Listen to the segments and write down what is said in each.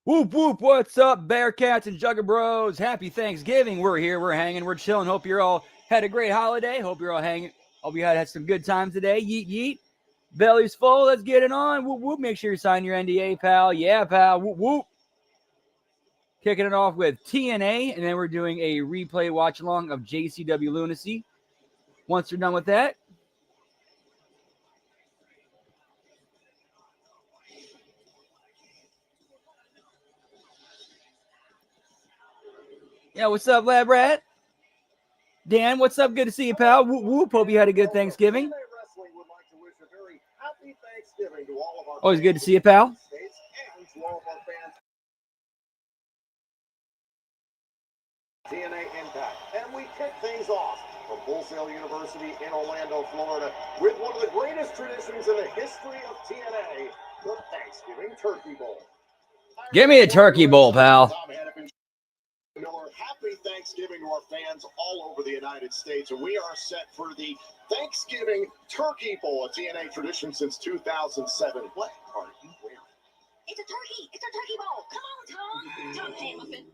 Whoop, whoop, what's up, Bearcats and Jugger Bros? Happy Thanksgiving. We're here, we're hanging, we're chilling. Hope you're all had a great holiday. Hope you're all hanging. Hope you had some good times today. Yeet, yeet. Belly's full. Let's get it on. Whoop, whoop. Make sure you sign your NDA, pal. Yeah, pal. Whoop, whoop. Kicking it off with TNA, and then we're doing a replay watch-along of JCW Lunacy. Once we're done with that, yeah, what's up, Lab Rat? Dan, what's up? Good to see you, pal. Whoop, whoop. Hope you had a good Thanksgiving. Always good to see you, pal. TNA IMPACT. And we kick things off from Wholesale University in Orlando, Florida, with one of the greatest traditions in the history of TNA, the Thanksgiving Turkey Bowl. Give me a turkey bowl, pal. Happy Thanksgiving to our fans all over the United States, and we are set for the Thanksgiving Turkey Bowl, a TNA tradition since 2007. What are you wearing? It's a turkey. It's a turkey bowl. Come on, Tom. Tom Hamilton.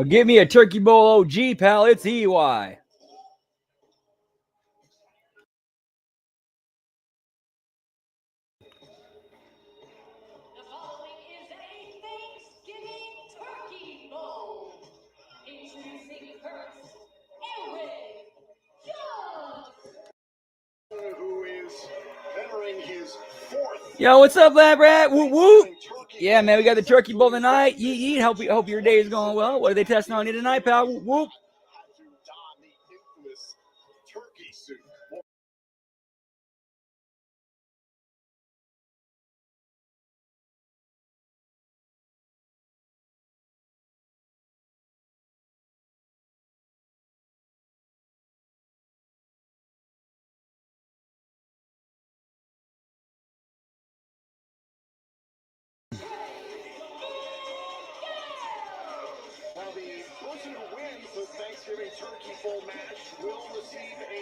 Give me a turkey bowl, OG, pal. It's EY. The following is a Thanksgiving turkey bowl. Introducing first, Eric Young. Who is entering his fourth. Yo, what's up, Lab Rat? Whoop, whoop. Yeah, man, we got the turkey bowl tonight. Yeet, yeet. Hope your day is going well. What are they testing on you tonight, pal? Whoop, whoop. Turkey suit.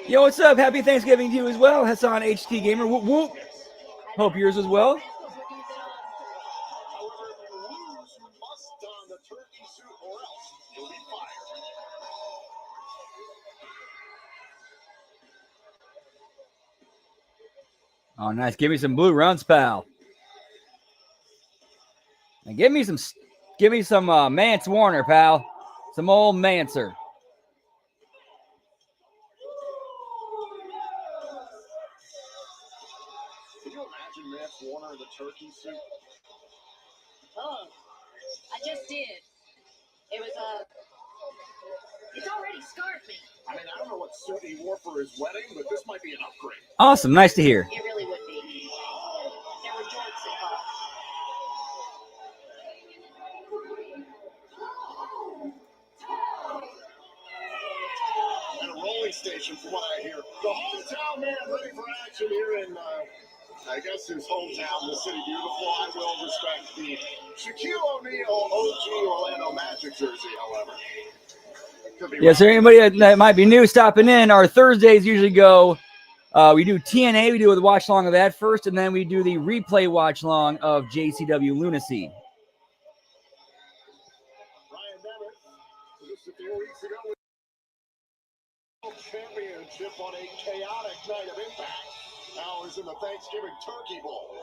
Yo, what's up? Happy Thanksgiving to you as well. Hassan HT Gamer. Whoop, whoop. Hope yours as well. Oh, nice. Give me some blue runs, pal. And give me some Mance Warner, pal. Some old Mancer. Can you imagine Mance Warner in the turkey suit? Oh, I just did. It was it's already scarred me. I mean, I don't know what suit he wore for his wedding, but this might be an upgrade. Awesome. Nice to hear. It really would be. There were jokes involved. At a rolling station, from what I hear. The hometown man ready for action here in, I guess, his hometown, the City Beautiful. I will respect the Shaquille O'Neal OG Orlando Magic jersey, however. Yes, there anybody that might be new stopping in, our Thursdays usually go, we do TNA, we do the watch along of that first, and then we do the replay watch along of JCW Lunacy. Ryan Bennett, just a few weeks ago, championship on a chaotic night of impact. Now is in the Thanksgiving Turkey Bowl.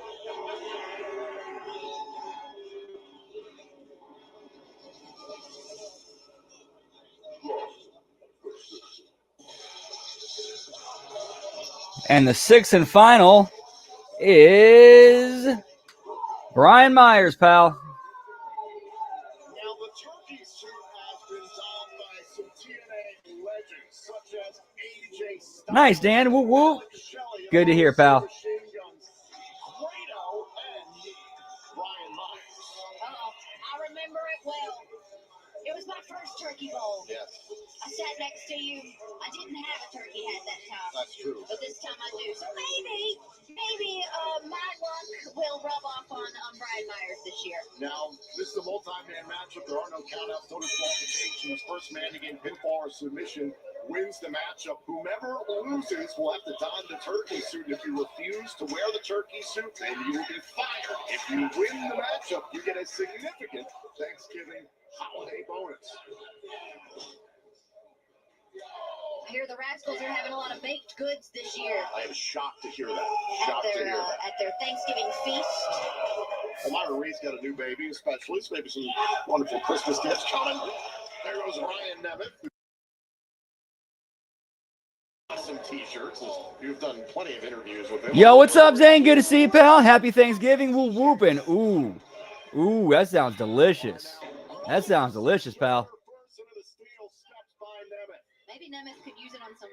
And the sixth and final is Brian Myers, pal. Now the turkey suit has been donned by some TNA legends such as AJ Styles. Nice, Dan. Woo woo. Good to hear, pal. I remember it well. It was my first turkey bowl. Yes. I sat next to you. I didn't have a turkey hat that time. That's true. But this time I do. So maybe my luck will rub off on Brian Myers this year. Now, this is a multi-man matchup. There are no countouts, no disqualifications. First man to gain pinfall or submission wins the matchup. Whomever loses will have to don the turkey suit. If you refuse to wear the turkey suit, then you will be fired. If you win the matchup, you get a significant Thanksgiving holiday bonus. I hear the Rascals are having a lot of baked goods this year I am shocked to hear that. at Shocked to their hear that. at their Thanksgiving feast. Well, Myra Reed's got a new baby, especially. So maybe some wonderful Christmas gifts coming. There goes Ryan Nemeth. Some t-shirts. You've done plenty of interviews with him. Yo, what's up, Zane? Good to see you, pal. Happy Thanksgiving. Woo whooping. Ooh, that sounds delicious. That sounds delicious, pal. Maybe Nemeth could use it on some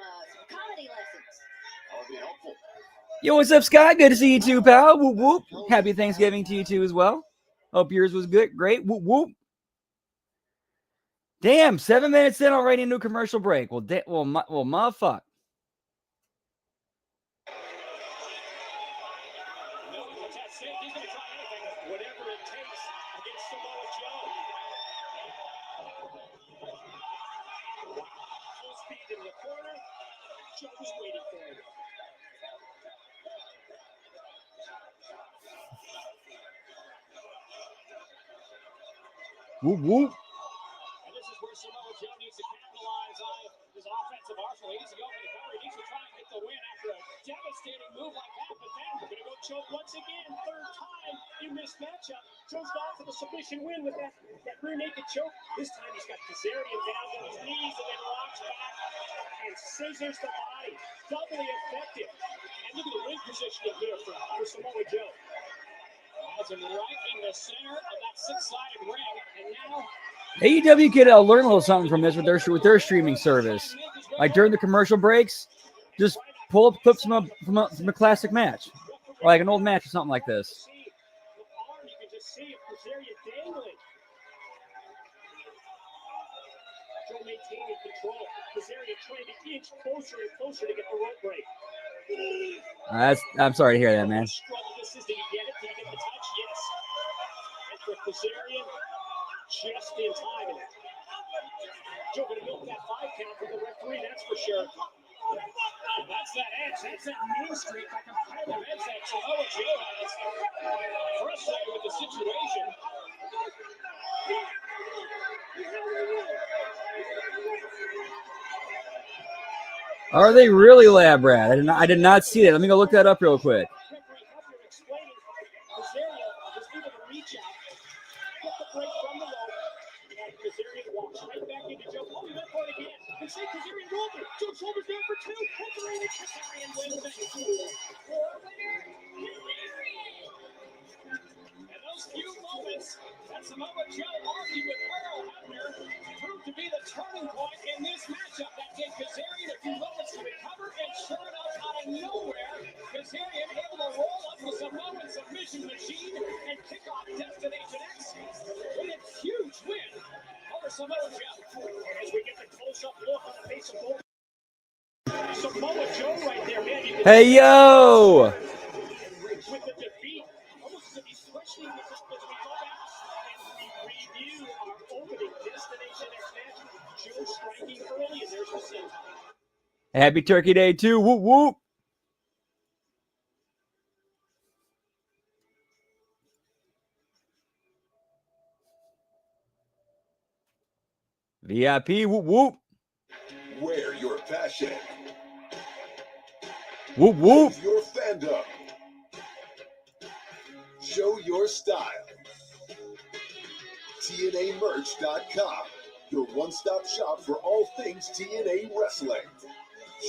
comedy lessons. That would be helpful. Yo, what's up, Scott? Good to see you too, pal. Whoop whoop. Happy Thanksgiving to you too as well. Hope yours was good. Great. Whoop whoop. Damn, 7 minutes in already into a commercial break. Well, motherfuck. He's going to try anything, whatever it takes against Samoa Joe. Full speed in the corner. Joe was waiting for him. Whoop whoop. And this is where Samoa Joe needs to capitalize on his offensive arsenal. He needs to go for the cover. He needs to try and get the win after a devastating move like that. But then we're going to go choke once again. Third time in this matchup. Joe's gone for the submission win with that rear naked choke. This time he's got Kazarian down on his knees and then rocks back and scissors the body. Doubly effective. And look at the ring positioning here for Samoa Joe. Has him right in the center of that six-sided ring. And now AEW could learn a little something from this with their streaming service. Like during the commercial breaks, just pull up clips from a classic match, or like an old match or something like this. you can just see Kazarian dangling. Joe maintaining control. Kazarian trying to inch closer and closer to get the rope break. I'm sorry to hear that, man. Struggle this is. Did he get it? Did he get the touch? Yes. And for Kazarian, just in time. And Joe going to milk that 5 count from the referee, that's for sure. Oh, that's that edge. That's that mean streak. That competitive edge that Samoa Joe has. Frustrated with the situation. Are they really lab rat? I did not see that. Let me go look that up real quick. Explaining Kazarian was able to reach out, get the break from the rope, and Kazarian walks right back into Joe. Oh, he went for it again. And say Kazarian rolled it. Joe's shoulders down for 2. Kazarian wins it. And those few moments that Samoa Joe argued with Earl Hebner proved to be the turning point in this matchup. That gave Kazarian a few moments to recover, and sure enough, out of nowhere, Kazarian able to roll up the Samoan submission machine and kick off Destination X with a huge win over Samoa Joe. As we get the close-up look on the face of both Samoa Joe right there, man. You can Hey, yo! with the defeat, almost as if he's questioning this as we go back and we review our opening Destination X match. Joe striking early, and there's the same. Happy Turkey Day too. Whoop whoop. VIP. Whoop whoop. Wear your passion. Whoop whoop. Live your fandom. Show your style. TNAmerch.com, your one-stop shop for all things TNA wrestling.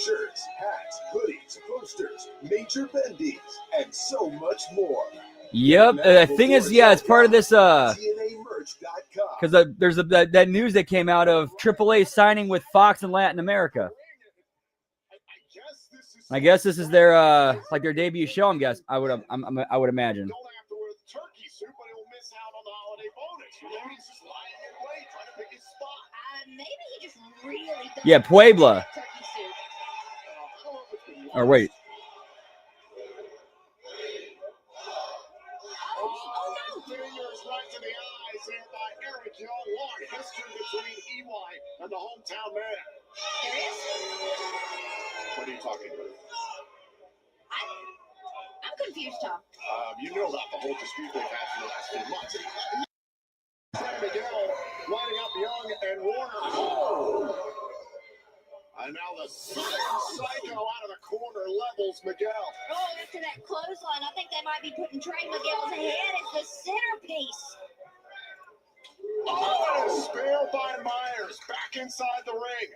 Shirts, hats, hoodies, posters, major bendies, and so much more. Yep. The thing is, yeah, it's part of this. TNAmerch.com. Because there's that news that came out of AAA signing with Fox in Latin America. I guess this is their like their debut show. I would imagine. Don't have to wear the turkey suit, but he'll miss out on the holiday bonus. You know, he's just lying in wait, trying to pick his spot. Maybe he just really doesn't Yeah, Puebla. like turkey suit. Or wait. Oh no! fingers right to the eyes here by Eric Young. Long history between EY and the hometown man. There is? What are you talking about? I'm confused, Tom. You know about the whole dispute they've had for the last few months. Miguel lining up Young and Warner. Oh! And now the psycho out of the corner levels Miguel. Oh, after that clothesline, I think they might be putting Trey Miguel's head as the centerpiece. Oh, and a spear by Myers back inside the ring.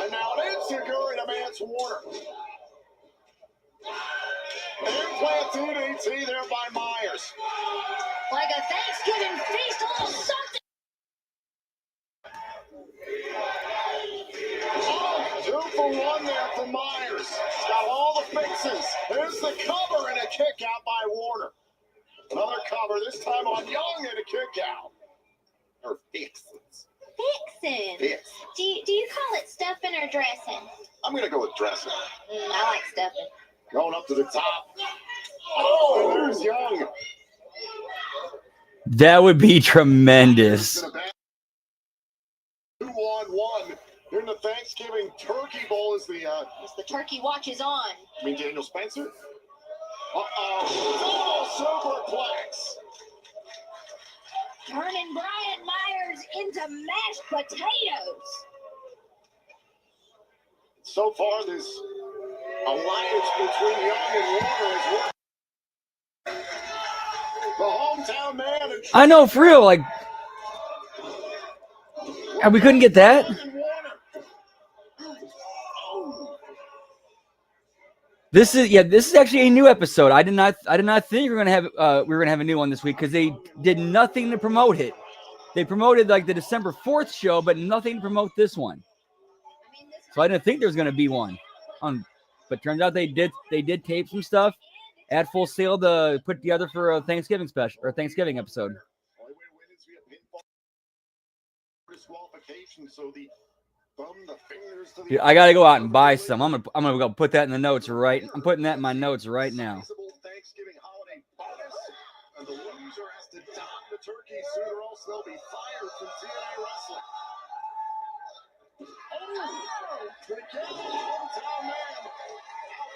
And now an Enziguri to Mance Warner. Implant DDT there by Myers. Like a Thanksgiving feast, a little something. Oh, 2 for 1 there for Myers. He's got all the fixes. There's the cover and a kick out by Warner. Another cover, this time on Young and a kick out. Or fixes. Fixing. Fix. Do you call it stuffing or dressing? I'm going to go with dressing. I like stuffing. Going up to the top. Oh, and there's Young. That would be tremendous. 2-on-1 in the Thanksgiving Turkey Bowl is the As the turkey watch is on. you mean Daniel Spencer? Oh, superplex. Turning Brian Myers into mashed potatoes. So far, this alliance between Young and Warner is working. The hometown man and I know, for real. Like, and we couldn't get that. This is actually a new episode. I did not think we were gonna have a new one this week because they did nothing to promote it. They promoted like the December 4th show, but nothing to promote this one. So I didn't think there was gonna be one. But turns out they did tape some stuff at Full Sail to put together for a Thanksgiving special or Thanksgiving episode. Dude, I gotta go out and buy some. I'm gonna go put that in the notes right. I'm putting that in my notes right now. Thanksgiving holiday bonus, and the loser has to don the turkey suit or else they'll be fired from TNA Wrestling. Oh, Miguel, hometown man,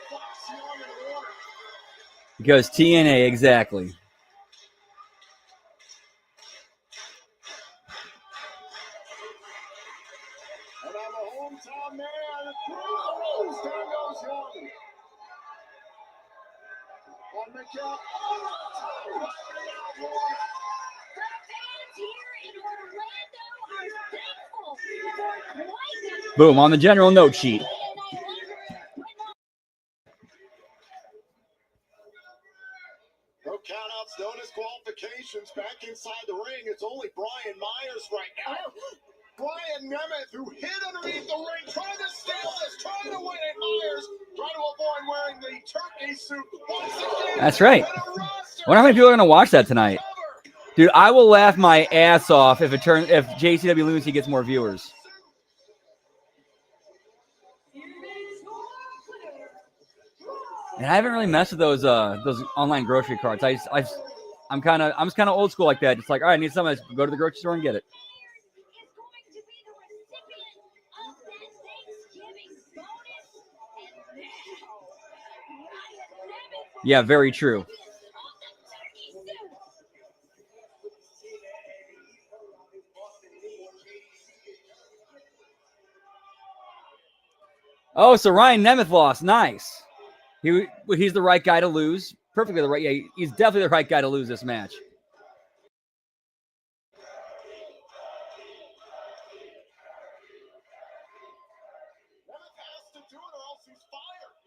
outfox Young and Warner. Because TNA, exactly. And now the hometown man through the ropes. There goes Young. On Miguel. Oh, The fans here in Orlando are thankful for quite the Boom, on the general note sheet. no countouts, no disqualifications. Back inside the ring, it's only Brian Myers right now. Brian Nemeth, who hid underneath the ring, trying to steal this, trying to win it. Myers trying to avoid wearing the turkey suit once again. That's right. And a roster Wonder how many people are gonna watch that tonight. cover. Dude, I will laugh my ass off if JCW Lunacy gets more viewers. And I haven't really messed with those online grocery carts. I'm kind of old school like that. It's like, all right, I need something. Let's go to the grocery store and get it. is going to be the recipient of that Thanksgiving bonus. And now, Ryan Nemeth will Yeah, very true. be the turkey suit. Oh, so Ryan Nemeth lost. Nice. He's the right guy to lose. Perfectly the right. Yeah, he's definitely the right guy to lose this match. Nemeth has to do it or else he's fired.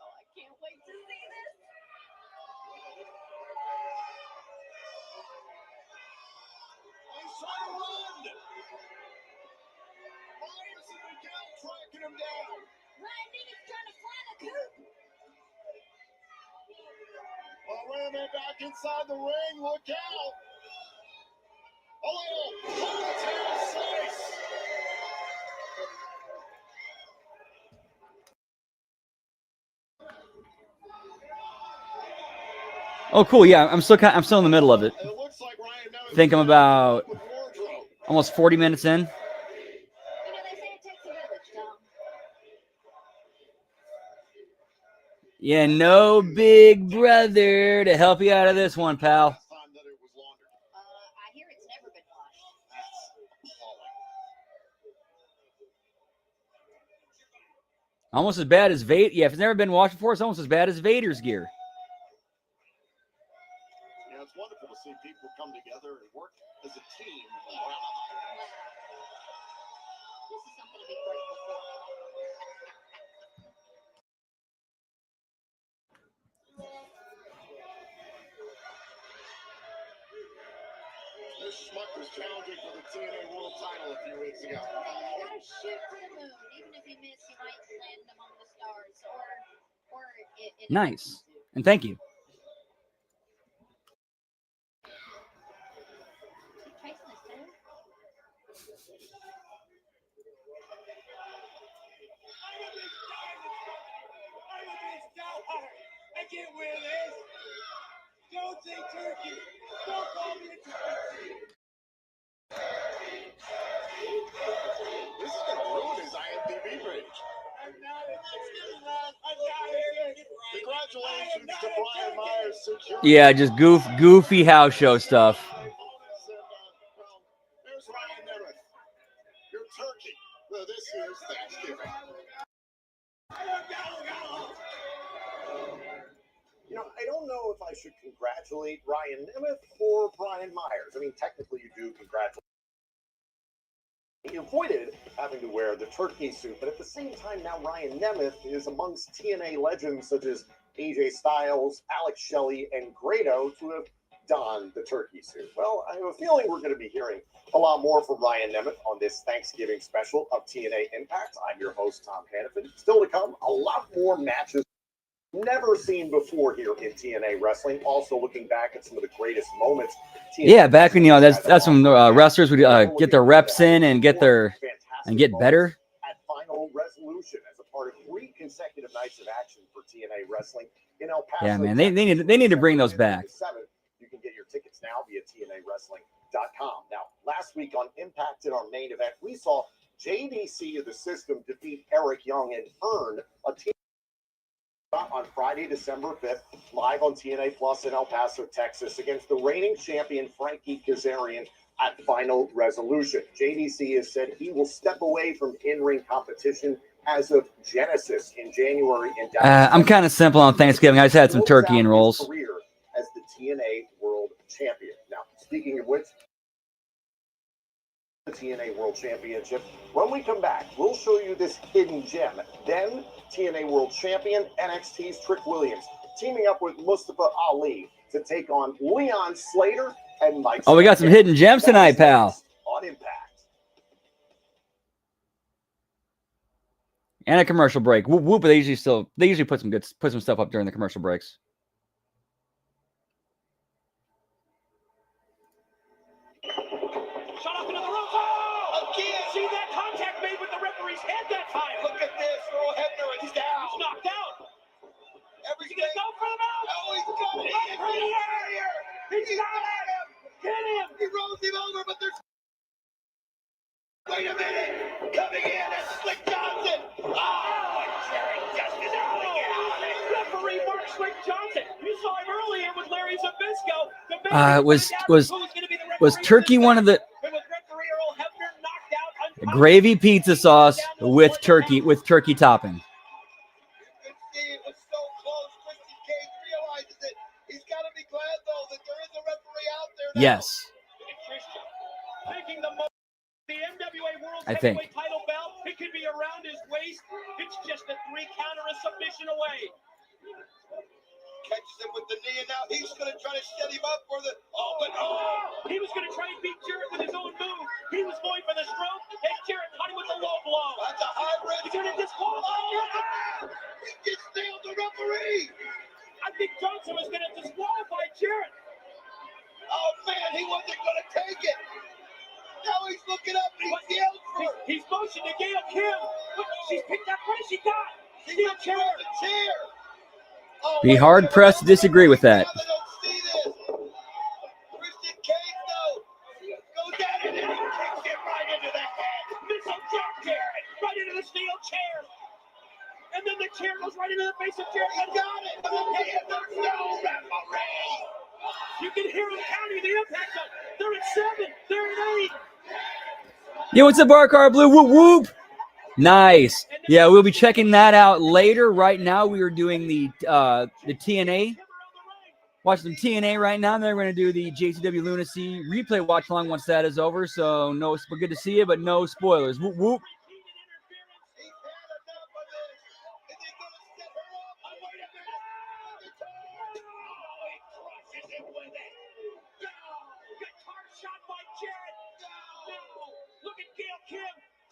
Oh, I can't wait to see this. He's trying to run. Myers and Miguel tracking him down. Ryan Nemeth's trying to fly the coop. Oh, wait a minute, back inside the ring. Look out. A little ponytail slice. Oh, cool. Yeah, I'm still in the middle of it. And it looks like I think I'm about almost 40 minutes in. You know, they say it takes a village, Tom. Yeah, no big brother to help you out of this one, pal. Last time that it was laundered. I hear it's never been washed. That's appalling. Almost as bad as Vader. Yeah, if it's never been washed before, it's almost as bad as Vader's gear. Yeah, it's wonderful to see people come together and work as a team around a holiday. This is something to be grateful for. This schmuck was challenging for the TNA World Title a few weeks ago. You gotta shoot for the moon. Even if you miss, you might land among the stars. Or in Nice. And thank you. Chasing his tail. I can't wear this. Don't say turkey. Don't call me a turkey. This is going to ruin his IMDb page. I'm not a turkey. Congratulations to Brian Myers. Yeah, just goofy house show stuff. There's Ryan Nemeth. Your turkey. Well, this year's Thanksgiving. You know, I don't know if I should congratulate Ryan Nemeth or Brian Myers. I mean, technically you do congratulate. He avoided having to wear the turkey suit, but at the same time, now Ryan Nemeth is amongst TNA legends such as AJ Styles, Alex Shelley, and Grado to have donned the turkey suit. Well, I have a feeling we're going to be hearing a lot more from Ryan Nemeth on this Thanksgiving special of TNA Impact. I'm your host, Tom Hannafin. Still to come, a lot more matches never seen before here in TNA wrestling. Also looking back at some of the greatest moments. Yeah, back when that's when wrestlers would get their reps in and get better. At Final Resolution as a part of 3 consecutive nights of action for TNA wrestling in El Paso. Yeah, man, they need to bring those back. You can get your tickets now via TNAWrestling.com. Now, last week on Impact in our main event, we saw JDC of the System defeat Eric Young and earn a team on Friday, December 5th, live on TNA Plus in El Paso, Texas, against the reigning champion Frankie Kazarian at Final Resolution. JDC has said he will step away from in-ring competition as of Genesis in January. I'm kind of simple on Thanksgiving. I just had some turkey and rolls. Career as the TNA World Champion. Now, speaking of which, the TNA World Championship. When we come back, we'll show you this hidden gem. Then TNA World Champion NXT's Trick Williams teaming up with Mustafa Ali to take on Leon Slater and Mike. Oh, we got some hidden gems tonight, pal. On Impact. And a commercial break. Whoop, but they usually put some stuff up during the commercial breaks. Shot up into the roof. Oh! Again! See that contact made with the referee's head that time. Look at this. Earl Hebner is down. He's knocked out. Everything. He's going to go for the mouth. Oh, he's got it. He's got him. Get him. He rolls him over, but there's... Wait a minute. Coming in is Slick Johnson. Oh, Jerry Justice out to get out of it. Referee Mark Slick Johnson. You saw him earlier with Larry Zbyszko. Was turkey one of the gravy pizza sauce with turkey topping? Yes. I think. Title belt. It could be around his waist. It's just a 3 count or a submission away. Catches him with the knee, and now he's going to try to set him up for the... He was going to try and beat Jarrett with his own move. He was going for the stroke, and Jarrett caught him with a low blow. That's a hybrid. He's going to disqualify Jarrett. He just nailed the referee. I think Johnson was going to disqualify Jarrett. Oh, man, he wasn't going to take it. Now he's looking up, and he's yelled for it. He's motioned to Gail Kim. Look, she's picked up. What has she got? Steel chair. The chair. Be hard pressed to disagree with that. Christian Cage, though, right into the face of Jarrett. And got it. Hey, there's no referee. You can hear him counting the impact zone. They're at 7. They're at 8. Yo, what's up, Bar Blue? Whoop, whoop. Nice. Yeah, we'll be checking that out later. Right now, we are doing the TNA. Watching some TNA right now. And then we're going to do the JCW Lunacy replay watch along once that is over. So, no, we're good to see you, but no spoilers. Whoop, whoop.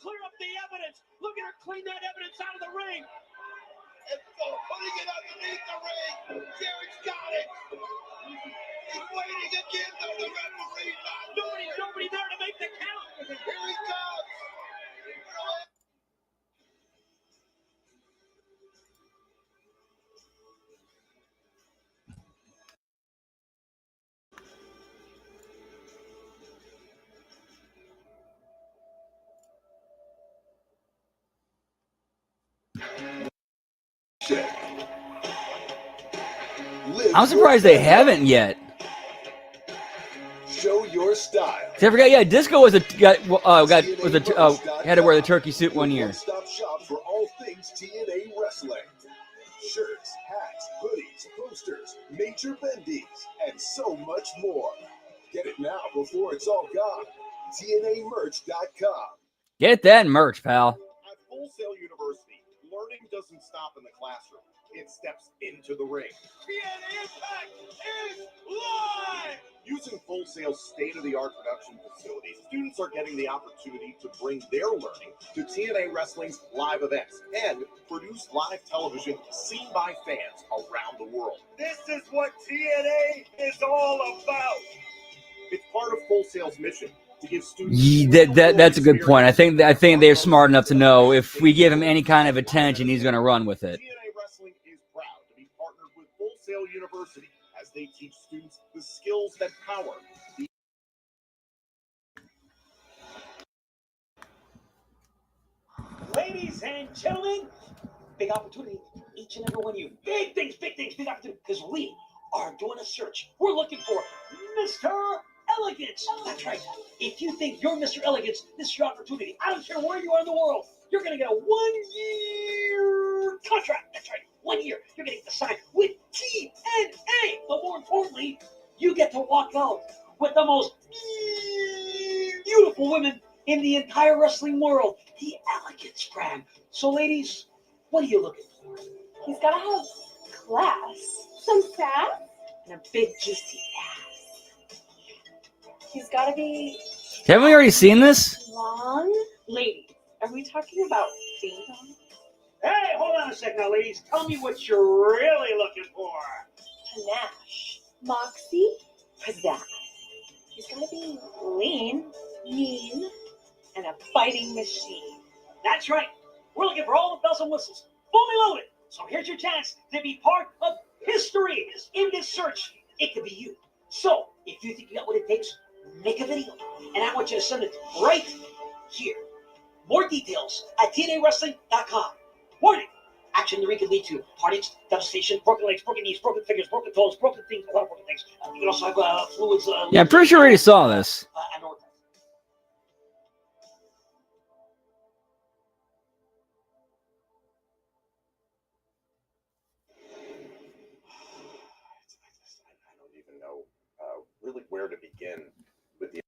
Clear up the evidence. Look at her clean that evidence out of the ring. And putting it underneath the ring. Jarrett's got it. He's waiting again for the referee. Nobody there to make the count. Here he comes. I'm surprised they haven't yet. Show your style. See, I forgot. Yeah, Disco was had to wear the turkey suit one year. One-stop shop for all things TNA wrestling. Shirts, hats, hoodies, posters, major bendies, and so much more. Get it now before it's all gone. TNAmerch.com. Get that merch, pal. At Full Sail University, learning doesn't stop in the classroom. It steps into the ring. TNA Impact is live! Using Full Sail's state-of-the-art production facilities, students are getting the opportunity to bring their learning to TNA Wrestling's live events and produce live television seen by fans around the world. This is what TNA is all about. It's part of Full Sail's mission to give students. That's a good point. I think they're smart enough to know if we give him any kind of attention, he's going to run with it. TNA Wrestling is proud to be partnered with Full Sail University as they teach students the skills that power the. Ladies and gentlemen, big opportunity. Each and every one of you. Big things, big opportunity. Because we are doing a search. We're looking for Mr. Elegance. That's right. If you think you're Mr. Elegance, this is your opportunity. I don't care where you are in the world. You're going to get a 1-year contract. That's right. 1 year. You're going to get to sign with TNA. But more importantly, you get to walk out with the most beautiful women in the entire wrestling world. The Elegance brand. So, ladies, what are you looking for? He's gotta have class, some sass, And a big juicy ass. he's gotta be Haven't we already seen this? long. Ladies, are we talking about dating? Hey, hold on a second now, ladies. Tell me what you're really looking for. Panache, moxie, pizzazz. He's gotta be lean, mean, and a fighting machine. That's right. We're looking for all the bells and whistles. Fully loaded. So here's your chance to be part of history in this search. It could be you. So if you think you got what it takes, make a video. And I want you to send it right here. More details at TNAWrestling.com. Warning. Action in the ring could lead to heartaches, devastation, broken legs, broken knees, broken fingers, broken toes, broken things, a lot of broken things. You can also have fluids. Yeah, I'm pretty sure we already saw this. And organs. I don't even know really where to begin with the.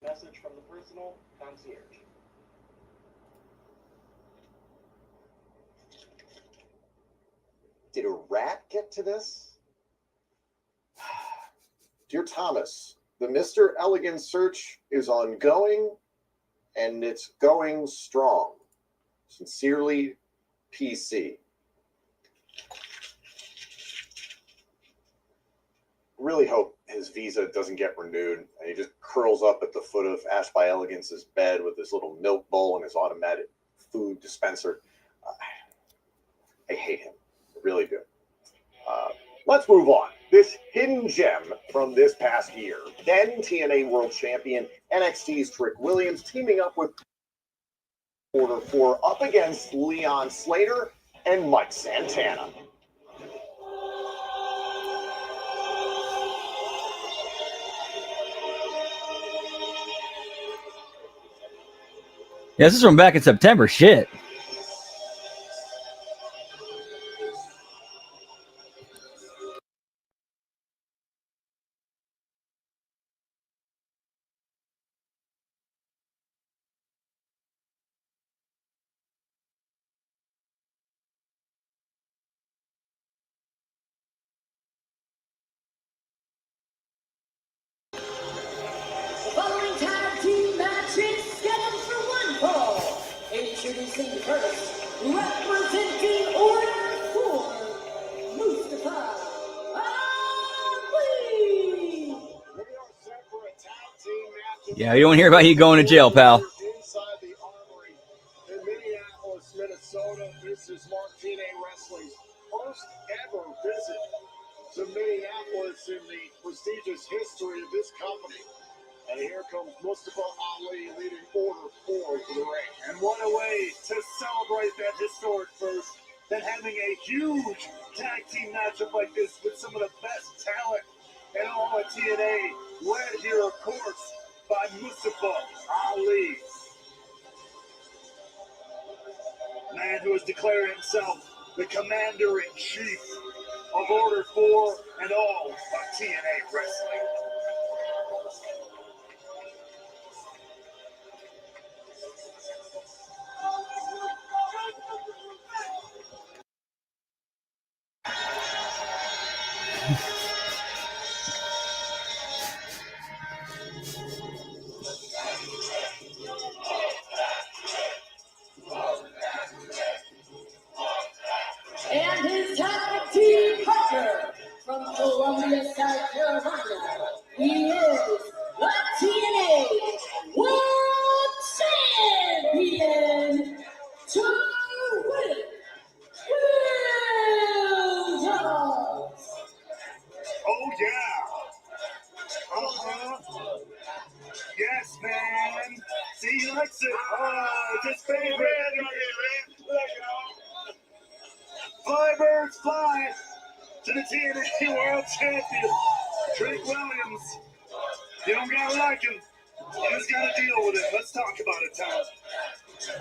Message from the personal concierge. Did a rat get to this? Dear Thomas, the Mr. Elegance search is ongoing and it's going strong. Sincerely, PC. Really hope his visa doesn't get renewed and he just curls up at the foot of Ash by Elegance's bed with his little milk bowl and his automatic food dispenser. I hate him. I really do. Let's move on. This hidden gem from this past year. Then TNA World Champion NXT's Trick Williams teaming up with Order 4 up against Leon Slater and Mike Santana. Yeah, this is from back in September. Shit. Following tag team matches scheduled for one fall. Introducing first, representing Order 4, Mustafa Ali. Yeah, you don't hear about you going to jail, pal. Inside the Armory in Minneapolis, Minnesota, this is Mark TNA Wrestling's first ever visit to Minneapolis in the prestigious history of this company. And here comes Mustafa Ali leading Order 4 to the ring. And what a way to celebrate that historic first than having a huge tag team matchup like this with some of the best talent in all of TNA, led here, of course, by Mustafa Ali. Man who has declared himself the commander-in-chief of Order 4 and all of TNA Wrestling. And his tag team partner from Columbia, South Carolina. He is the TNA World Champion, Williams. Oh, yeah. Uh-huh. Yes, man. See, he likes it. Oh, it's his favorite. Fly, birds, fly to the TNA World Champion, Drake Williams. You don't gotta like him. You just gotta deal with it. Let's talk about it, Tom.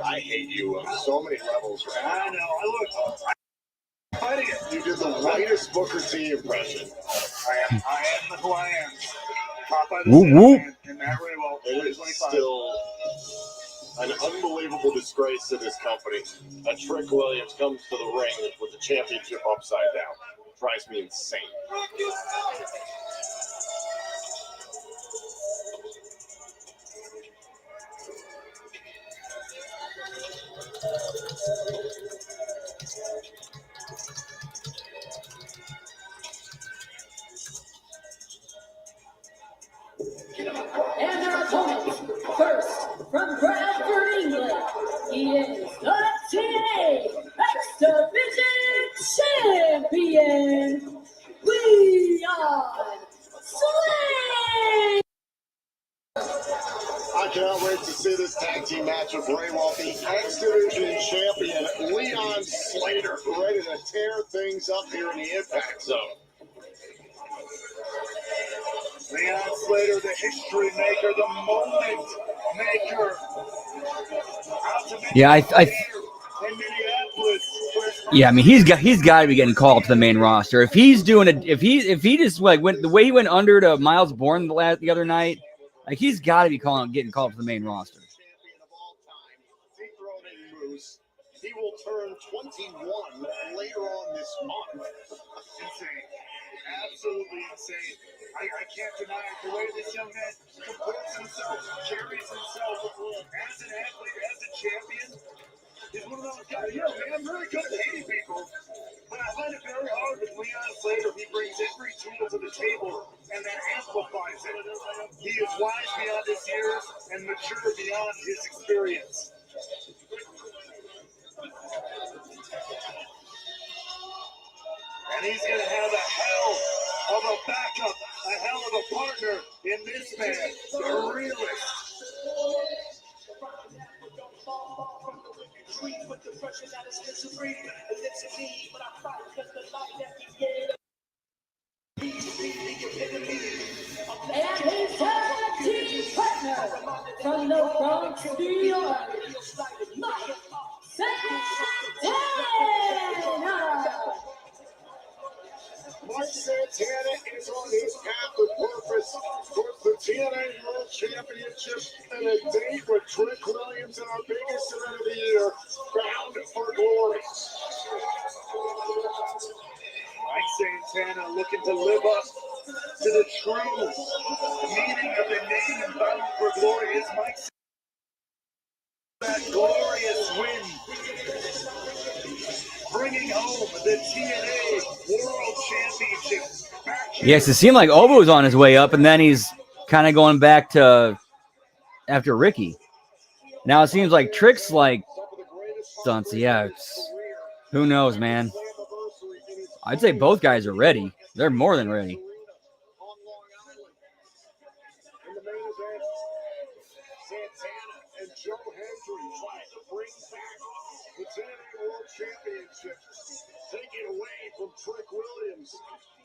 I hate you on so many levels, right? I know. I'm fighting it. You did the lightest Booker T impression. I am who I am. Caught by the man in that rainbow. It is still an unbelievable disgrace to this company that Trick Williams comes to the ring with the championship upside down. It drives me insane. And our opponent, first from Bradford, England, he is the TNA X Division Champion, Leon Slater. I cannot wait to see this tag team match with Bray Wyatt, the X Division champion, Leon Slater, ready to tear things up here in the impact zone. Leon Slater, the history maker, the moment maker. Yeah, in Minneapolis. Yeah, I mean he's got to be getting called up to the main roster. If he's doing it, if he just like went the way he went under to Miles Bourne the other night, like he's got to be getting called up to the main roster. He will turn 21 later on this month. Insane. Absolutely insane. I can't deny it. The way this young man comports himself, carries himself as an athlete, as a champion. He's one of those guys. Yeah, man, I'm really good at hating people. But I find it very hard with Leon Slater. He brings every tool to the table and then amplifies it. He is wise beyond his years and mature beyond his experience. And he's going to have a hell of a backup, a hell of a partner in this man, the realist. And his tag team partner from the Bronx, New York, Mike Santana. Mike Santana is on his path of purpose towards the TNA World Championship and a date with Trick Williams in our biggest event of the year, Bound for Glory. Mike Santana looking to live up to the true meaning of the name Bound for Glory. Is Mike that glorious win, bringing home the TNA World Championship. Yes, it seemed like Ovo was on his way up, and then he's kind of going back to after Ricky. Now it seems like Trick's like stunts. Yeah, who knows, man. I'd say both guys are ready. They're more than ready. In the main event, Santana and Joe Hendry trying to bring back the TNA World Championship, take it away from Trick Williams.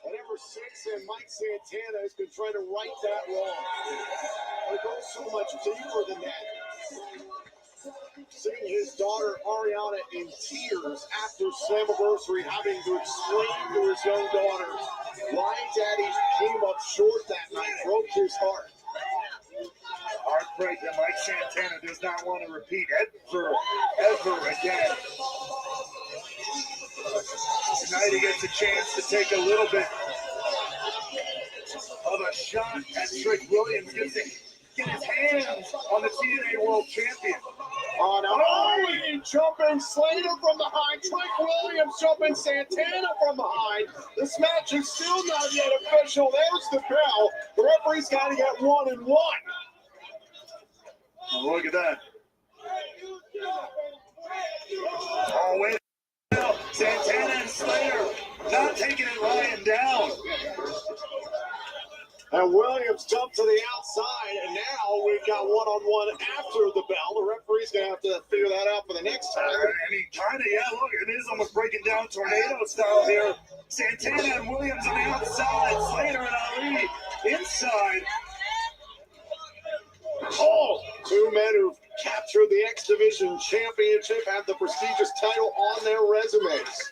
And ever since then, Mike Santana has been trying to right that wrong. It goes so much deeper than that. Seeing his daughter Ariana in tears after Slammiversary, having to explain to his young daughters why Daddy came up short that night, broke his heart. Heartbreak that Mike Santana does not want to repeat ever again. Tonight he gets a chance to take a little bit of a shot at Trick Williams. Get his hands on the TNA World Champion. Oh, now Ali jumping Slater from behind. Trick Williams jumping Santana from behind. This match is still not yet official. There's the bell. The referee's got to get 1-1. Oh, look at that. Oh, wait. Santana and Slater not taking it lying down. And Williams jumped to the outside, and now we've got 1-on-1 after the bell. The referee's going to have to figure that out for the next time. And he kind of, yeah, look, it is almost breaking down tornado style here. Santana and Williams on the outside, Slater and Ali inside. Oh, two men who've captured the X Division Championship, have the prestigious title on their resumes.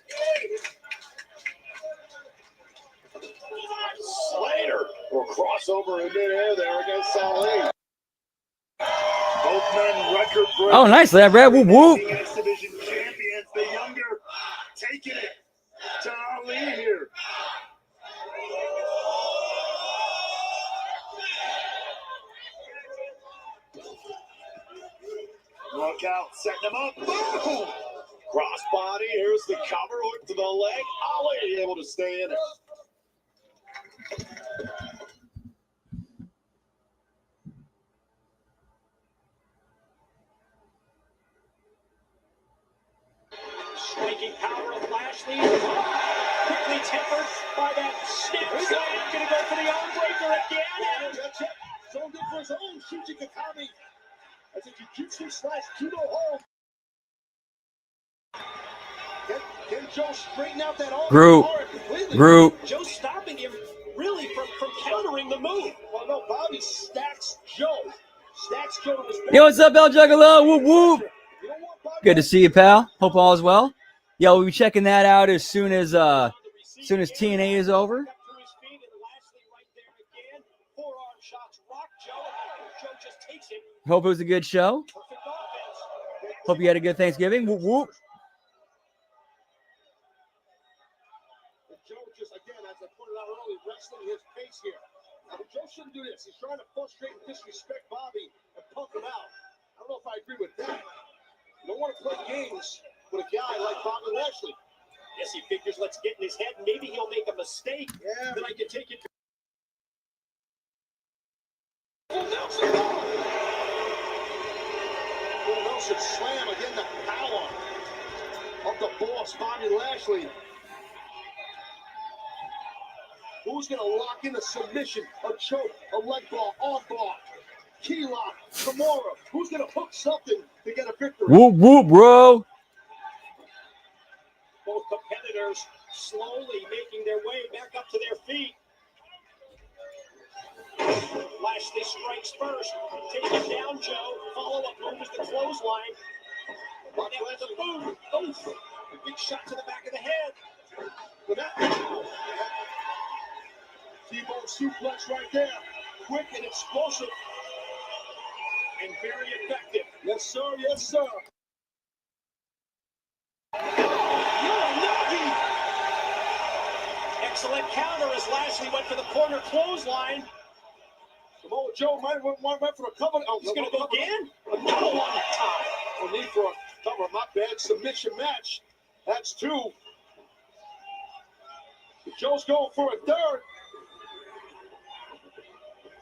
Slater will cross over in midair there against Ali. Both men record breaking. Oh, nice, that red whoop whoop. X Division champions, the younger taking it to Ali here. Look out, setting him up. Boom! Crossbody, here's the cover, hook to the leg. Ali able to stay in it. Striking power of Lashley. Quickly tempered by that snap slam. Gonna go for the arm breaker again. And So good for his own Shinji Kagami. That's a jiu-jitsu/judo hold. Can Joe straighten out that arm? Group. Joe stopping him really from countering the move. Well, no, Bobby stacks Joe. Stacks Joe to his back. Yo, what's up, El Juggalo? Whoop whoop. You know what, Bobby? Good to see you, pal. Hope all is well. Yeah, we'll be checking that out as soon as TNA is over. Hope it was a good show. Hope you had a good Thanksgiving. Whoop whoop. Joe just, again, as I pointed out earlier, wrestling his pace here. Now, Joe shouldn't do this. He's trying to frustrate and disrespect Bobby and pump him out. I don't know if I agree with that. You don't want to play games with a guy like Bobby Lashley. Yes, he figures, let's get in his head. Maybe he'll make a mistake. Yeah. Then I can take it. Full Nelson slam again, the power of the boss, Bobby Lashley. Who's going to lock in a submission, a choke, a leg ball, arm bar, key lock, Kimura? Who's going to hook something to get a victory? Whoop whoop, bro. competitors slowly making their way back up to their feet. Lashley strikes first. Take it down, Joe. Follow-up move is the clothesline. Now with the boot. Oof. Big shot to the back of the head. T-bone suplex right there. Quick and explosive. And very effective. Yes, sir. Yes, sir. Excellent counter as Lashley went for the corner clothesline. Samoa Joe went for a cover. Oh, He's going to go again. Another one time. No need for a cover. My bad. Submission match. That's two. Joe's going for a third.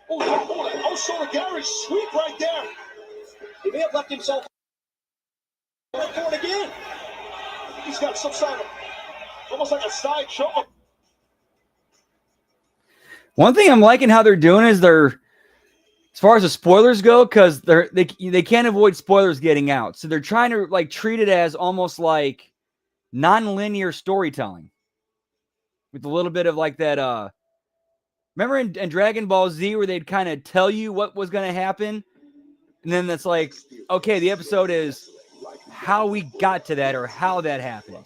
Oh, so Gary sweep right there. He may have left himself for it again. He's got some sort of, almost like a side choke. One thing I'm liking how they're doing is they're, as far as the spoilers go, because they can't avoid spoilers getting out, so they're trying to like treat it as almost like non-linear storytelling, with a little bit of like that. Remember in Dragon Ball Z where they'd kind of tell you what was going to happen, and then that's like, okay, the episode is how we got to that or how that happened.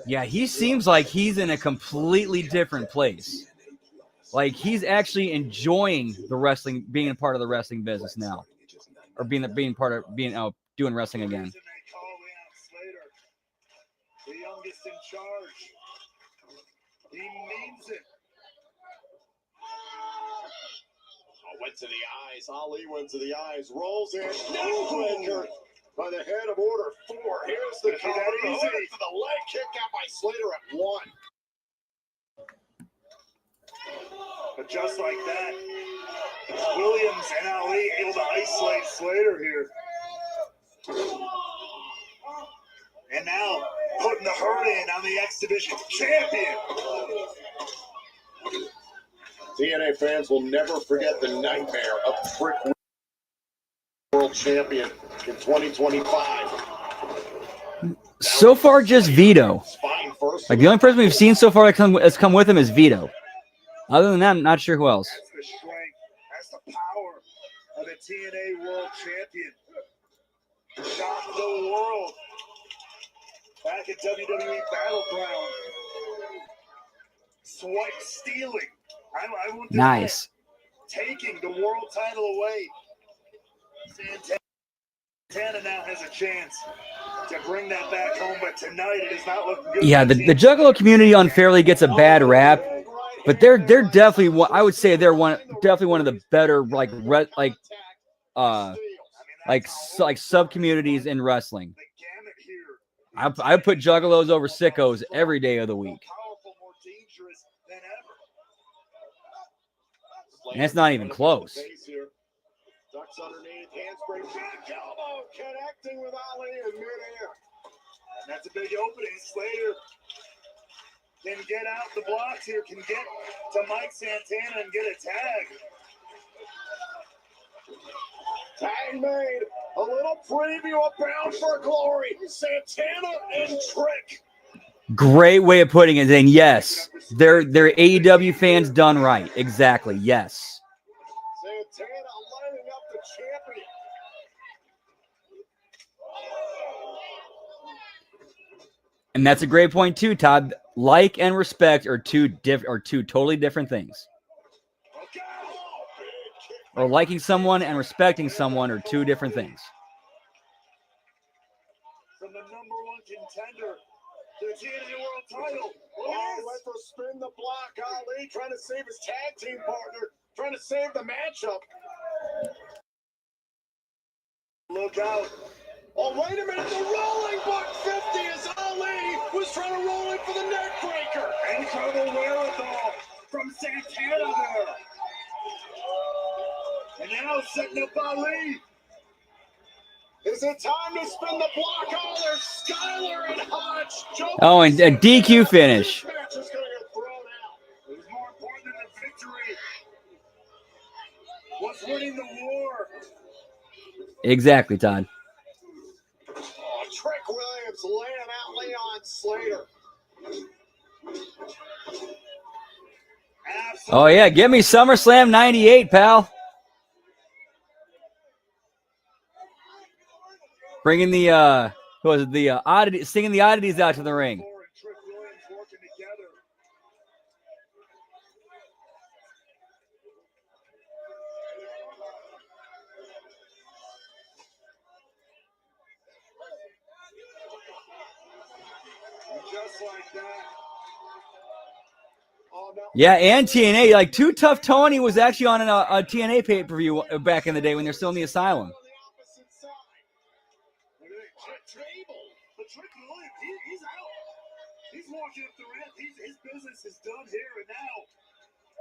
Yeah, he seems like he's in a completely different place. Like he's actually enjoying the wrestling, being a part of the wrestling business now, or being part of doing wrestling again. The youngest in charge. He means it. Went to the eyes. Ali went to the eyes. Rolls in. Neckbreaker by the head of Order 4. Here's the cover. Easy. For the leg kick out by Slater at 1. But just like that, it's Williams and Ali able to isolate Slater here. And now putting the hurt in on the X Division champion. TNA fans will never forget the nightmare of Brick World Champion in 2025. So far, just Vito. Like the only person we've seen so far that's come with him is Vito. Other than that, I'm not sure who else. That's the strength. That's the power of the TNA World Champion. Shocked the world. Back at WWE Battleground. Swipe stealing. I won't deny Nice. taking the world title away. Santana now has a chance to bring that back home, but tonight it is not looking good. Yeah, the Juggalo community unfairly gets a bad rap, but they're definitely one. I would say they're definitely one of the better like sub communities in wrestling. The gamut here. I put Juggalos over Sickos every day of the week, More powerful, more dangerous than ever. and it's not even close. Ducks underneath, handspring, back elbow, connecting with Ali in midair. And that's a big opening. Slater can get out the blocks here, can get to Mike Santana and get a tag. Tag made. A little preview of Bound for Glory. Santana and Trick. Great way of putting it. And yes, they're AEW fans done right. Exactly. Yes. Santana lining up the champion. And that's a great point too, Todd. Like and respect are two totally different things. Or liking someone and respecting someone are two different things. From the #1 contender to the TNA World title. Went for spin the block. Ali trying to save his tag team partner. Trying to save the matchup. Look out. Oh, wait a minute. The rolling buck 50 as Ali was trying to roll in for the neck breaker. Incredible wherewithal from Santana there. And now setting up Ali. Is it time to spin the block? Oh, there's Skyler and Hodge. Oh, and a DQ finish. This match is going to get thrown out. It was more was winning the war. Exactly, Todd. Oh, Trick Williams laying out Leon Slater. Oh, yeah. Give me SummerSlam 98, pal. Bringing the, who was it? The oddity, singing the oddities out to the ring. Trick Williams working together. And just like that. Oh, no. Yeah, and TNA. Like, Too Tough Tony was actually on a TNA pay-per-view back in the day when they're still in the asylum. On the opposite side. Look at that. But Trick Williams, he's out. He's walking up the ramp. His business is done here and now.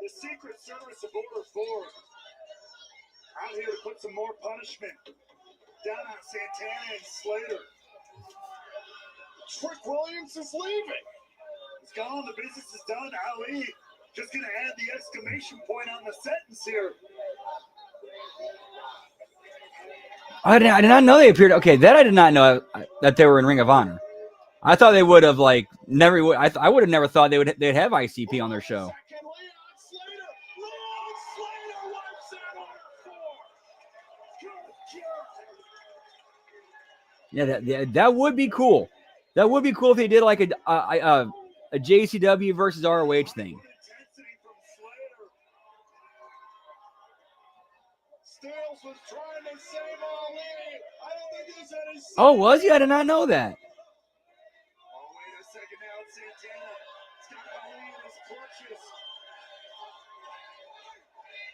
The Secret Service of Order 4 out here to put some more punishment down on Santana and Slater. Trick Williams is leaving. It's gone. The business is done. Ali just going to add the exclamation point on the sentence here. I did not know they appeared. Okay, that I did not know that they were in Ring of Honor. I thought they would have like never. I would have never thought they'd have ICP on their show. Second, Leon Slater. Leon Slater wipes out Order 4. Good God. Yeah, that would be cool. That would be cool if they did like a JCW versus ROH thing. Intensity from Slater. Steels was trying to save Ali. I don't think there's any. Oh, was he? I did not know that. Oh, wait a second now. It's Santana. It's got Ali in his clutches.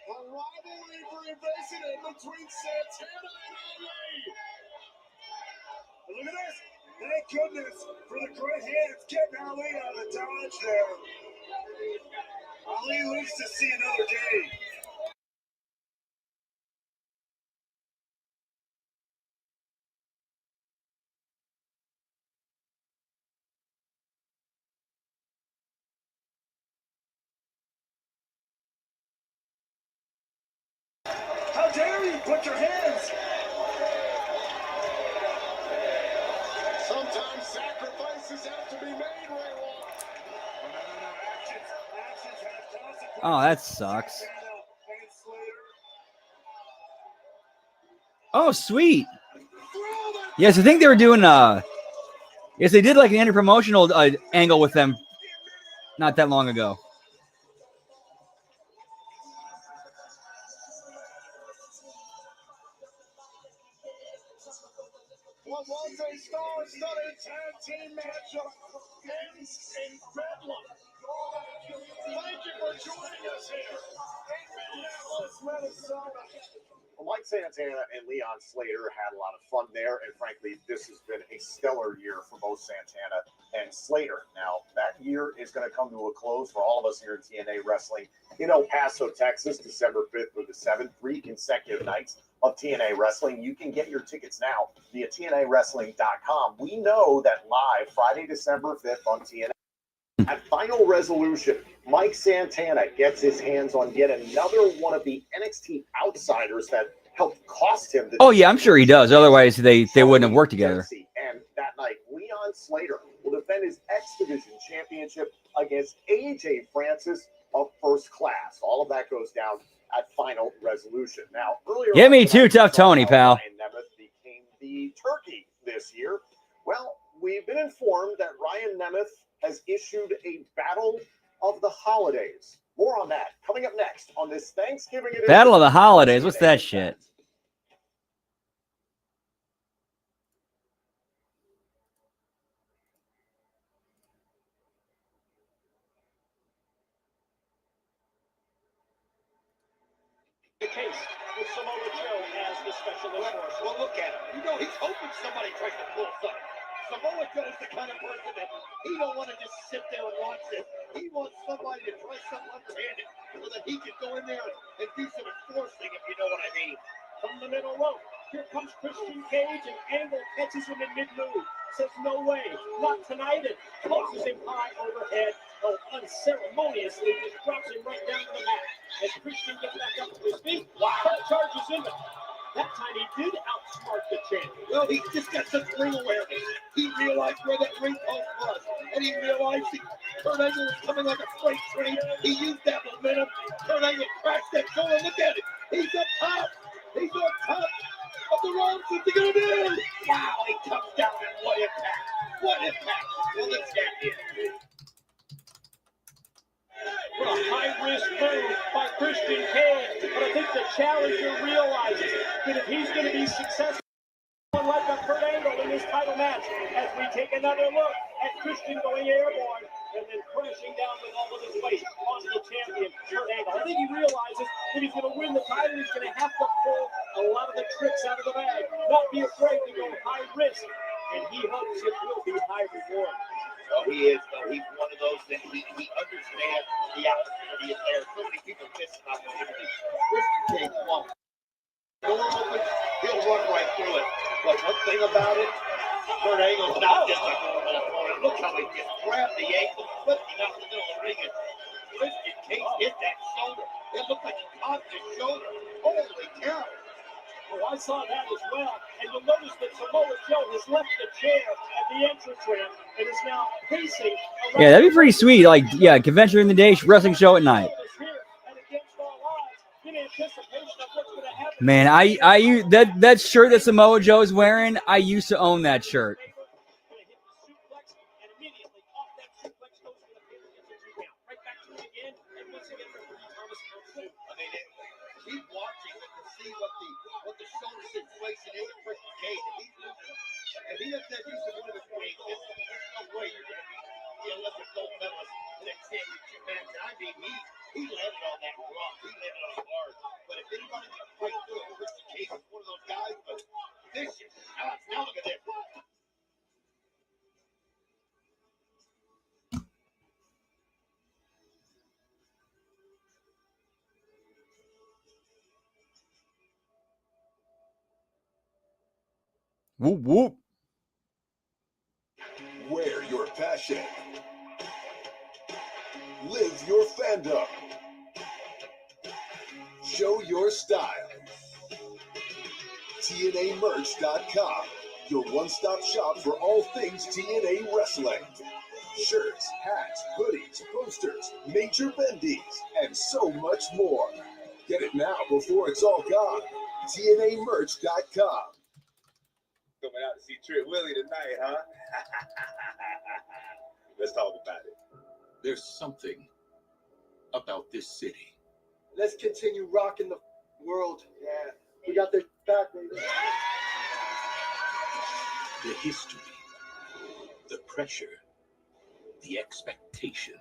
A rivalry revisited between Santana and Ali. And look at this. Thank goodness for the great hands getting Ali out of the dodge there. Ali lives to see another day. How dare you put your hands? Sometimes sacrifices have to be made, Ray Wall. No. Actions have consequences. Oh, that sucks. Santana and Slater. Oh, sweet. Throw that Yes, I think they were doing. Yes, they did like an interpromotional angle with them not that long ago. what was a star-studded tag team matchup ends in bedlam. Thank you for joining us here in Minneapolis, Minnesota. Well, Mike Santana and Leon Slater had a lot of fun there, and frankly, this has been a stellar year for both Santana and Slater. Now, that year is going to come to a close for all of us here in TNA Wrestling in El Paso, Texas, December 5th through the 7th, 3 consecutive nights of TNA Wrestling. You can get your tickets now via TNAWrestling.com. We know that live Friday, December 5th on TNA. At Final Resolution, Mike Santana gets his hands on yet another one of the NXT outsiders that helped cost him. Oh yeah, I'm sure he does. Otherwise, they wouldn't have worked together. And that night, Leon Slater will defend his X Division Championship against AJ Francis of First Class. All of that goes down at Final Resolution. Now, earlier, Give me Too Tough Tony, pal. Ryan Nemeth became the turkey this year. Well, we've been informed that Ryan Nemeth has issued a Battle of the Holidays. More on that coming up next on this Thanksgiving edition. Battle of the Holidays. What's that shit? The case with Samoa Joe as the special enforcer. Well, look at him. You know, he's hoping somebody tries to pull something. Samoa Joe's the kind of person that he don't want to just sit there and watch this. He wants somebody to try something underhanded so that he can go in there and do some enforcing, if you know what I mean. From the middle rope, here comes Christian Cage, and Angle catches him in mid-move. says no way, not tonight, and tosses him high overhead. Oh, unceremoniously just drops him right down to the mat. As Christian gets back up to his feet, charges in. That time he did outsmart the champion. Well, he just got such ring awareness. He realized where that ring post was, and he realized Kurt Angle was coming like a freight train. He used that momentum. Kurt Angle crashed that shoulder. Look at it. He's up top. He's on top of the ropes. What's he gonna do? Wow, he comes down, and what impact! What impact on the champion! What a high-risk move by Christian Cage. But I think the challenger realizes that if he's going to be successful, like a Kurt Angle in this title match, as we take another look at Christian going airborne and then crashing down with all of his weight onto the champion, Kurt Angle. I think he realizes that he's going to win the title. He's going to have to pull a lot of the tricks out of the bag, not be afraid to go high risk, and he hopes it will be high reward. Well, he is, though. He's one of those that he understands the opportunity is there. So many people miss an opportunity. Christian Cage, well, door opens, he'll run right through it. But one thing about it, Kurt Angle's not just a normal opponent. Look how he just grabbed the ankle, flipped him out in the middle of the ring, and Christian Cage hit that shoulder. It looked like he caught his shoulder. Holy cow. Oh, I saw that as well. And you'll notice that Samoa Joe has left the chair at the entrance ramp and is now pacing around. Yeah, that'd be pretty sweet. Like, yeah, convention during the day, wrestling show at night. Man, I that shirt that Samoa Joe is wearing, I used to own that shirt. Keep watching it to see what the shoulder situation is for Christian Cage. If he doesn't have use of one of his wings, there's no way you're going to be the Olympic gold medalist in that championship match. I mean, he landed on that rough. He landed on hard. But if anybody can fight through it, Christian Cage is one of those guys. But vicious shots. Now look at this. Whoop, whoop. Wear your passion. Live your fandom. Show your style. TNAmerch.com, your one-stop shop for all things TNA wrestling. Shirts, hats, hoodies, posters, major bendies, and so much more. Get it now before it's all gone. TNAmerch.com. Coming out to see Trip Willie tonight, huh? Let's talk about it. There's something about this city. Let's continue rocking the world. Yeah, we got their back, baby. The history, the pressure, the expectation.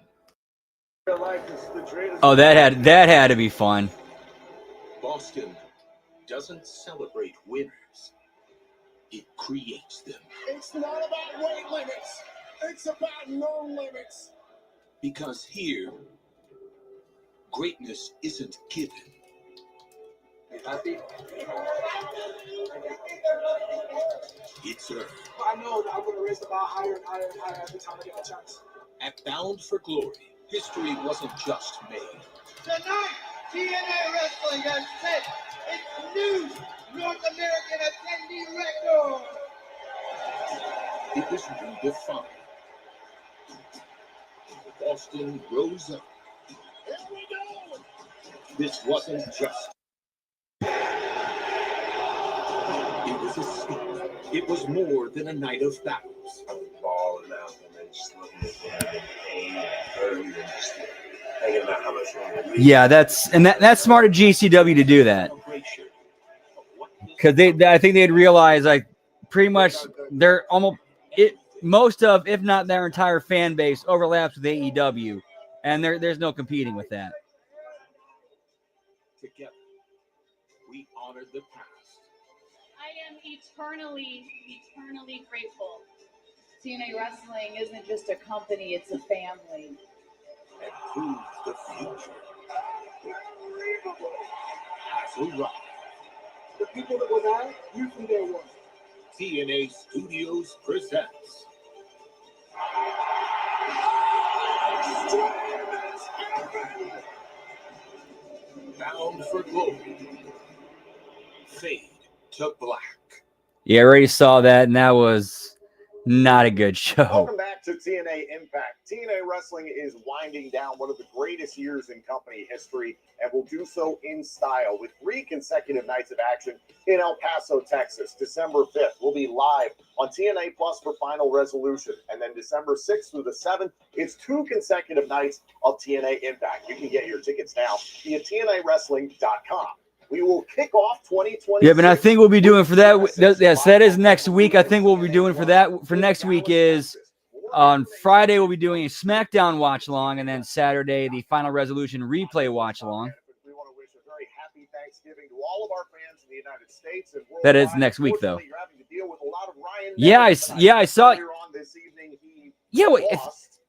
Oh, that had to be fun. Boston doesn't celebrate winners. It creates them. It's not about weight limits. It's about no limits. Because here, greatness isn't given. You happy? It's earned. I know that I'm going to raise the bar higher and higher and higher every time I get a chance. At Bound for Glory, history wasn't just made. Tonight, TNA Wrestling has set its new North American attendee record. It was redefined. Boston rose up. Here we go. This wasn't just. It was a scene. It was more than a night of battles. I was balling out and then just looking at the pain and just thinking about how much longer. Yeah, that's smart of GCW to do that. Because I think they'd realize like pretty much they're most of, if not their entire fan base, overlaps with AEW, and there's no competing with that. Together, we honor the past. I am eternally grateful. TNA Wrestling isn't just a company, it's a family. And proves the future. Has arrived. The people that were there, you from day one. TNA Studios presents. Bound for glory. Fade to black. Yeah, I already saw that, and that was not a good show. Welcome back to TNA Impact. TNA Wrestling is winding down one of the greatest years in company history and will do so in style with 3 consecutive nights of action in El Paso, Texas. December 5th, we'll be live on TNA Plus for Final Resolution. And then December 6th through the 7th, it's 2 consecutive nights of TNA Impact. You can get your tickets now via TNAWrestling.com. We will kick off 2020. Yeah, but I think we'll be doing for that. Yes, that is next week. I think we'll be doing for that. For next week is on Friday, we'll be doing a SmackDown watch along, and then Saturday, the Final Resolution replay watch along. We want to wish a very happy Thanksgiving to all of our fans in the United States and worldwide. That is next week, though. You're having to deal with a lot of Ryan Yeah, I saw. on this evening, Yeah,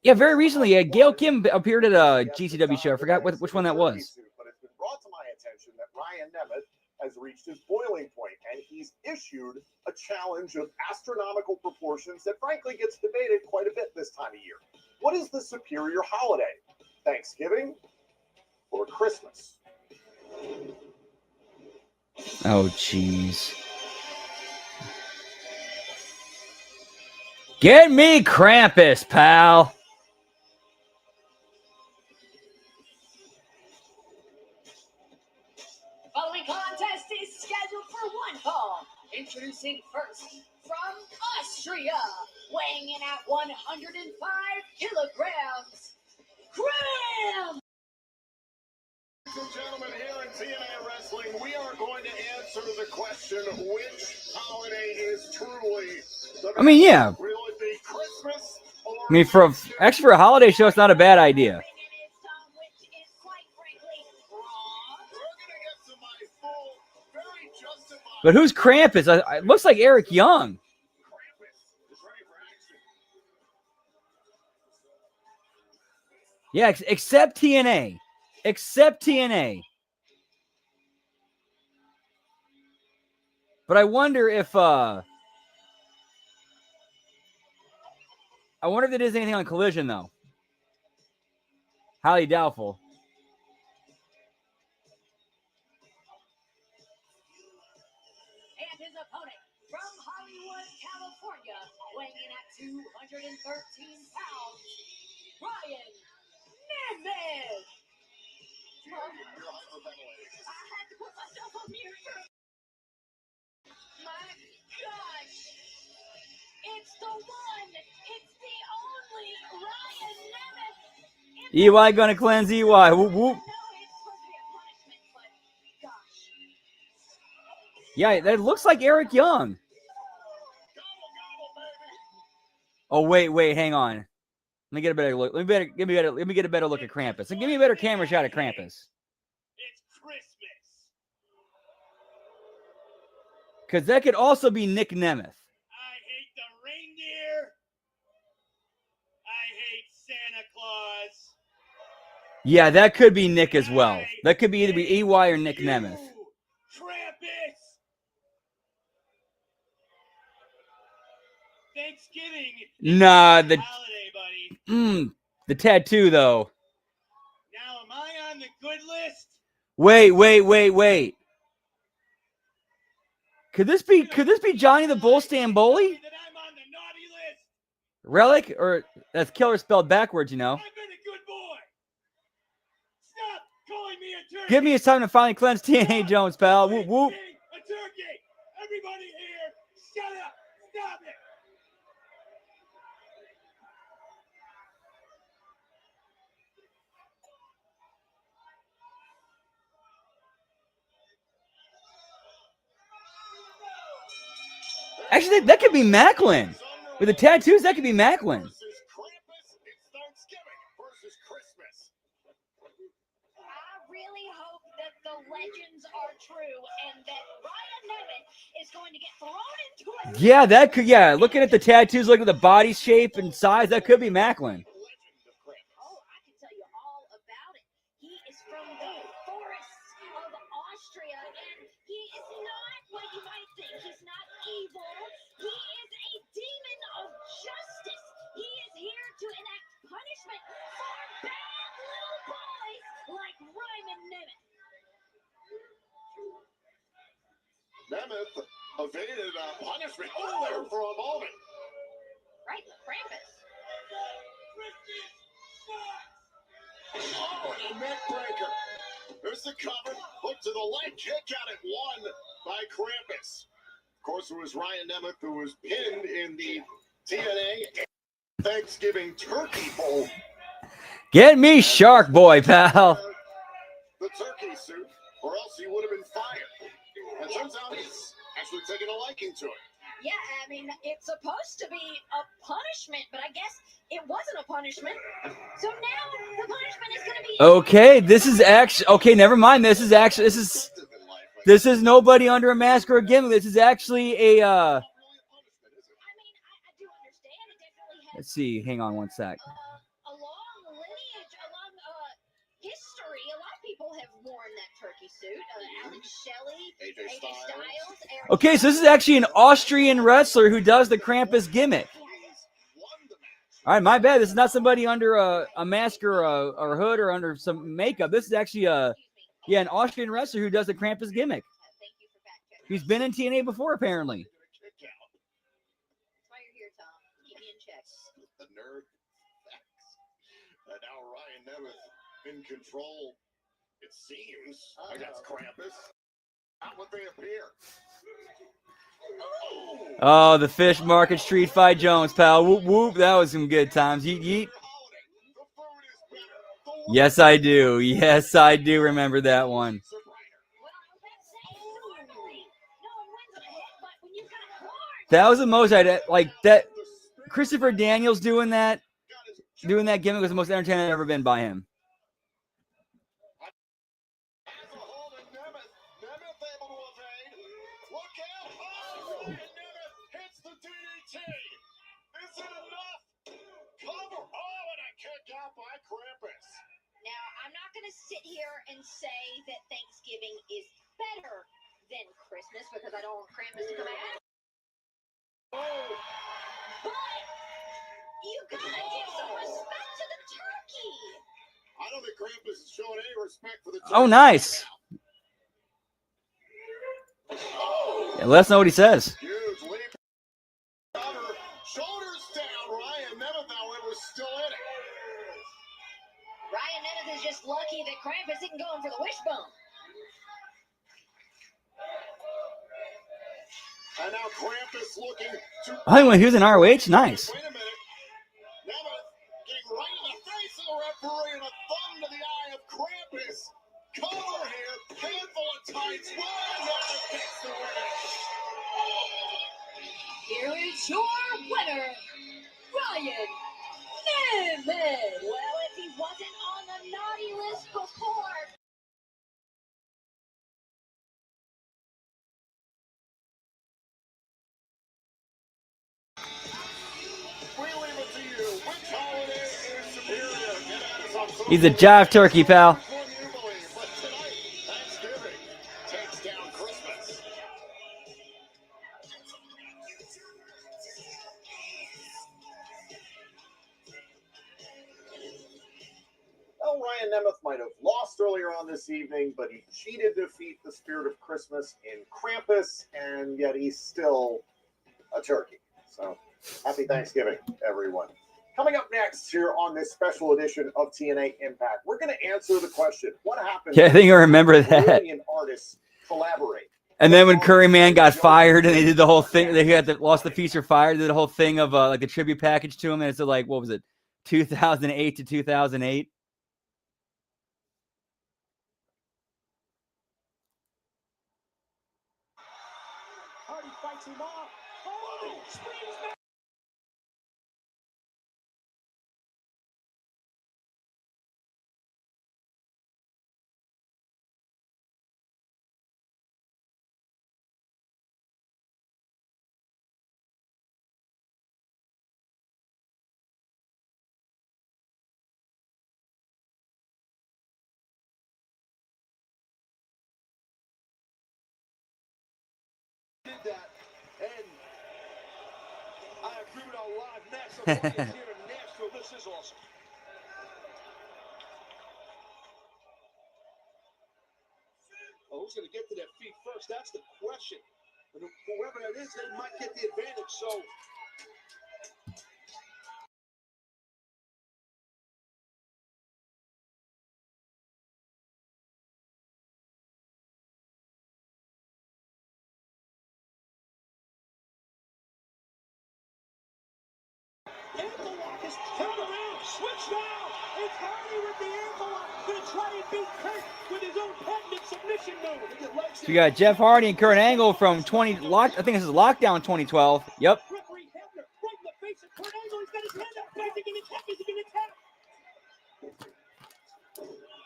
yeah. Very recently, Gail Kim appeared at a GCW show. I forgot which one that was. But it's been brought to my attention that Ryan Nemeth has reached his boiling point, and he's issued a challenge of astronomical proportions that frankly gets debated quite a bit this time of year. What is the superior holiday? Thanksgiving or Christmas? Oh, jeez. Get me Krampus, pal. Following contest is scheduled for one fall. Introducing first from Austria, weighing in at 105 kilograms, Graham! Ladies and gentlemen, here in TNA Wrestling, we are going to answer the question, which holiday is truly the best? I mean, yeah. Will it be Christmas or I mean, for a holiday show, it's not a bad idea. But who's Krampus? It looks like Eric Young. Yeah, except TNA. Except TNA. But I wonder if it is anything on Collision, though. Highly doubtful. And his opponent from Hollywood, California, weighing in at 213 pounds, Ryan Nemeth. You're hyperventilating. I had to put myself on mute for my gosh. It's the one. It's the only Ryan Nemeth. EY gonna cleanse EY. Whoop, whoop. Yeah, that looks like Eric Young. Oh, wait, hang on. Let me get a better look. Let me get a better look at Krampus. And give me a better camera shot of Krampus. It's Christmas. Because that could also be Nick Nemeth. I hate the reindeer. I hate Santa Claus. Yeah, that could be Nick as well. That could be either be EY or Nick Nemeth. Krampus. Thanksgiving. Nah, the holiday, buddy. The tattoo though. Now, am I on the good list? Wait. Could this be Johnny the Bull Stamboli? That I'm on the naughty list. Relic? Or that's killer spelled backwards, you know. I've been a good boy. Stop calling me a turkey. Give me his time to finally cleanse TNA Jones, pal. Whoop whoop. A turkey. Everybody here, shut up. Stop it. Actually, that could be Macklin. With the tattoos, that could be Macklin. Versus Krampus, it's Thanksgiving versus Christmas. I really hope that the legends are true and that Ryan Nemeth is going to get thrown into a... Yeah, that could, looking at the tattoos, looking at the body shape and size, that could be Macklin. Oh, I can tell you all about it. He is from the forests of Austria, and he is not what you might think. He's not evil. Nemeth evaded punishment. Oh, there for a moment. Right in the Krampus. Oh, and a neck breaker. There's the cover. Hook to the leg. Kick out at one by Krampus. Of course, it was Ryan Nemeth who was pinned in the TNA Thanksgiving Turkey Bowl. Get me Shark Boy, pal. The turkey suit, or else he would have been fired. And turns out he's actually taking a liking to it. Yeah, I mean, it's supposed to be a punishment, but I guess it wasn't a punishment. So now the punishment is going to be... Okay, this is actually... Okay, never mind. This is actually... This is nobody under a mask or a gimmick. This is actually a... I mean, I do understand. It definitely has Let's see. Hang on one sec. a long lineage, a long history. A lot of people have worn that turkey suit. Alex Shelley, AJ Styles. Eric Okay, so this is actually an Austrian wrestler who does the Krampus gimmick. All right, my bad. This is not somebody under a mask or a hood or under some makeup. This is actually an Austrian wrestler who does the Krampus gimmick. He's been in TNA before, apparently. That's why you're here, Tom. Keep me in check. The nerd facts. And now Ryan Nemeth in control. It seems against Krampus. Not what they appear. Oh, the Fish Market Street Fight Jones, pal. Whoop, whoop. That was some good times. Yeet, yeet. Yes, I do. Yes, I do remember that one. That was the most I'd like. That Christopher Daniels doing that gimmick was the most entertaining I've ever been by him. Now, I'm not going to sit here and say that Thanksgiving is better than Christmas because I don't want Krampus to come out. But you got to give some respect to the turkey. I don't think Krampus is showing any respect for the turkey. Oh, nice. Yeah, let us know what he says. Huge leap. Shoulders down. Ryan Nemeth, however, still in it. Ryan Nemeth is just lucky that Krampus isn't going for the wishbone. And now Krampus looking to... I think he was in ROH. Nice. Wait a minute. Nemeth getting right in the face of the referee and a thumb to the eye of Krampus. Cover here. Handful of tights. Ryan Nemeth gets the win. Here is your winner, Ryan Nemeth. Well, if he wasn't on the naughty list before. We leave it to you. Which holiday is superior? Get at us on social He's a jive turkey, pal. media. You believe. But tonight, Thanksgiving takes down Christmas. Well, Ryan Nemeth might have lost earlier on this evening, but he cheated to defeat the spirit of Christmas in Krampus, and yet he's still a turkey. So, happy Thanksgiving, everyone. Coming up next here on this special edition of TNA Impact, we're going to answer the question, what happens Yeah, I think I remember that. when artists collaborate? And then when Curry Man got fired and they did the whole thing, they had lost the feature fired, they did the whole thing of like the tribute package to him, and it's like, what was it, 2008 to 2008? Hardy fights him off. Oh, screams back. Did that, and I agree with our live national audience here in Nashville. This is awesome. Oh, who's going to get to their feet first? That's the question. And whoever that is, they might get the advantage. So. Ankle lock is turned around, switch now. It's Hardy with the ankle lock. Gonna try and beat Kurt with his own patented submission move. So you got Jeff Hardy and Kurt Angle from I think this is Lockdown 2012. Yep. Referee Hebner right in the face of Kurt Angle. He's got his hand up. Is he gonna tap? Is he gonna tap?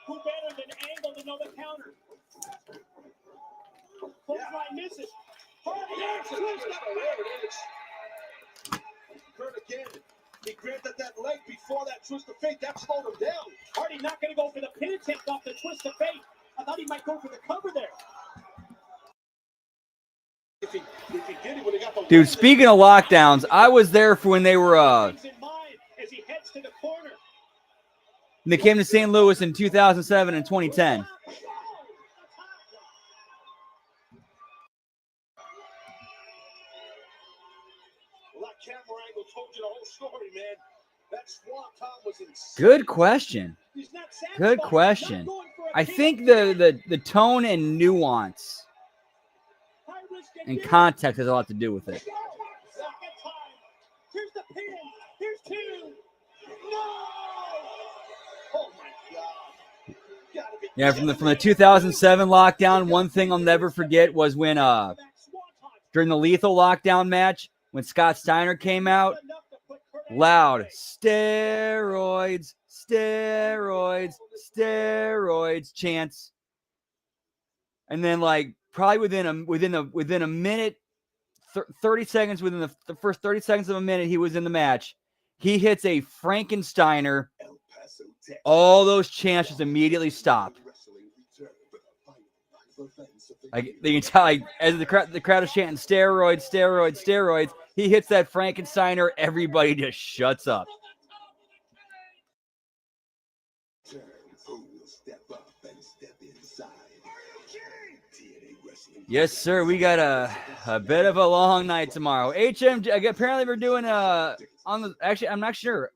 Who better than Angle to know the counter? Clothesline misses. Hardy answers. There it is. Kurt again. He grabbed at that leg before that twist of fate. That slowed him down. Hardy not going to go for the pin attempt off the twist of fate. I thought he might go for the cover there. If he did, he would have got the Dude, speaking of lockdowns, I was there for when they were As he heads to the corner. when they came to St. Louis in 2007 and 2010. Camera angle told you the whole story, man. That Swanton was insane. Good question. Good question. I think the tone and nuance and context has a lot to do with it. Here's the pin. Here's two. No! Oh my God. Yeah, from the 2007 lockdown, one thing I'll never forget was when during the Lethal lockdown match, when Scott Steiner came out, loud, steroids, steroids, steroids chants. And then like probably within a minute, 30 seconds, within the first 30 seconds of a minute he was in the match, he hits a Frankensteiner. All those chants just immediately stop. Like you can tell, like as the crowd is chanting steroids, steroids, steroids, he hits that Frankensteiner, everybody just shuts up. Yes, sir. We got a bit of a long night tomorrow. HMG. Apparently, we're doing on the. Actually, I'm not sure.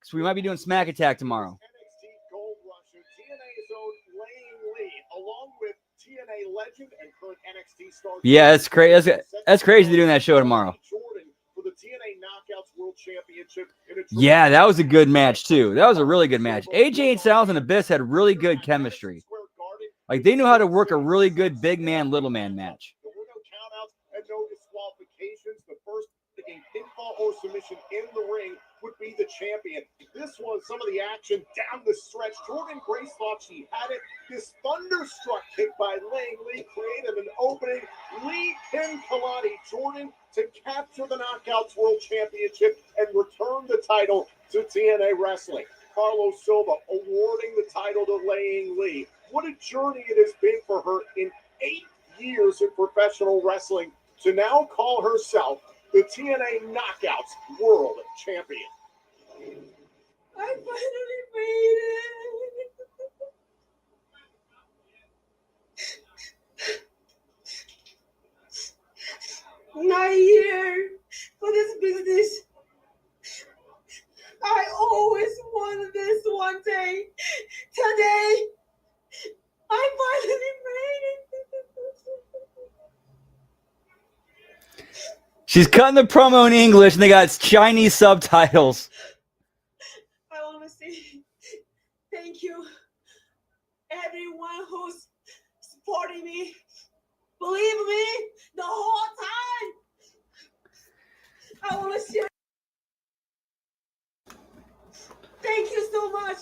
So we might be doing Smack Attack tomorrow. NXT Gold Rush, TNA's own Laying Lee, along with TNA legend and current NXT star. Yeah, that's crazy. That's crazy doing that show tomorrow. Jordan for the TNA Knockouts World Championship. Yeah, that was a good match too. That was a really good match. AJ Styles and Abyss had really good chemistry. Like they knew how to work a really good big man, little man match. There were no countouts and no disqualifications. The first taking pinfall or submission in the ring would be the champion. This was some of the action down the stretch. Jordan Grace thought she had it. This thunderstruck kick by Laying Lee created an opening. Lee pinned Kalani Jordan to capture the Knockouts World Championship and return the title to TNA Wrestling. Carlos Silva awarding the title to Laying Lee. What a journey it has been for her in 8 years in professional wrestling to now call herself the TNA Knockouts World Champion. I finally made it. 9 years for this business. I always wanted this one day. Today, I finally made it. She's cutting the promo in English, and they got Chinese subtitles. I want to say thank you, everyone who's supporting me. Believe me, the whole time. I want to share. Thank you so much.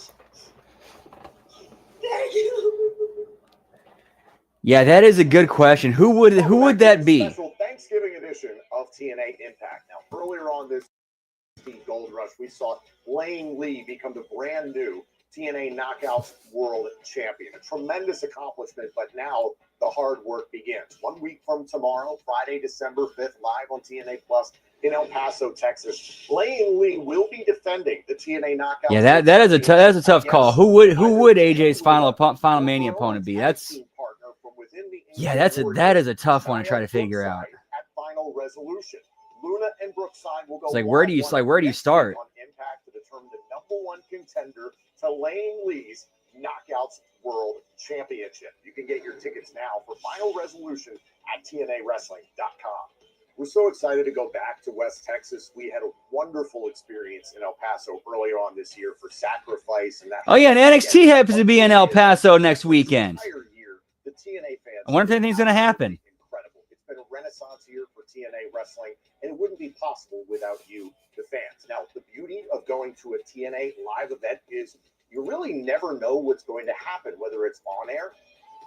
Thank you. Yeah, that is a good question. Who would that be? Special Thanksgiving edition of TNA Impact. Now, earlier on this Gold Rush, we saw Laying Lee become the brand new TNA Knockouts World Champion. A tremendous accomplishment, but now the hard work begins. 1 week from tomorrow, Friday, December 5th, live on TNA Plus in El Paso, Texas. Laying Lee will be defending the TNA Knockouts. Yeah, that's a tough call. Who would AJ's final Mania opponent be? That's partner from within the Yeah, that is a tough one to try to figure out. At Final Resolution, Luna and Brookside will go. It's like where do you start? On Impact to determine the #1 contender to Lang Lee's Knockouts World Championship. You can get your tickets now for Final Resolution at TNAWrestling.com. We're so excited to go back to West Texas. We had a wonderful experience in El Paso earlier on this year for Sacrifice and that. Oh yeah, and NXT happens to be in El Paso next weekend. The TNA fans. I wonder if anything's going to happen. Incredible. It's been a renaissance year for TNA wrestling, and it wouldn't be possible without you, the fans. Now, the beauty of going to a TNA live event is you really never know what's going to happen, whether it's on air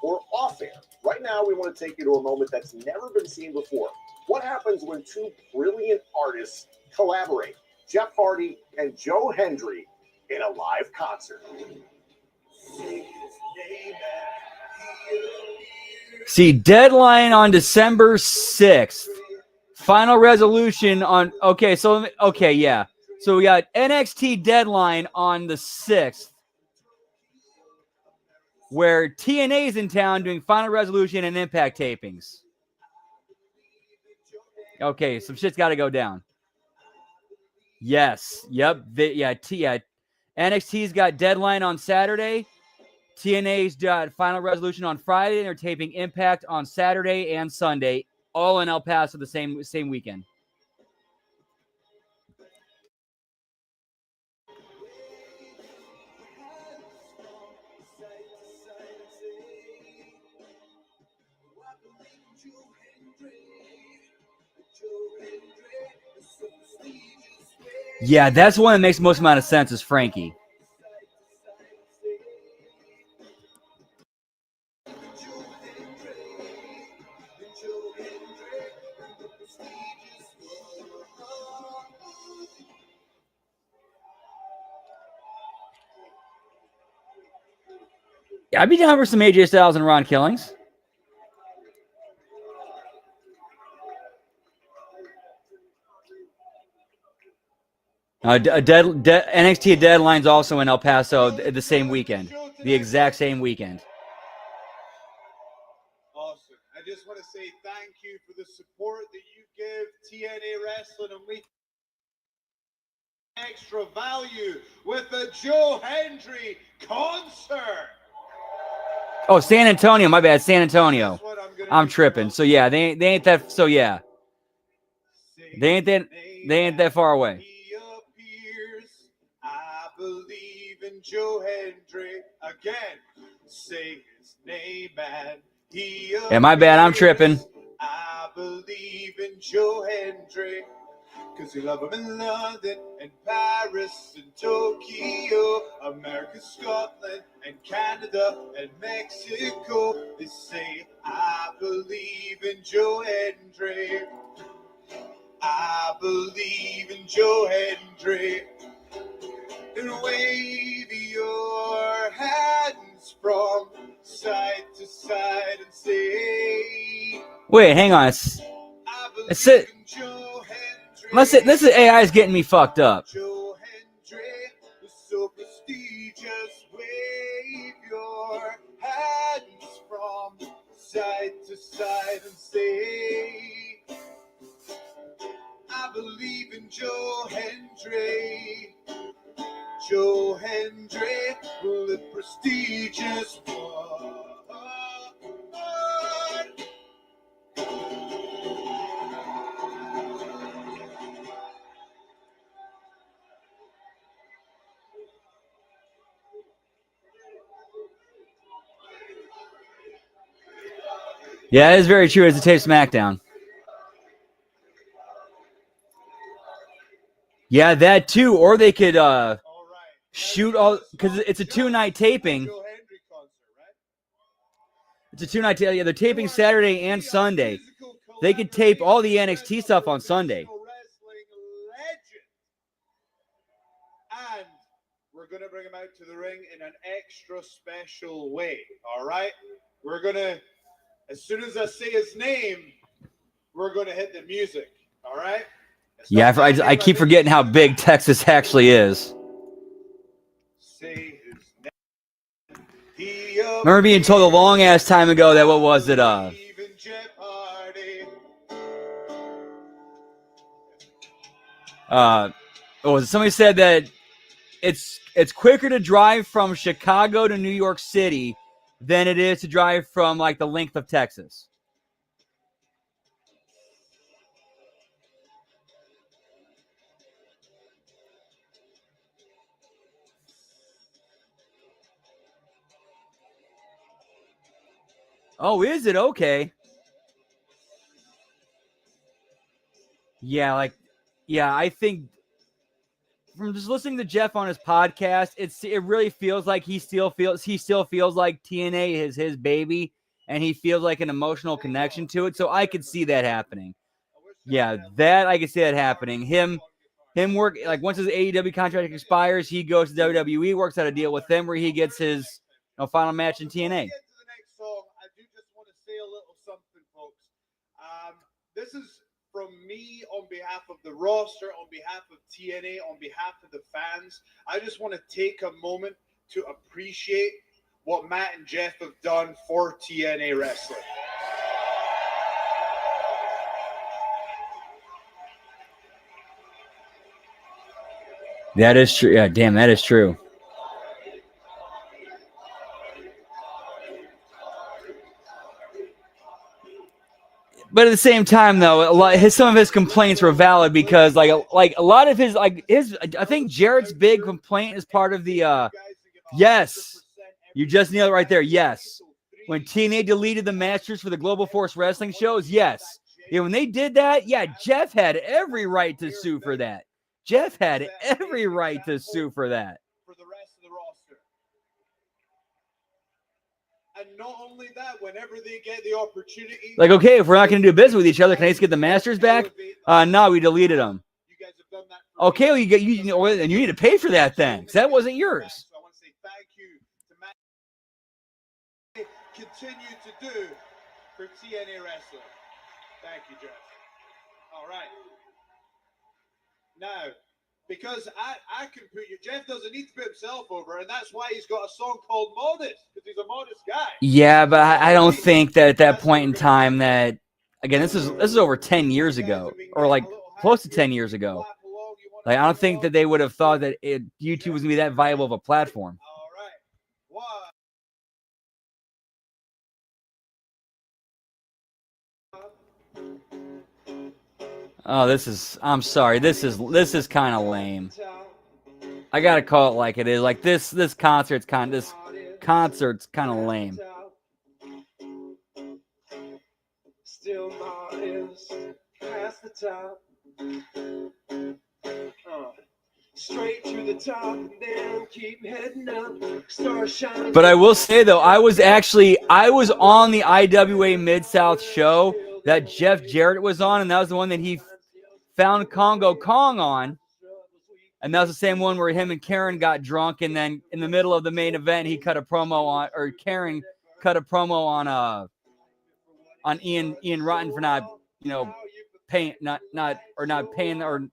or off air. Right now, we want to take you to a moment that's never been seen before. What happens when two brilliant artists collaborate? Jeff Hardy and Joe Hendry in a live concert. See, deadline on December 6th. Final Resolution on... Okay, yeah. So we got NXT deadline on the 6th, where TNA is in town doing Final Resolution and Impact tapings. Okay, some shit's got to go down. Yes. Yep. NXT's got deadline on Saturday. TNA's got Final Resolution on Friday. And they're taping Impact on Saturday and Sunday, all in El Paso the same weekend. Yeah, that's one that makes the most amount of sense is Frankie. Yeah, I'd be down for some AJ Styles and Ron Killings. NXT deadline's also in El Paso the same weekend, the exact same weekend. Awesome. I just want to say thank you for the support that you give TNA Wrestling, and we extra value with the Joe Hendry concert. Oh, San Antonio. My bad, San Antonio. I'm tripping. So yeah, they ain't that. So yeah, they ain't that far away. I believe in Joe Hendry again. Say his name and he. Yeah, my bad. I'm tripping. I believe in Joe Hendry. Cause you love him in London and Paris and Tokyo, America, Scotland and Canada and Mexico. They say, I believe in Joe Hendry. I believe in Joe Hendry. And wave your hands from side to side and say, wait, hang on. It's it. This is AI is getting me fucked up. Joe Hendry is so prestigious. Wave your hands from side to side and say, I believe in Joe Hendry. Joe Hendry, the prestigious one. Yeah, it is very true. It's a tape SmackDown. Yeah, that too. Or they could shoot all, because it's a 2-night taping. It's a 2-night. Yeah, they're taping Saturday and Sunday. They could tape all the NXT stuff on Sunday. And we're going to bring him out to the ring in an extra special way. All right? We're going to, as soon as I say his name, we're going to hit the music. All right? Yeah, I keep forgetting how big Texas actually is. Say his name. Remember being told a long ass time ago that what was it? Somebody said that it's quicker to drive from Chicago to New York City than it is to drive from like the length of Texas. Oh, is it? Okay. Yeah, I think from just listening to Jeff on his podcast, it really feels like he still feels like TNA is his baby, and he feels like an emotional connection to it. So I could see that happening. Yeah, that I could see that happening. Him work like once his AEW contract expires, he goes to WWE, works out a deal with them where he gets his final match in TNA. I do just want to say a little something, folks. This is from me on behalf of the roster, on behalf of TNA, on behalf of the fans. I just want to take a moment to appreciate what Matt and Jeff have done for TNA Wrestling. That is true. Yeah, damn, that is true. But at the same time, though, some of his complaints were valid because, like a lot of his, I think Jarrett's big complaint is part of the, yes, you just nailed it right there. Yes, when TNA deleted the Masters for the Global Force Wrestling shows, yes, yeah, when they did that, yeah, Jeff had every right to sue for that. Jeff had every right to sue for that. For the rest of the roster. And not only that, whenever they get the opportunity. Like, okay, if we're not going to do business with each other, can I just get the Masters back? No, we deleted them. You guys have done that. Okay, well, and you need to pay for that then, because that wasn't yours. So I want to say thank you to Matt. Continue to do for TNA Wrestling. Thank you, Jeff. All right. Now, because I can put you, Jeff doesn't need to put himself over, and that's why he's got a song called Modest, because he's a modest guy. Yeah, but I don't think that at that point in time that, again, this is over 10 years ago, or like close to 10 years ago. Like, I don't think that they would have thought that YouTube was going to be that viable of a platform. All right. One. Oh, I'm sorry. This is kind of lame. I got to call it like it is. Like this concert's kind of lame. Still modest, past the top. Straight to the top and then keep heading up. Star shining. But I will say though, I was on the IWA Mid-South show that Jeff Jarrett was on, and that was the one that he found Congo Kong on. And that was the same one where him and Karen got drunk, and then in the middle of the main event, he cut a promo on, or Karen cut a promo on Ian Rotten for not paying, not paying, or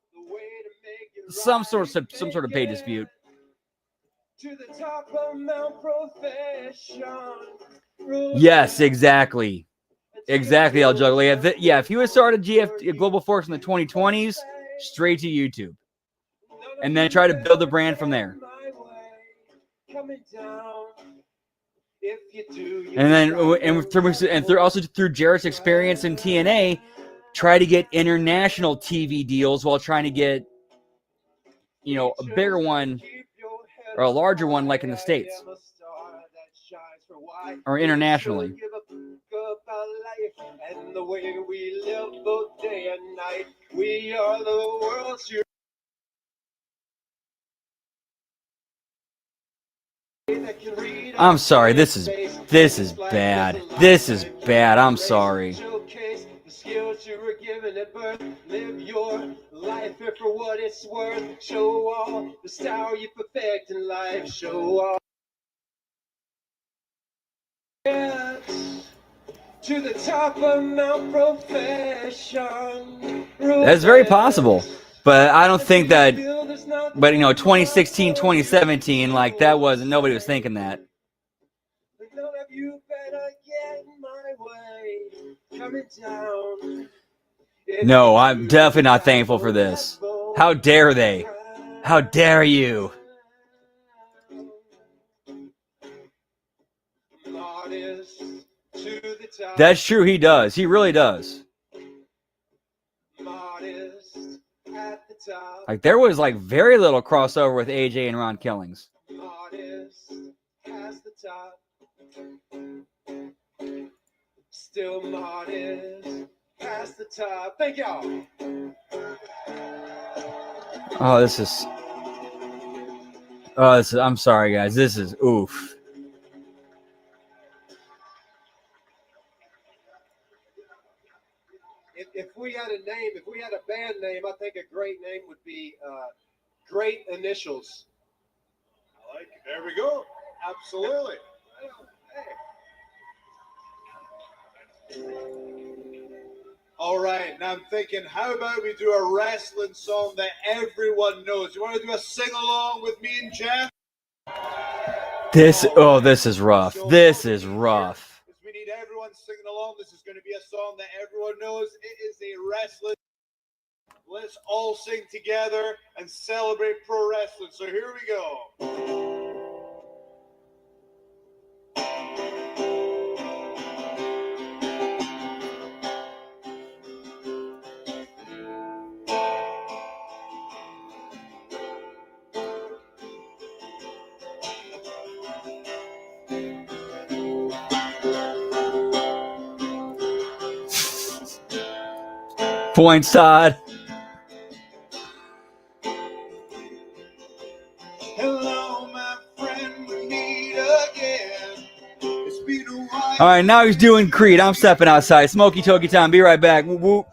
some sort of pay dispute. To the top of Mount Profession. Yes, exactly. Exactly, El Juggler. Yeah, if he would start a Global Force in the 2020s, straight to YouTube. And then try to build the brand from there. And then also through Jarrett's experience in TNA, try to get international TV deals while trying to get, a bigger one or a larger one like in the States or internationally. And the way we live both day and night, we are the world's. I'm sorry. This is bad. This is bad. I'm sorry. Showcase the skills you were given at birth. Live your life for what it's worth. Show all the style you perfect in life. Show all. To the top of Mount Profession. That's very possible. But I don't think that, 2016, 2017, like that wasn't, nobody was thinking that. coming down. No, I'm definitely not thankful for this. How dare they? How dare you? Modest to the top. That's true, he does. He really does. Modest at the top. Like, there was, like, very little crossover with AJ and Ron Killings. Modest past the top. Still modest past the top. Thank y'all. Oh, this is... Oh, this is... I'm sorry, guys. This is... Oof. If we had a name, if we had a band name, I think a great name would be Great Initials. I like it. There we go. Absolutely. All right, now I'm thinking, how about we do a wrestling song that everyone knows? You want to do a sing-along with me and Jeff? This... Oh, this is rough. This is rough. We need everyone singing along. This is going to be a song that everyone knows. It is a wrestling. Let's all sing together and celebrate pro wrestling. So here we go. Points, Todd. Hello, my friend, we meet again. It's been a while. All right, now he's doing Creed. I'm stepping outside. Smoky Toki time. Be right back. Whoop, whoop.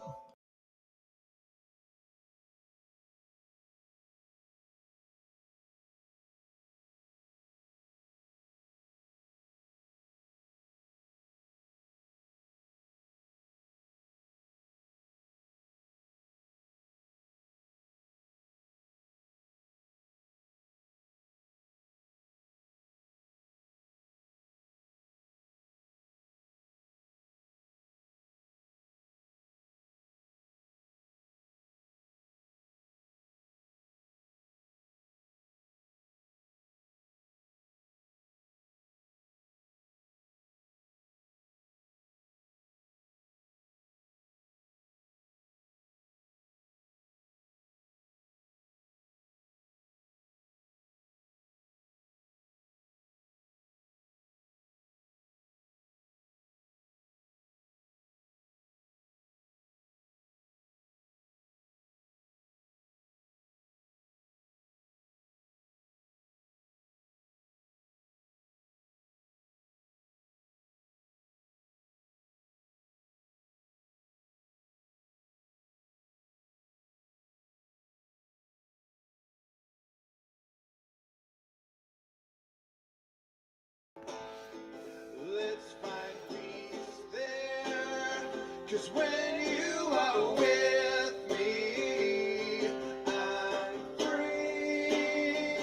Let's find peace there. 'Cause when you are with me, I'm free.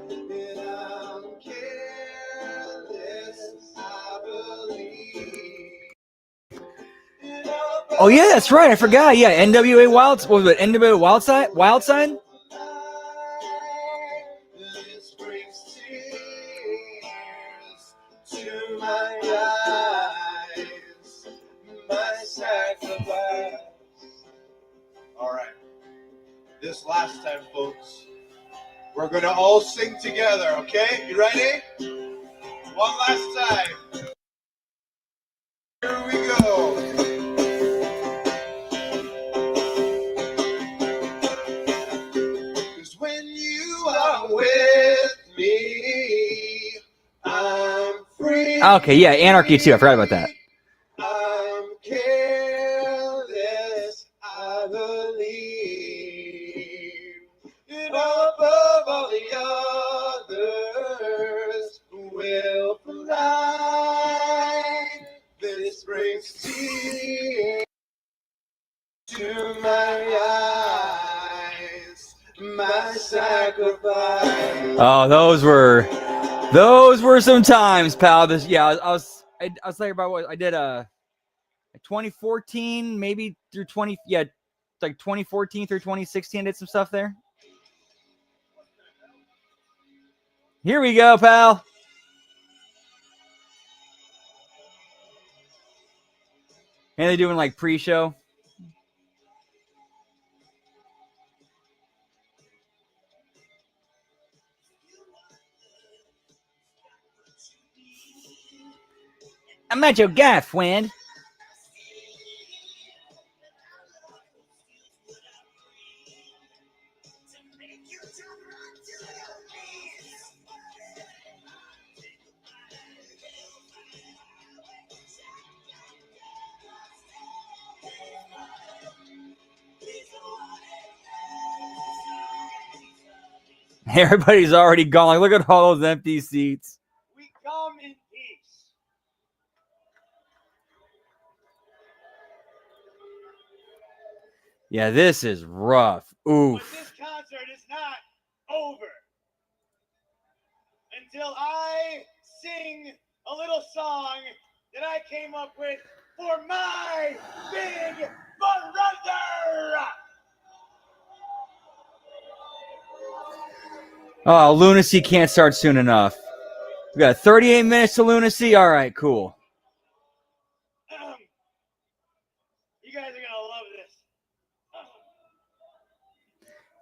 And I'm careless, I believe. Oh, yeah, that's right. I forgot. Yeah, NWA Wild... What was it? NWA Wild Side? Wild Side? This brings tears to my eyes, my sacrifice. All right. This last time, folks, we're going to all sing together, okay? You ready? One last time. Here we go. When you are with me, I'm free. Okay, yeah, Anarchy too. I forgot about that. I'm careless, I believe. And above all the others will fly. This brings tears to my eyes. My sacrifice. Oh, those were some times, pal. This, yeah, I was thinking about what I did. I Like 2014, maybe through 20, yeah, like 2014 through 2016, did some stuff there. Here we go, pal. And they doing like pre-show. I'm at your guy, friend. Everybody's already gone. Like, look at all those empty seats. We come in peace. Yeah, this is rough. Oof. But this concert is not over until I sing a little song that I came up with for my big brother. Oh, Lunacy can't start soon enough. We got 38 minutes to Lunacy. All right, cool. You guys are gonna love this.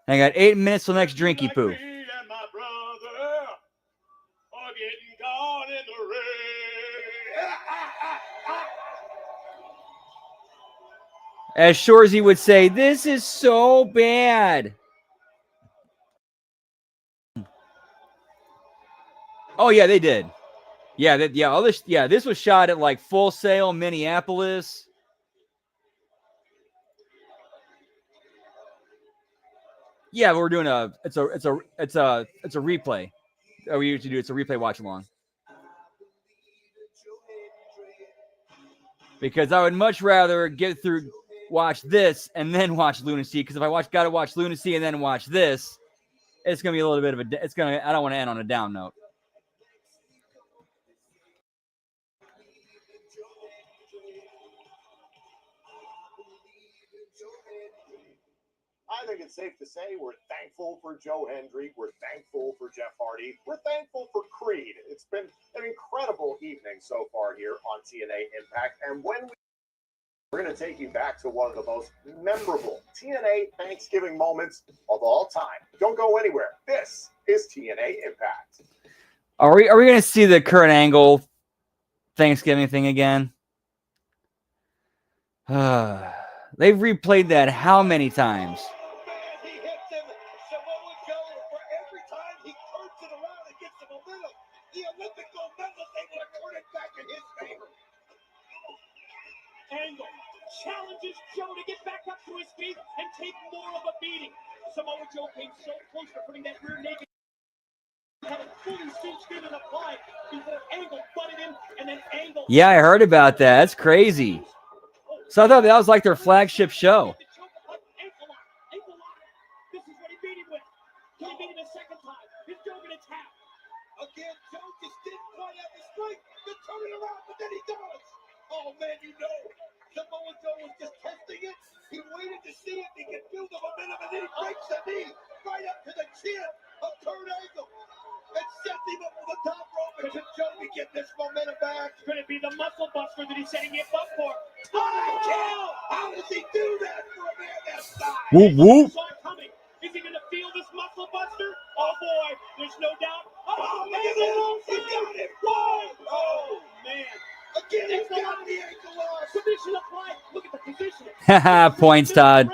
I got 8 minutes till next drinky poo. Me and my brother are getting caught in the rain. As Shorzy would say, this is so bad. Oh yeah, they did. Yeah, this was shot at like Full Sail, Minneapolis. Yeah, we're doing it's a replay. Oh, we usually do it's a replay watch along. Because I would much rather get through watch this and then watch Lunacy, because if I gotta watch Lunacy and then watch this, it's gonna be a little bit of I don't want to end on a down note. I think it's safe to say we're thankful for Joe Hendry. We're thankful for Jeff Hardy. We're thankful for Creed. It's been an incredible evening so far here on TNA Impact. And we're going to take you back to one of the most memorable TNA Thanksgiving moments of all time. Don't go anywhere. This is TNA Impact. Are we going to see the Kurt Angle Thanksgiving thing again? They've replayed that how many times? Angle challenges Joe to get back up to his feet and take more of a beating. Samoa Joe came so close to putting that rear naked, had it fully cinched in and applied before Angle butted him, and then Angle. Yeah, I heard about that. That's crazy. So I thought that was like their flagship show. This is what he beat him with. Can he beat him a second time? Is Joe going to tap? Again, Joe just didn't quite have the strength to turn it around, but then he does. Oh man, Samoa Joe was just testing it. He waited to see if he could feel the momentum, and then he breaks the knee right up to the chin of Kurt Angle and sets him up for the top rope. And Joe to get this momentum back. Could it be the muscle buster that he's setting him up for? Oh, how does he do that for a man that size? Whoop, whoop. Is he going to feel this muscle buster? Oh boy, there's no doubt. Oh man, he got it. Oh man. Again, he's got the ankle lock. Submission applied. Look at the position. Haha, points, Todd.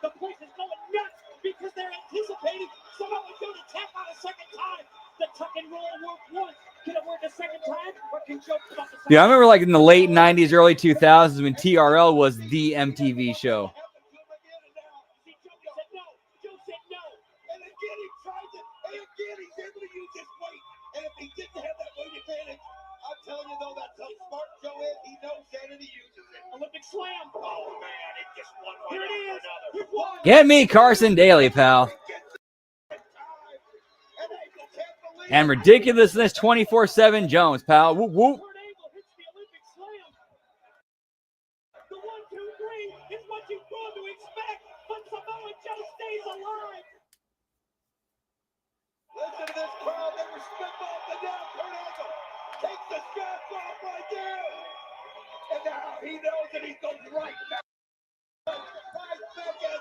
The place is going nuts because they're anticipating Samoa Joe to tap out a second time. The tuck and roll worked once. Can it work a second time? Or can Joe come up a second? Yeah, I remember like in the late 90s, early 2000s when TRL was the MTV show. Joe said no. And again, he tried to, and again, he's able to use his weight. And if he didn't have that weight advantage, I'm telling you though, that's how smart Joe is. He knows that and he uses it. Olympic slam. Oh man, it just one Here way it after is. another. Get me Carson Daly, pal. And ridiculousness 24/7 Jones, pal. Whoop, whoop.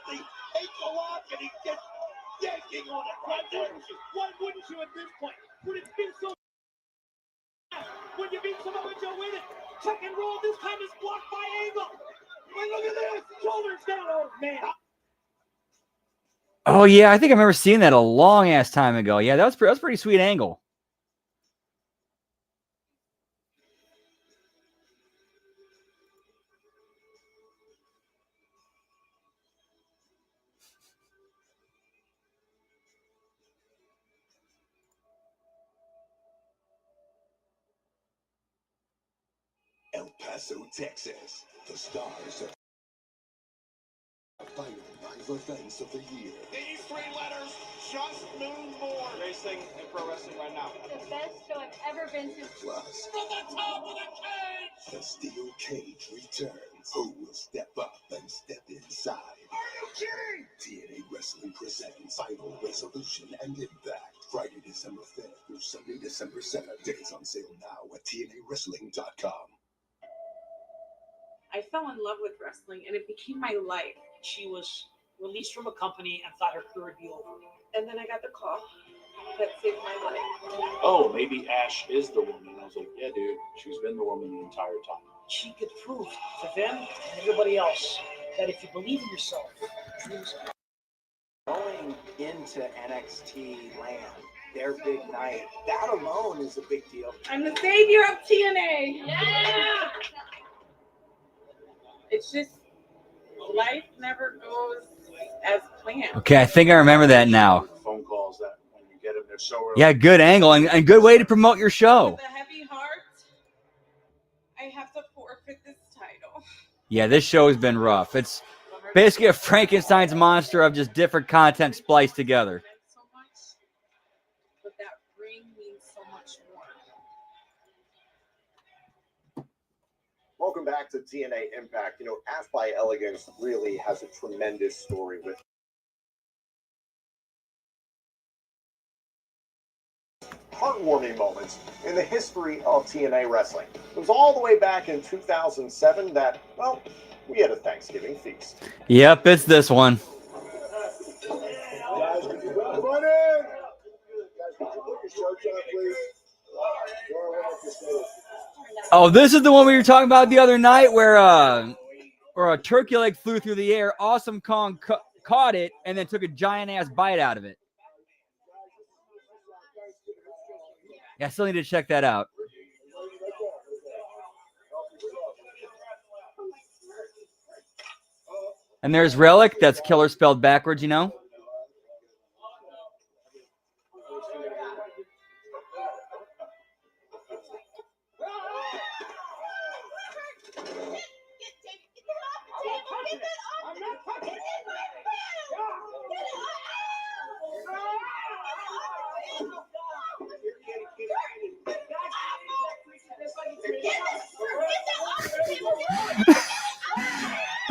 the ankle lock, and he gets yanking on it. Why wouldn't you? Why wouldn't you at this point? Would it be so when you beat Samoa Joe with it? Tuck and roll, this time is blocked by Angle. Wait, look at this. Shoulders down. Oh, man. Oh, yeah. I think I remember seeing that a long-ass time ago. Yeah, that was pretty sweet angle. El Paso, Texas. The stars of the final 9 events of the year. These 3 letters just mean more. Racing and pro wrestling right now. The best show I've ever been to. Plus, From the top of the cage. the steel cage returns. Who will step up and step inside? Are you kidding? TNA Wrestling presents Final Resolution and Impact. Friday, December 5th through Sunday, December 7th. Tickets on sale now at TNAWrestling.com. I fell in love with wrestling and it became my life. She was released from a company and thought her career would be over. And then I got the call that saved my life. Oh, maybe Ash is the woman. I was like, yeah, dude, she's been the woman the entire time. She could prove to them and everybody else that if you believe in yourself, dreams Going into NXT land, their big night, that alone is a big deal. I'm the savior of TNA. Yeah! It's just, life never goes as planned. Okay, I think I remember that now. Phone calls that when you get them, they're so early. Yeah, good angle and good way to promote your show. With a heavy heart, I have to forfeit this title. Yeah, this show has been rough. It's basically a Frankenstein's monster of just different content spliced together. So much, but that ring means so much more. Welcome back to TNA Impact. You know, Ash by Elegance really has a tremendous story with heartwarming moments in the history of TNA wrestling. It was all the way back in 2007 that, well, we had a Thanksgiving feast. Yep, it's this one. Guys, could you come on in? Guys, could you put your shirts on, please? Oh, this is the one we were talking about the other night where a turkey leg flew through the air. Awesome Kong caught it and then took a giant-ass bite out of it. Yeah, I still need to check that out. And there's Relic. That's killer spelled backwards, you know?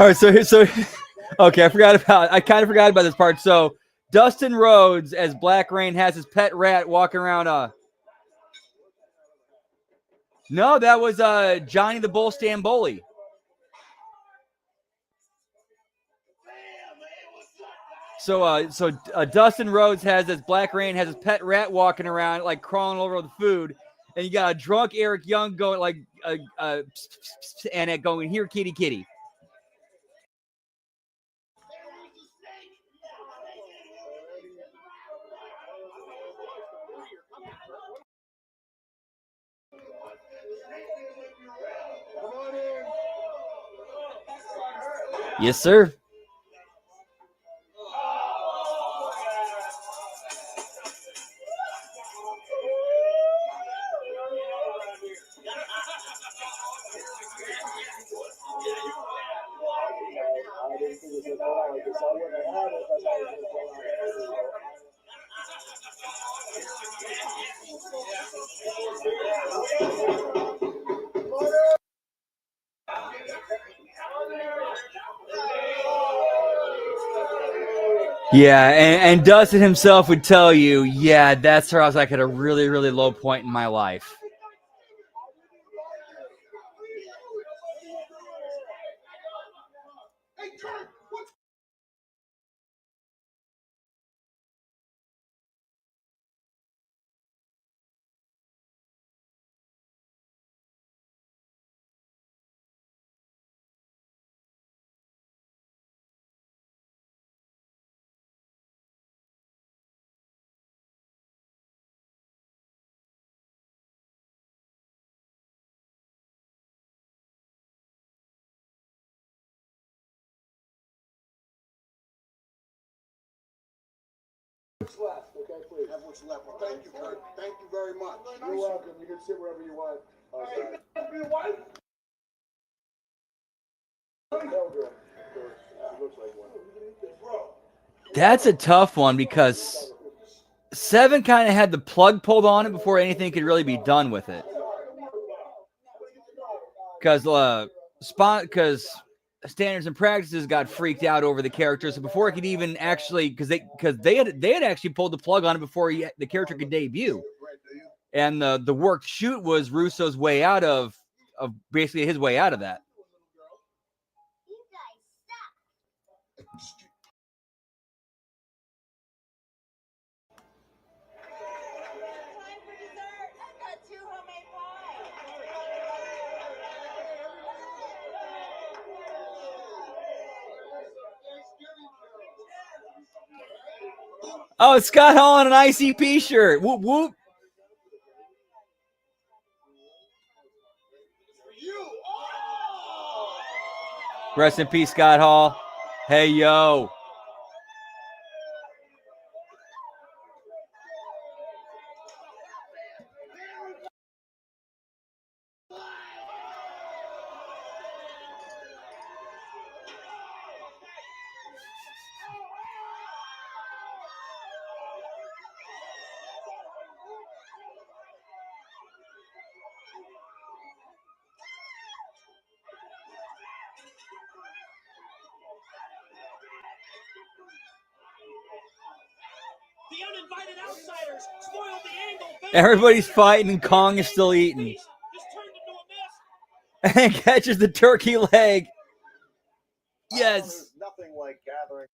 All right, so okay, I kind of forgot about this part. So Dustin Rhodes as Black Rain has his pet rat walking around. No, that was Johnny the Bull Stamboli. So Dustin Rhodes has as Black Rain has his pet rat walking around, like crawling over the food, and you got a drunk Eric Young going like and it going, here, kitty, kitty. Yes, sir. Yeah, and Dustin himself would tell you, yeah, that's where I was like at a really, really low point in my life. What's left, okay, please. Have what's left. Well, thank you, Kurt. Thank you very much. You're welcome. You can sit wherever you want. Your wife? Eldra. She looks like one. That's a tough one because Seven kind of had the plug pulled on it before anything could really be done with it. Because Standards and Practices got freaked out over the character, so before it could even actually, because they had actually pulled the plug on it before the character could debut, and the worked shoot was Russo's way out of basically his way out of that. Oh, it's Scott Hall in an ICP shirt. Whoop, whoop. Rest in peace, Scott Hall. Hey, yo. The uninvited outsiders spoiled the angle. Everybody's fighting and Kong is still eating. And catches the turkey leg. Yes. There's nothing like gathering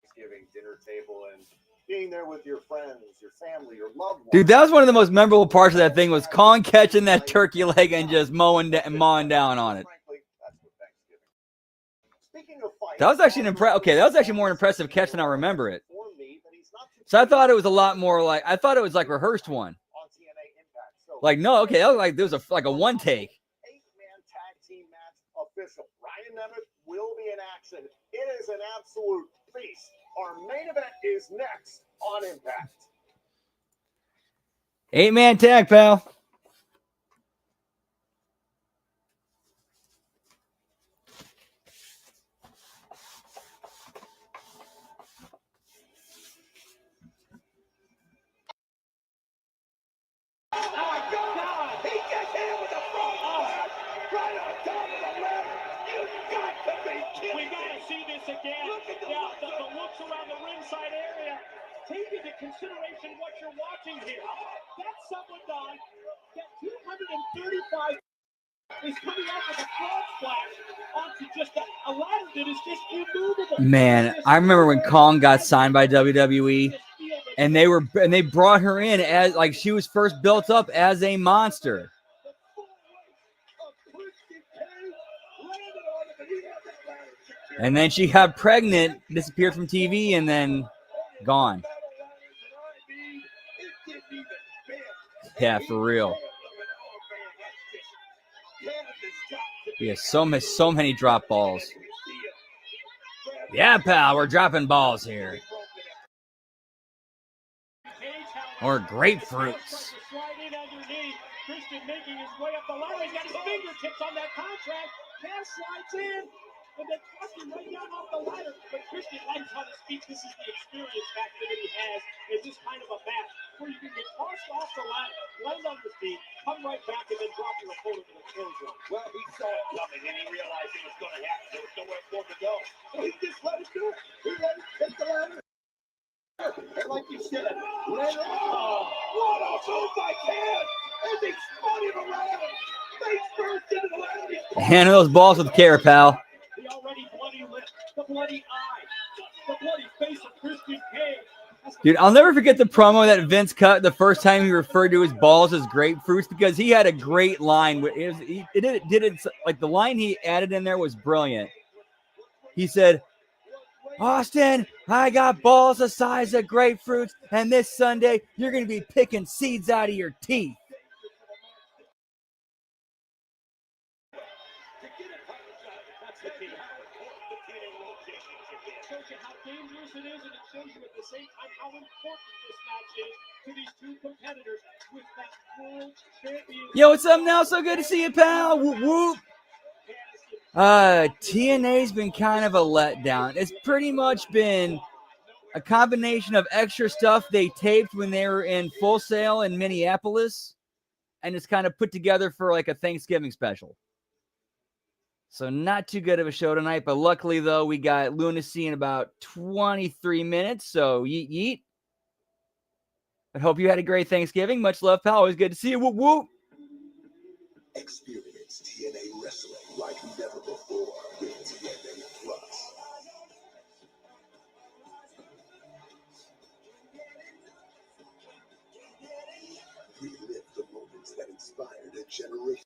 Thanksgiving dinner table and being there with your friends, your family, your loved ones. Dude, that was one of the most memorable parts of that thing was Kong catching that turkey leg and just mowing down on it. That was actually that was actually more impressive catch than I remember it. So I thought it was a lot more like rehearsed one. Like no, okay, that was like there was a one take. 8-man tag team match official. Ryan Nemeth will be in action. It is an absolute feast. Our main event is next on Impact. 8-man tag, pal. The looks around the ringside area. Take into consideration what you're watching here. That's someone that 235 is coming out with a frog splash onto just a ladder that is just immovable. Man, I remember when Kong got signed by WWE, and they brought her in as like she was first built up as a monster. And then she got pregnant, disappeared from TV, and then gone. Yeah, for real. Yeah, so many drop balls. Yeah, pal, we're dropping balls here. Or grapefruits. Christian making his way up the ladder. He's got his fingertips on that contract. Cash slides in. And then Christian right down off the ladder. But Christian likes how to speak. This is the experience factor that he has. It's just kind of a match where you can get tossed off the ladder, land on your feet, come right back, and then drop your opponent in a clothesline. Well, he saw it coming, and he realized it was going to happen. There was nowhere for him to go. So he just let it do it. He let it hit the ladder. And like you said, what a move by Cam as he spun him around. Face first into the ladder. Handle those balls with care, pal. The already bloody lip, the bloody eye, the bloody face of Christian Cage. Dude, I'll never forget the promo that Vince cut the first time he referred to his balls as grapefruits because he had a great line. Like the line he added in there was brilliant. He said, Austin, I got balls the size of grapefruits, and this Sunday you're going to be picking seeds out of your teeth. shows you how dangerous it is, and it shows you at the same time how important this match is to these two competitors with that world champion. Yo, what's up now? So good to see you, pal. Whoop, whoop. TNA's been kind of a letdown. It's pretty much been a combination of extra stuff they taped when they were in Full Sail in Minneapolis, and it's kind of put together for like a Thanksgiving special. So not too good of a show tonight, but luckily, though, we got Lunacy in about 23 minutes, so yeet, yeet. I hope you had a great Thanksgiving. Much love, pal. Always good to see you. Whoop, whoop. Experience TNA wrestling like never before with TNA Plus. Relive the moments that inspired a generation.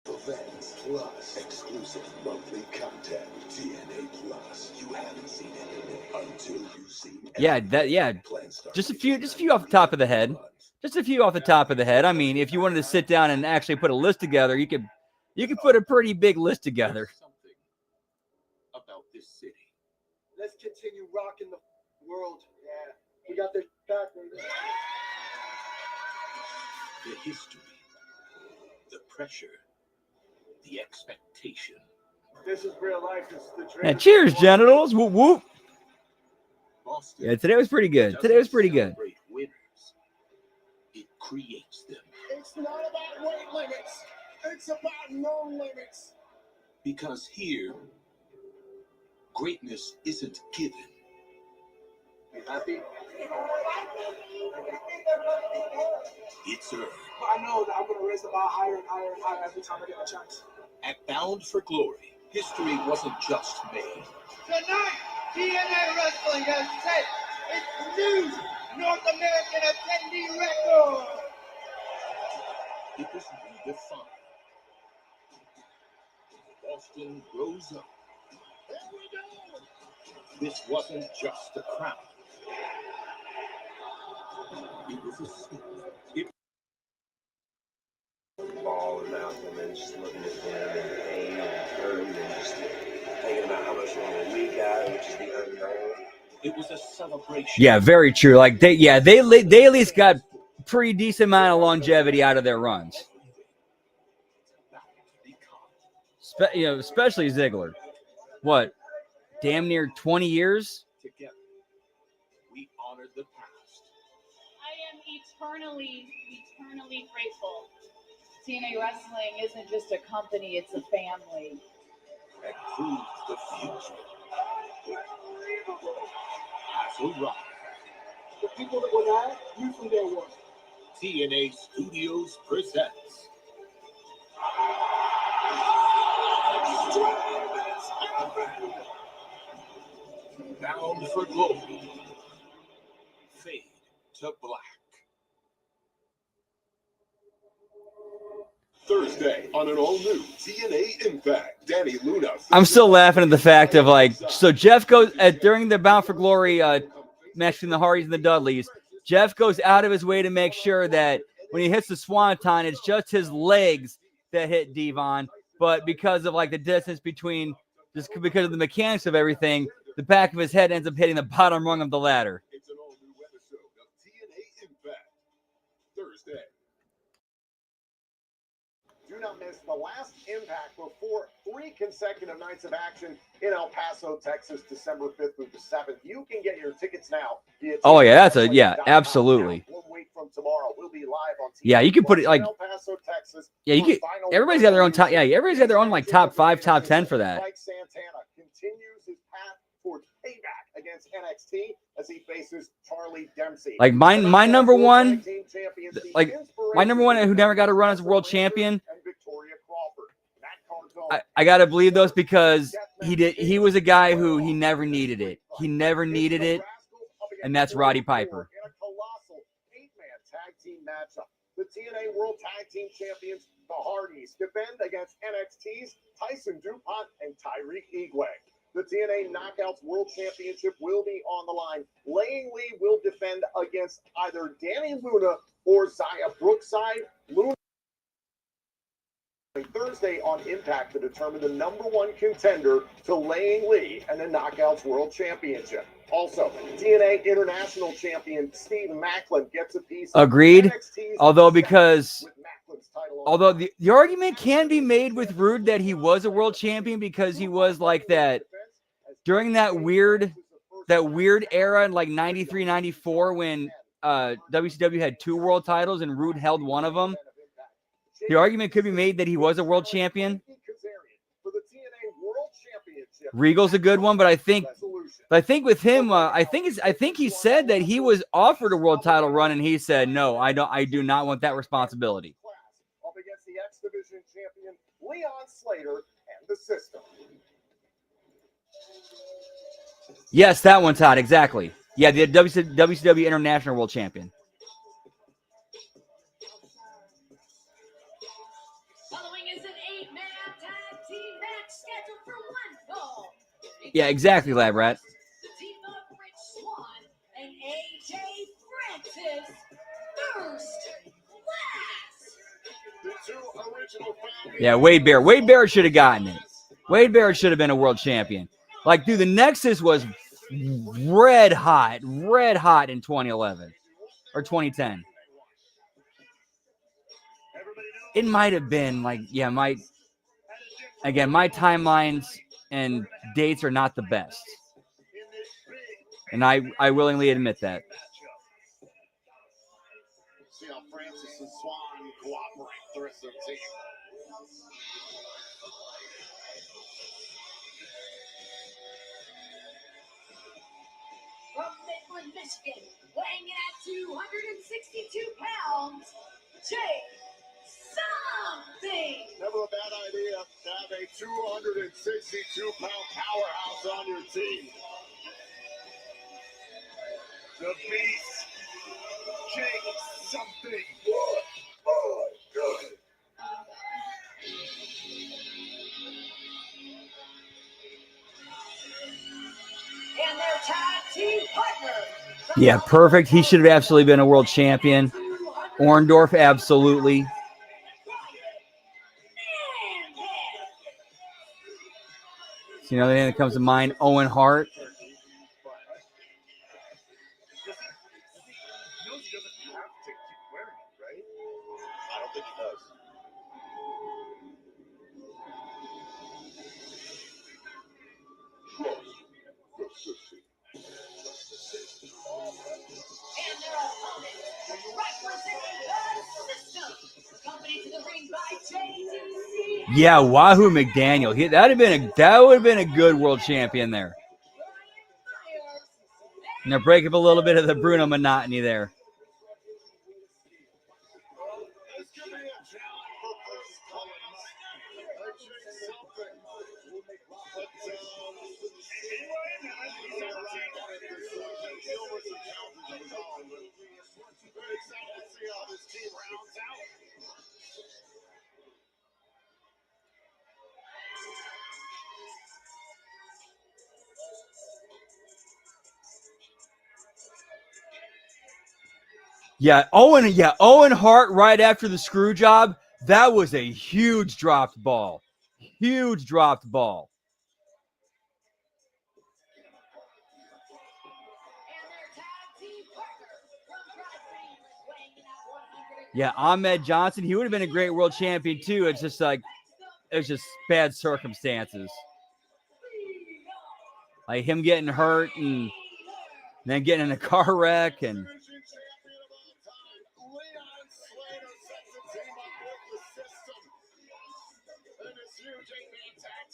Events plus exclusive monthly content. TNA Plus. You haven't seen anything until you've seen. Just a few off the top of the head. Just a few off the top of the head. I mean, if you wanted to sit down and actually put a list together, you could put a pretty big list together. Something about this city. Let's continue rocking the world. Yeah, we got their back right now. The history, the pressure, the expectation. This is real life. This is the dream. Yeah, cheers, genitals. Whoop, whoop. Boston Yeah, today was pretty good. Today was pretty good. celebrate winners. It creates them. It's not about weight limits. It's about no limits. Because here, greatness isn't given. You happy? It's earned. I know that I'm going to raise the bar higher and higher and higher every time I get a chance. At Bound for Glory, history wasn't just made. Tonight, TNA Wrestling has set its new North American attendee record. It was redefined. Boston rose up. Here we go. This wasn't just a crown. It was a statement. It Balling out and then just looking at them and pain and hurt and just thinking about how much longer we got, which is the unknown. It was a celebration. Yeah, very true. Like they at least got pretty decent amount of longevity out of their runs. Especially Ziggler. What? Damn near 20 years? Together, we honored the past. I am eternally grateful. TNA Wrestling isn't just a company, it's a family. And proves the future. Has arrived. The people that were there knew from day one. TNA Studios presents Bound for Glory. Fade to Black. Thursday on an all-new TNA Impact. Danny Luna. I'm still laughing at the fact of so Jeff goes during the Bound for Glory match between the Hardys and the Dudleys. Jeff goes out of his way to make sure that when he hits the Swanton, it's just his legs that hit Devon. But because of the distance between, just because of the mechanics of everything, the back of his head ends up hitting the bottom rung of the ladder. It's an all-new episode of TNA Impact. Thursday. Do not miss the last Impact before 3 consecutive nights of action in El Paso, Texas, December 5th through the 7th. You can get your tickets now. Oh yeah, absolutely. 1 week from tomorrow, we'll be live on TV. Yeah, you can put it El Paso, Texas. Yeah, you can. Everybody's got their own top. Yeah, everybody's got their own top 5, top 10 for that. Mike Santana continues his path towards payback against NXT as he faces Charlie Dempsey. My number one, my number one who never got a run as a world champion. I gotta believe those because he was a guy who he never needed it. He never needed it, and that's Roddy Piper. In a colossal 8-man tag team matchup, the TNA World Tag Team Champions, the Hardys, defend against NXT's Tyson DuPont and Tyreek Igwe. The TNA Knockouts World Championship will be on the line. Laying Lee will defend against either Danny Luna or Zaya Brookside. Luna Thursday on iMPACT to determine the #1 contender to Lang Lee and the Knockouts World Championship. Also, TNA International Champion Steve Macklin gets a piece. Agreed. NXT's Although second because with Macklin's title on although the argument can be made with Rude that he was a world champion because he was like that during that weird era in like 93, 94 when WCW had 2 world titles and Rude held one of them. The argument could be made that he was a world champion. for the TNA World Championship. Regal's a good one, but I think with him, I think he said that he was offered a world title run and he said no, I do not want that responsibility. Up against the X Division champion Leon Slater and the System. Yes, that one, Todd, exactly. Yeah, the WCW International World Champion. Following is an 8-man tag team match scheduled for 1 fall. Yeah, exactly, Lab Rat. The team of Rich Swann and AJ Francis first class. The 2 original founding Yeah, Wade Barrett should have gotten it. Wade Barrett should have been a world champion. Like, dude, the Nexus was red hot in 2011 or 2010. It might have been like, yeah, my timelines and dates are not the best. And I willingly admit that. See how Francis and Swan cooperate the rest of the team. From Midland, Michigan, weighing in at 262 pounds, Jay Something. Never a bad idea to have a 262-pound powerhouse on your team. The Beast. Jake Something. And their tag team partner. Yeah, perfect. He should have absolutely been a world champion. Orndorff, absolutely. So, another thing that comes to mind, Owen Hart. He knows he doesn't have to keep wearing it, right? I don't think he does. And their opponent, representing the System, accompanied to the ring by JCW. Yeah, Wahoo McDaniel. That would have been a good world champion there. And they're breaking up a little bit of the Bruno monotony there. This could be a challenge for Chris Collins. Jake Something. But he's all right with this. Deal with some challenges of his own. But very excited to see how this team rounds out. Owen Hart right after the screw job. That was a huge dropped ball. Huge dropped ball. Yeah, Ahmed Johnson, he would have been a great world champion too. It's just bad circumstances. Like him getting hurt and then getting in a car wreck and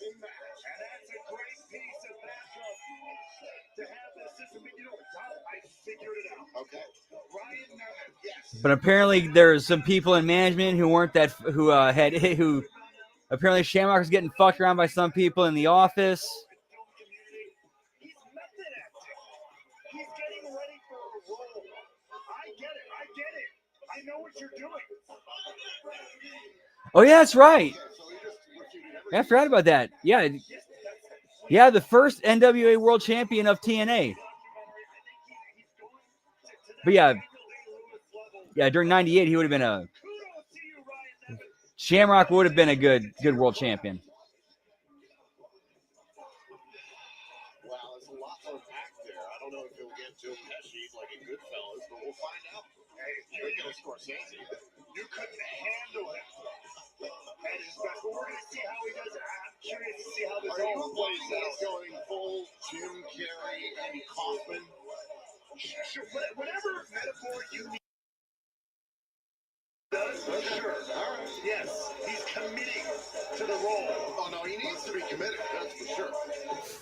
And that's a great piece of backup to have this system. You know, I figured it out. Okay. Ryan Neville, yes. but apparently there's some people in management who weren't that who apparently Shamrock was getting fucked around by some people in the office. He's method acting. He's getting ready for a role. I get it. I know what you're doing. Oh yeah, that's right. I forgot about that. Yeah, the first NWA World Champion of TNA. But yeah, during '98 he would have been a Shamrock would have been a good world champion. Wow, there's a lot to unpack there. I don't know if he'll get Joe Pesci like in Goodfellas, but we'll find out. Hey, you get a Scorsese. You couldn't handle it. At his best, but we're going to see how he does it. I'm curious to see how this Are you all plays implying out. he's going full Jim Carrey and Kaufman? Sure, whatever metaphor you need. Does sure. All right. Yes, he's committing to the role. Oh no, he needs to be committed. That's for sure.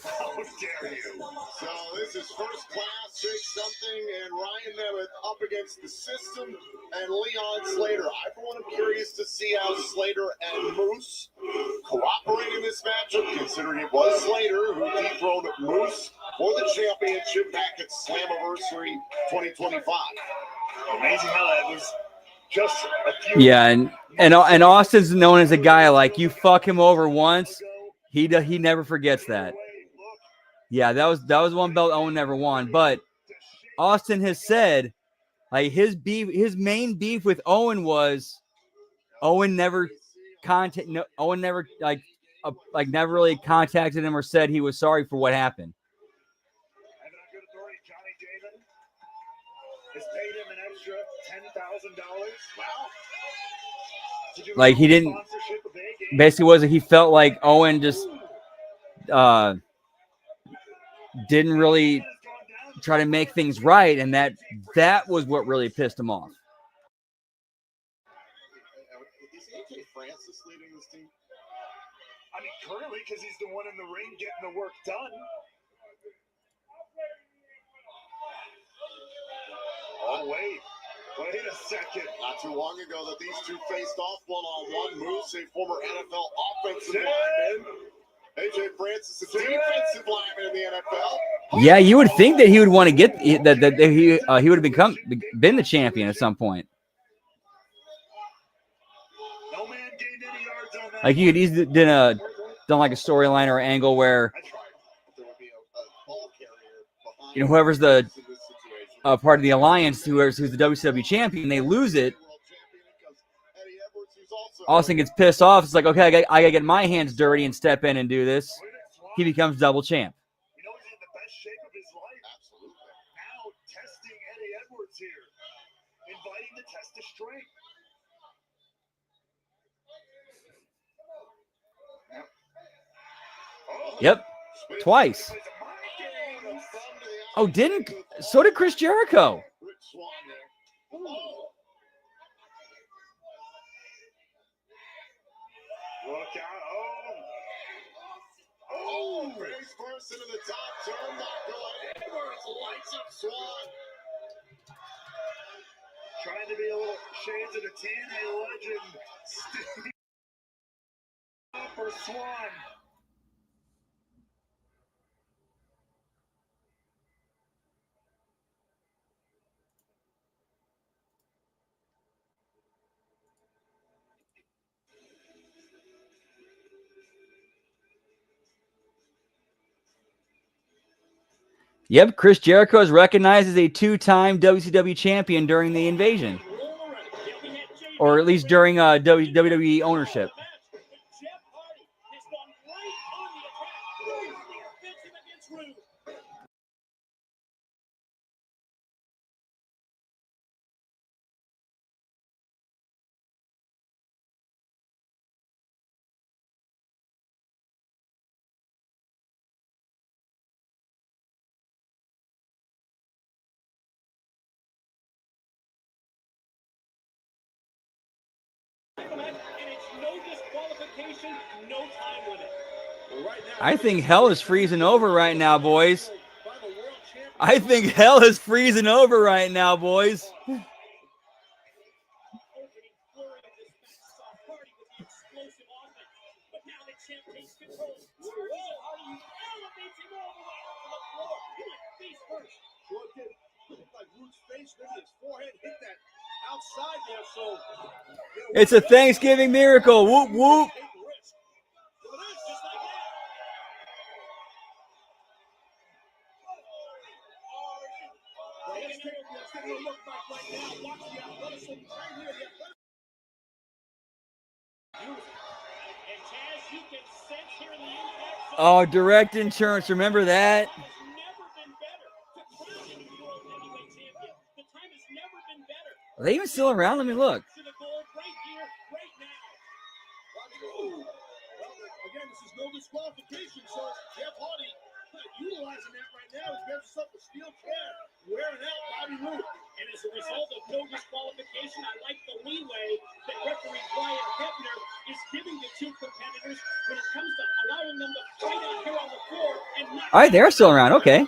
How dare you? So this is first class, Jake something, and Ryan Nemeth up against the system and Leon Slater. I for one am curious to see how Slater and Moose cooperate in this matchup, considering it was Slater who dethroned Moose for the championship back at Slammiversary 2025. Amazing how that was. Just a few. Yeah, and Austin's known as a guy like you fuck him over once, he never forgets that. Yeah, that was one belt Owen never won, but Austin has said like his main beef with Owen was Owen never never really contacted him or said he was sorry for what happened. Has paid him an extra $10,000. Wow. Like he didn't basically was he felt like Owen just didn't really try to make things right, and that was what really pissed him off. Is AJ Francis leading this team? I mean, currently, because he's the one in the ring getting the work done. Oh, wait a second. Not too long ago that these two faced off one-on-one. Moose, a former NFL offensive lineman. AJ Francis, a defensive lineman in the NFL. Yeah, you would think that he would want to get that he would have been the champion at some point. No man gained any yards on that. Like you could easily done like a storyline or angle where whoever's the part of the alliance, who's the WCW champion, they lose it. Austin gets pissed off. It's like, okay, I gotta get my hands dirty and step in and do this. He becomes double champ. You know he's in the best shape of his life. Absolutely. Now testing Eddie Edwards here, inviting the test of strength. Yep, twice. Oh, so did Chris Jericho. Look out. Oh, face first into the top turnbuckle. Edwards lights up Swan. Trying to be a little shades of the TNA legend. For Swan. Yep, Chris Jericho is recognized as a two-time WCW champion during the invasion. Or at least during WWE ownership. I think hell is freezing over right now, boys. I think hell is freezing over right now, boys. It's a Thanksgiving miracle. Whoop, whoop. Oh, direct insurance. Remember that? Are they even still around? Let me look. Again, this is no disqualification, so Jeff Hardy utilizing that right now. He's got himself a steel chair, wearing out Bobby Roode. And as a result of no disqualification, I like the leeway that referee Brian Hebner is giving the two competitors when it comes to allowing them to fight out here on the floor. And not All right, they're still around. Okay.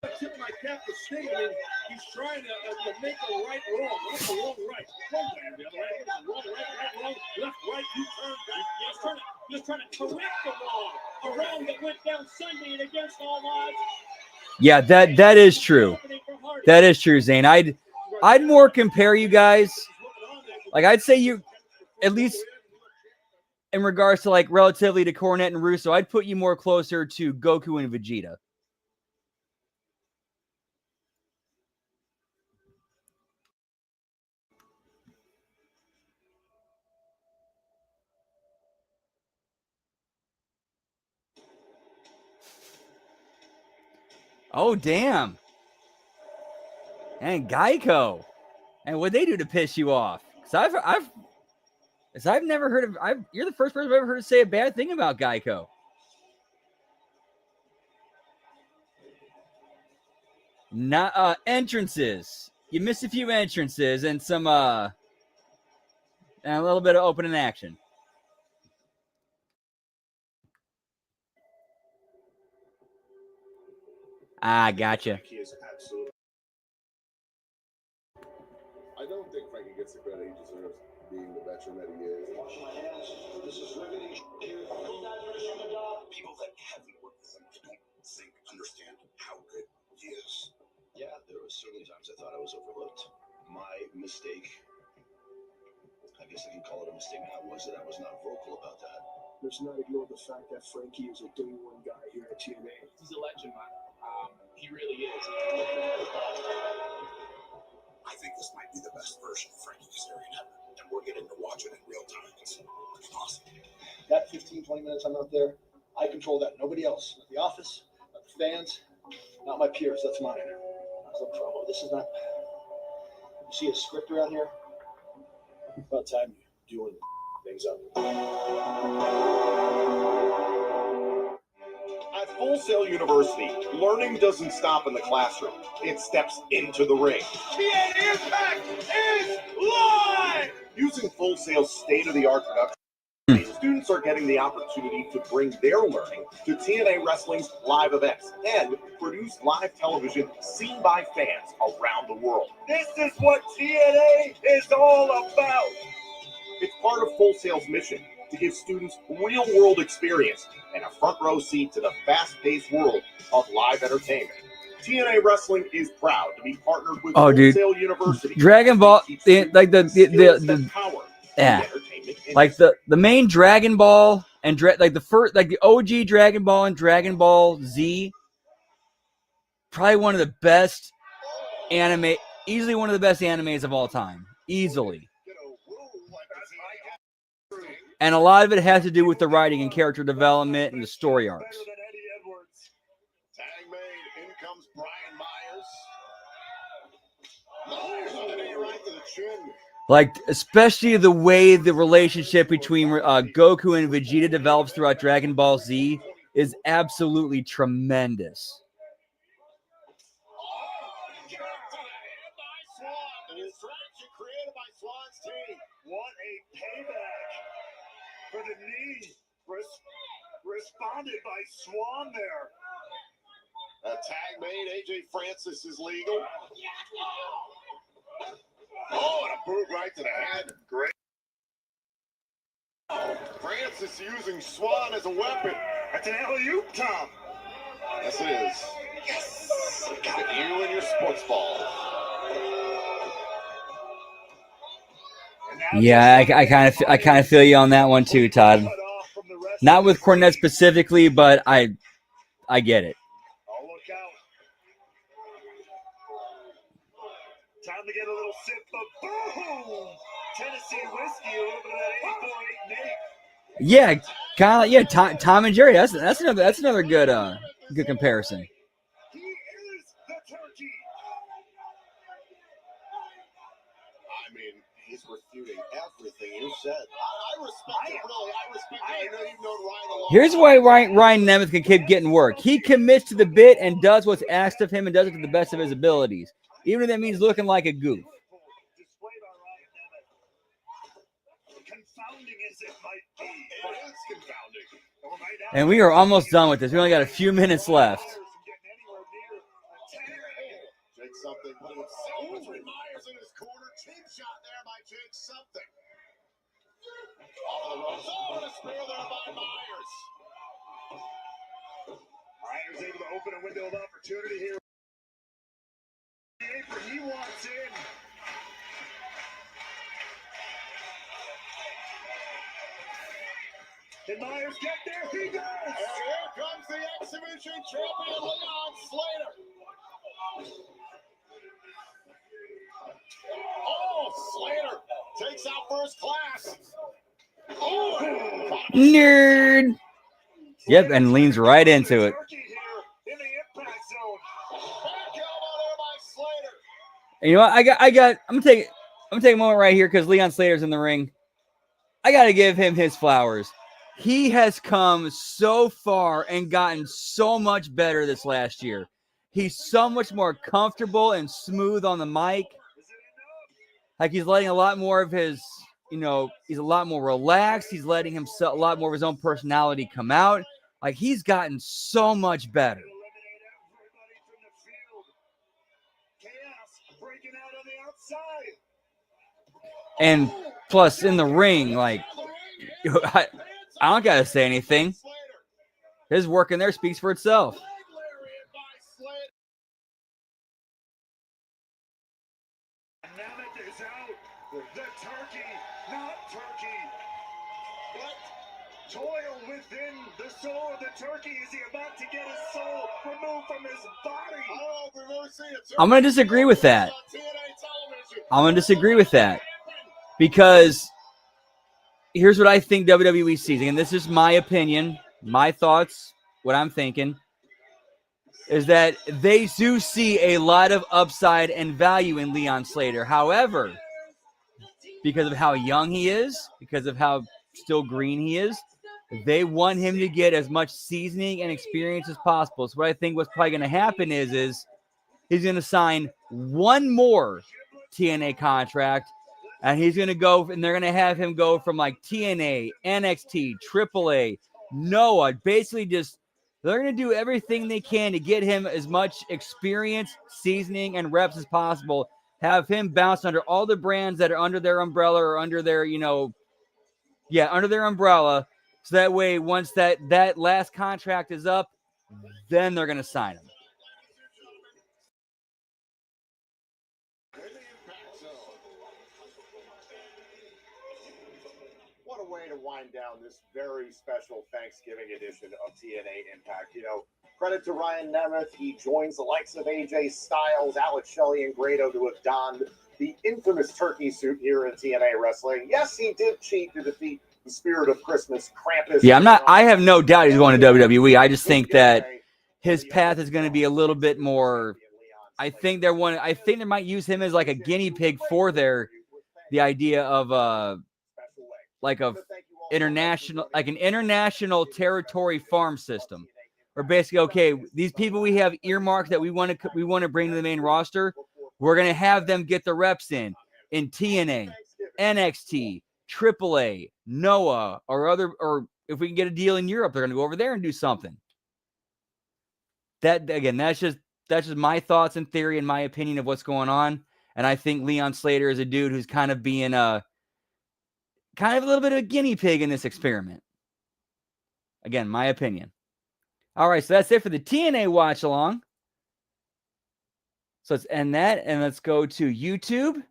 I tip my cap to Sting. I mean, he's trying to make a right wrong. What's a wrong right? Wrong right, the other right. Wrong right, wrong, left, right, U-turn back. Just trying to correct the wrong. A wrong that went down Sunday and against all odds. Yeah, that is true. That is true, Zane. I'd more compare you guys. Like I'd say you, at least in regards to like relatively to Cornette and Russo, I'd put you more closer to Goku and Vegeta. Oh damn! And Geico, and what'd they do to piss you off? Because I've never heard of. You're the first person I've ever heard say a bad thing about Geico. Not entrances. You missed a few entrances and some and a little bit of opening action. Ah, gotcha. He is absolutely. I don't think Frankie gets the credit he deserves, being the veteran that he is. Wash my hands. This is riveting here. People that haven't worked with him, I don't think understand how good he is. Yeah, there were certainly times I thought I was overlooked. My mistake, I guess I can call it a mistake now, was that I was not vocal about that. Let's not ignore the fact that Frankie is a day one guy here at TNA. He's a legend, man. He really is. I think this might be the best version of Frankie Kazarian ever, and we're getting to watch it in real time. It's awesome. That 15, 20 minutes I'm out there, I control that. Nobody else. Not the office, not the fans, not my peers. That's mine. As a promo, this is not. You see a script around here? About time you doing things up. At Full Sail University, learning doesn't stop in the classroom. It steps into the ring. TNA Impact is live! Using Full Sail's state-of-the-art production, students are getting the opportunity to bring their learning to TNA Wrestling's live events and produce live television seen by fans around the world. This is what TNA is all about. It's part of Full Sail's mission to give students real-world experience and a front-row seat to the fast-paced world of live entertainment. TNA Wrestling is proud to be partnered with Full Sail University. Dragon Ball, like the main Dragon Ball and like the OG Dragon Ball and Dragon Ball Z. Probably one of the best anime, easily one of the best animes of all time, easily. And a lot of it has to do with the writing and character development and the story arcs. Tag made. In comes Brian Myers. Myers on the knee right to the chin. Like, especially the way the relationship between Goku and Vegeta develops throughout Dragon Ball Z is absolutely tremendous. Created by Swan's team. What a payback for the knee. Responded by Swan there. A tag made. AJ Francis is legal. Oh, and a boot right to the head. Great. Francis using Swan as a weapon. That's an alley-oop, Tom. Yes, it is. Yes. Got you and your sports ball. Yeah, I kind of feel you on that one too, Todd. Not with Cornette specifically, but I get it. Oh, look out. Time to get a little sip of boom! Tennessee whiskey, a little bit of that 848 Nate. Yeah, kind of. Yeah, Tom and Jerry. That's another good good comparison. He is the turkey. I mean, he's refuting everything you said. I respect it, really. I respect it. I know you've known Ryan a long Here's time. why Ryan Nemeth can keep getting work. He commits to the bit and does what's asked of him and does it to the best of his abilities, even if that means looking like a goof. Displayed by Ryan Nemeth. Confounding as it might be. It is confounding. And we are almost done with this. We only got a few minutes left. Jake something putting himself between Myers in his corner. Cheap shot there by Jake something. Off the ropes. Oh, and a spear there by Myers. Myers able to open a window of opportunity here. The apron, he walks in. Did Myers get there? He does! And here comes the exhibition champion, Leon Slater. Oh, Slater takes out first class. Oh, Nerd. Yep, and leans right into it. Turkey here in the impact zone. back elbow there by Slater. And you know what? I'm gonna take a moment right here because Leon Slater's in the ring. I gotta give him his flowers. He has come so far and gotten so much better this last year. He's so much more comfortable and smooth on the mic. Like he's letting a lot more of his, he's a lot more relaxed. He's letting himself a lot more of his own personality come out. Like he's gotten so much better. And plus in the ring, like I don't gotta say anything. His work in there speaks for itself. Nemeth is out. The turkey, not turkey. But toil within the soul of the turkey. Is he about to get his soul removed from his body? Oh, we've never seen it. I'm gonna disagree with that. Because here's what I think WWE sees, and this is my opinion, my thoughts, what I'm thinking, is that they do see a lot of upside and value in Leon Slater. However, because of how young he is, because of how still green he is, they want him to get as much seasoning and experience as possible. So what I think what's probably going to happen is he's going to sign one more TNA contract, and he's going to go, and they're going to have him go from like TNA, NXT, AAA, Noah, basically just, they're going to do everything they can to get him as much experience, seasoning, and reps as possible. Have him bounce under all the brands that are under their umbrella or under their, under their umbrella. So that way, once that last contract is up, then they're going to sign him. What a way to wind down this very special Thanksgiving edition of TNA Impact. Credit to Ryan Nemeth. He joins the likes of AJ Styles, Alex Shelley, and Grado to have donned the infamous turkey suit here in TNA Wrestling. Yes, he did cheat to defeat the spirit of Christmas, Krampus. Yeah, I have no doubt he's going to WWE. I just think that his path is going to be a little bit more. I think they might use him as like a guinea pig for the idea of an international territory farm system. Or basically, okay, these people we have earmarked that we want to bring to the main roster, we're going to have them get the reps in TNA, NXT, AAA, Noah, or if we can get a deal in Europe, they're going to go over there and do something. That again, that's just my thoughts and theory and my opinion of what's going on. And I think Leon Slater is a dude who's kind of being a little bit of a guinea pig in this experiment. Again, my opinion. All right, so that's it for the TNA watch along. So let's end that and let's go to YouTube.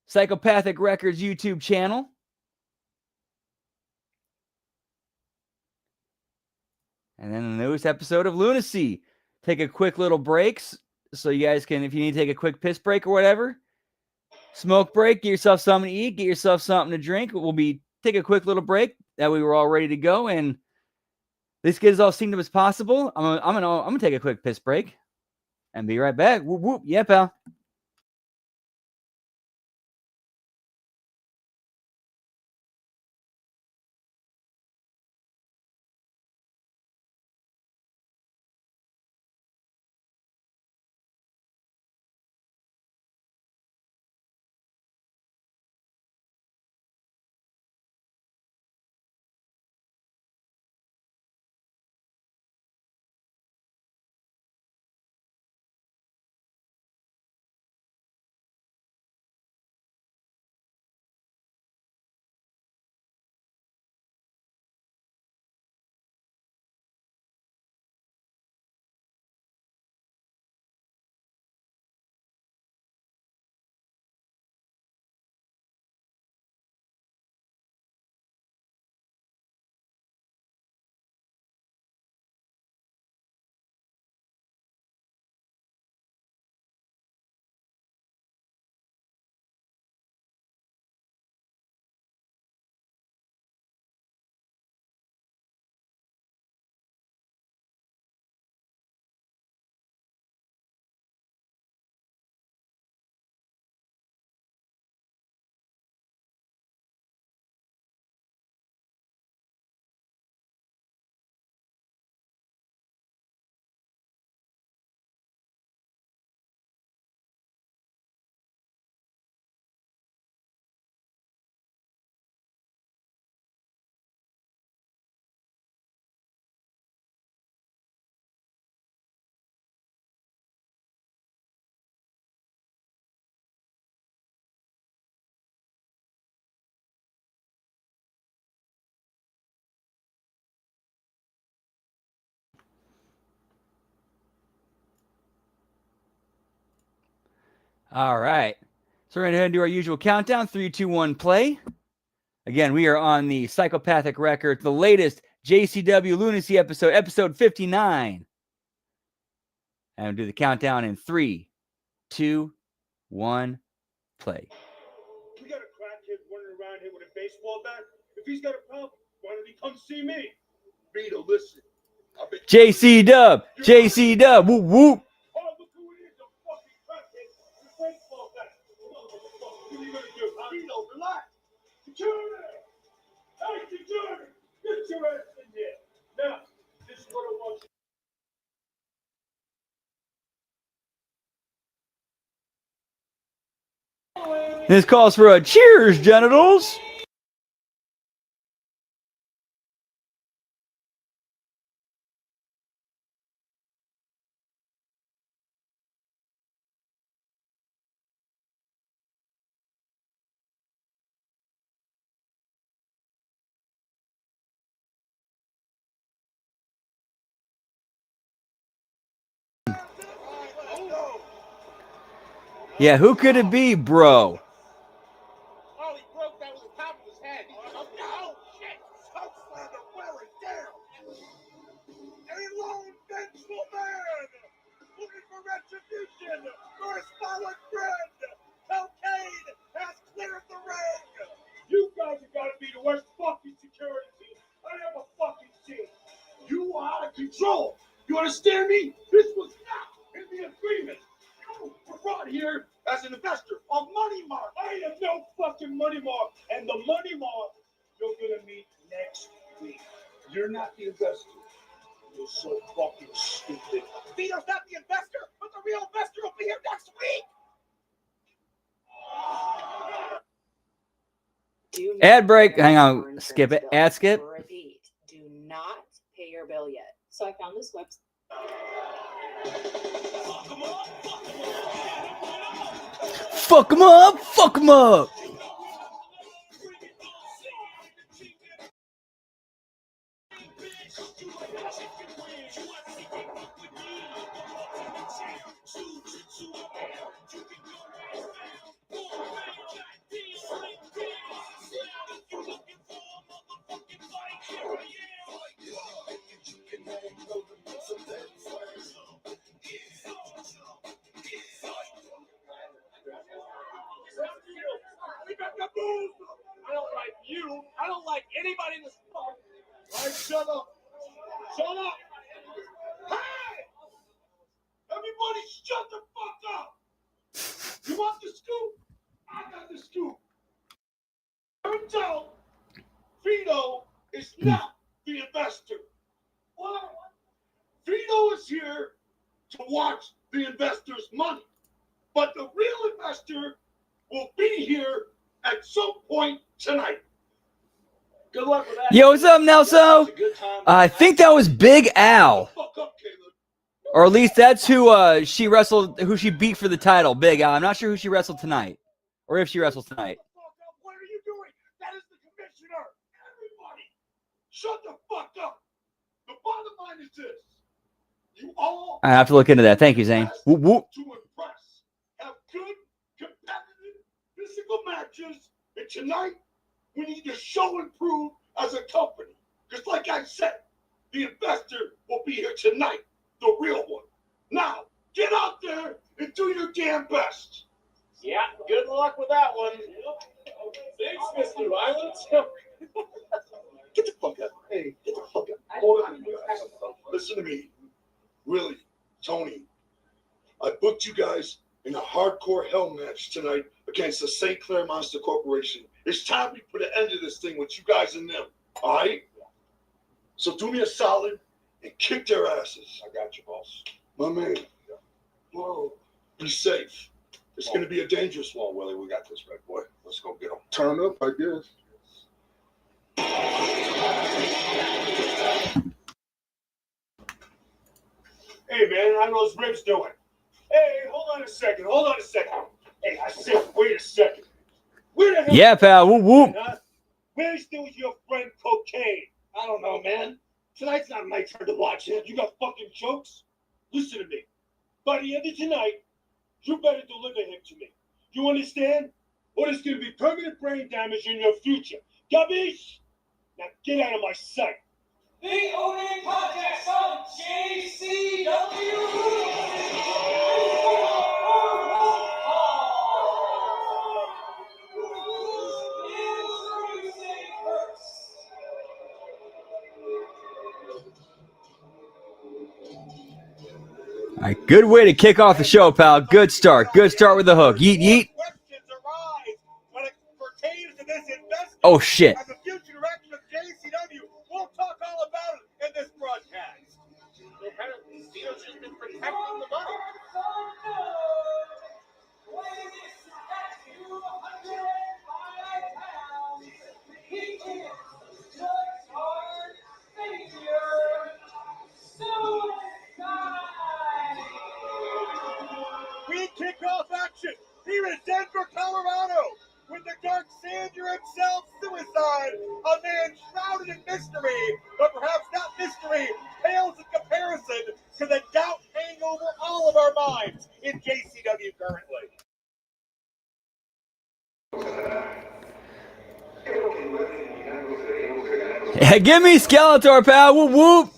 Psychopathic Records YouTube channel. And then the newest episode of Lunacy. Take a quick little break so you guys can, if you need to take a quick piss break or whatever, smoke break, get yourself something to eat, get yourself something to drink. We'll be take a quick little break. That we were all ready to go, and let's get as all synced up as possible. I'm gonna take a quick piss break, and be right back. Whoop whoop, yeah, pal. All right. So we're going to go ahead and do our usual countdown. 3, 2, 1, play. Again, we are on the Psychopathic Record, the latest JCW Lunacy episode 59. And we'll do the countdown in 3, 2, 1, play. We got a crackhead running around here with a baseball bat. If he's got a problem, why don't he come see me? Rita, listen. JC Dub, whoop whoop. Oh, look who it is, a fucking crackhead with a baseball bat. What are you gonna do? Rita, relax. Security! Hey, security! Get your ass in here. Now, this is what I want you. This calls for a cheers, genitals. Yeah, who could it be, bro? Oh, he broke that with the top of his head. Oh, shit! Choke slammer wearing down! A lone, vengeful man! Looking for retribution for his fallen friend! Cocaine has cleared the ring! You guys have got to be the worst fucking security team I ever fucking seen! You are out of control! You understand me? This was not in the agreement! You were brought here as an investor of Money Mark. I am no fucking Money Mark, and the Money Mark you're gonna meet next week. You're not the investor. You're so fucking stupid. Vito's not the investor, but the real investor will be here next week. Ad break. Hang on. Skip it. Ad skip. Repeat. Do not pay your bill yet. So I found this website. Fuck 'em up. Fuck 'em up. I don't like you. I don't shut up. Shut up. Hey! Everybody shut the fuck up. You want the scoop? I got the scoop. Turns out Vito is not the investor. What? Vito is here to watch the investor's money. But the real investor will be here at some point tonight. Good luck with that. Yo, what's up, Nelson? I think that was Big Al. Or at least that's who she wrestled, who she beat for the title, Big Al. I'm not sure who she wrestled tonight. Or if she wrestles tonight. What are you doing? That is the commissioner. Everybody, shut the fuck up. The bottom line is this. You all I have to look into that. Thank you, Zane. Whoop, whoop. to impress. Have good, competitive, physical matches. And tonight, we need to show and prove as a company. Because like I said, the investor will be here tonight. The real one. Now, get out there and do your damn best. Yeah, good luck with that one. Thanks, Mr. Violence. Get the fuck out. Hey, get the fuck out. Hold on, you guys. Listen to me. Really, Tony. I booked you guys in a hardcore hell match tonight against the St. Clair Monster Corporation. It's time we put an end to this thing with you guys and them. All right? So do me a solid and kick their asses. I got you, boss. My man. Whoa. Be safe. It's going to be a dangerous one, Willie. We got this, right, boy. Let's go get them. Turn up, I guess. Hey, man, how those ribs doing? Hey, hold on a second. Hey, I said, wait a second. Where the hell? Yeah, pal. Whoop, whoop. Huh? Where's your friend Cocaine? I don't know, man. Tonight's not my turn to watch him. You got fucking jokes? Listen to me. By the end of tonight, you better deliver him to me. You understand? Or there's going to be permanent brain damage in your future. Gubbies? Now get out of my sight. The opening contest of JCW All right, good way to kick off the show, pal. Good start. Good start with the hook. Yeet, yeet. When it pertains to this investment, Oh, shit. and the future direction of JCW, we'll talk all about it in this broadcast. Apparently, Vito's just been protecting the money. We kick off action here in Denver, Colorado, with the Dark Savior himself, Suicide, a man shrouded in mystery, but perhaps not mystery, pales in comparison to the doubt hanging over all of our minds in JCW currently. Yeah, give me Skeletor, pal. Whoop, whoop.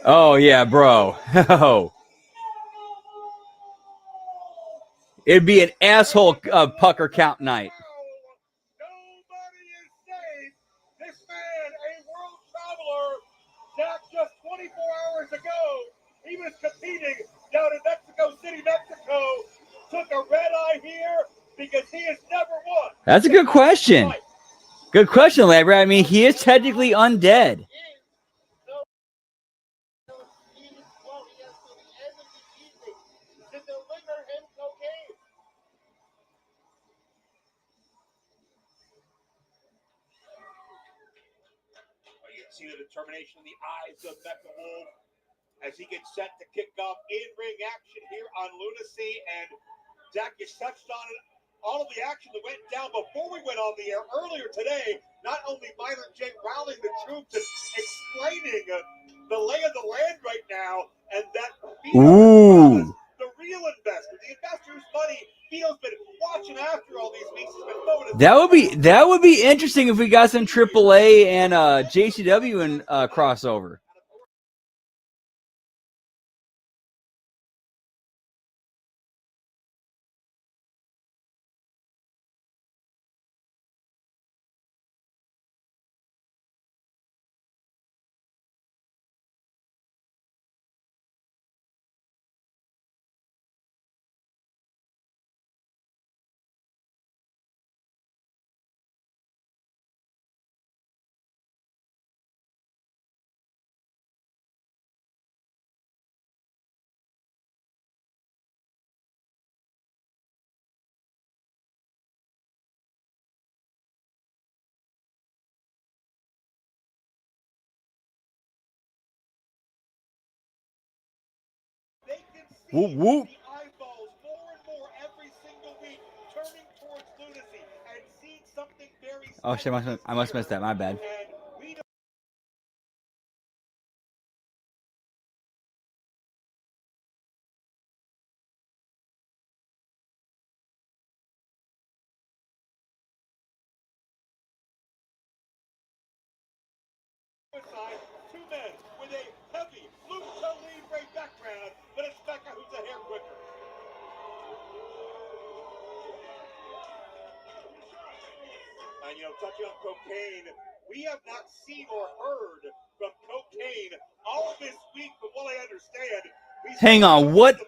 Oh, yeah, bro. Oh. It'd be an asshole pucker count night. This man, a world traveler, Jack, just 24 hours ago, he was competing down in Mexico City, Mexico, took a red eye here because he has never won. That's a good question. Good question, Labra. I mean, he is technically undead. See the determination in the eyes of Mecha Wolf as he gets set to kick off in-ring action here on Lunacy. And Zach, you touched on it. All of the action that went down before we went on the air earlier today. Not only Violent J rallying the troops and explaining the lay of the land right now, and that Ooh. the real investor, the investor whose money Vito's been watching after all these weeks, has been throwing That would be interesting if we got some AAA and JCW and crossover. Whoop, whoop. the eyeballs more and more every single week turning towards Lunacy and seeing something very Oh shit, I must miss that. My bad. and we don't side, two men with a heavy Lucha Libre background, but it's Becca who's a hair quicker. And touching on cocaine, we have not seen or heard from cocaine all this week, but what I understand, Hang on, what?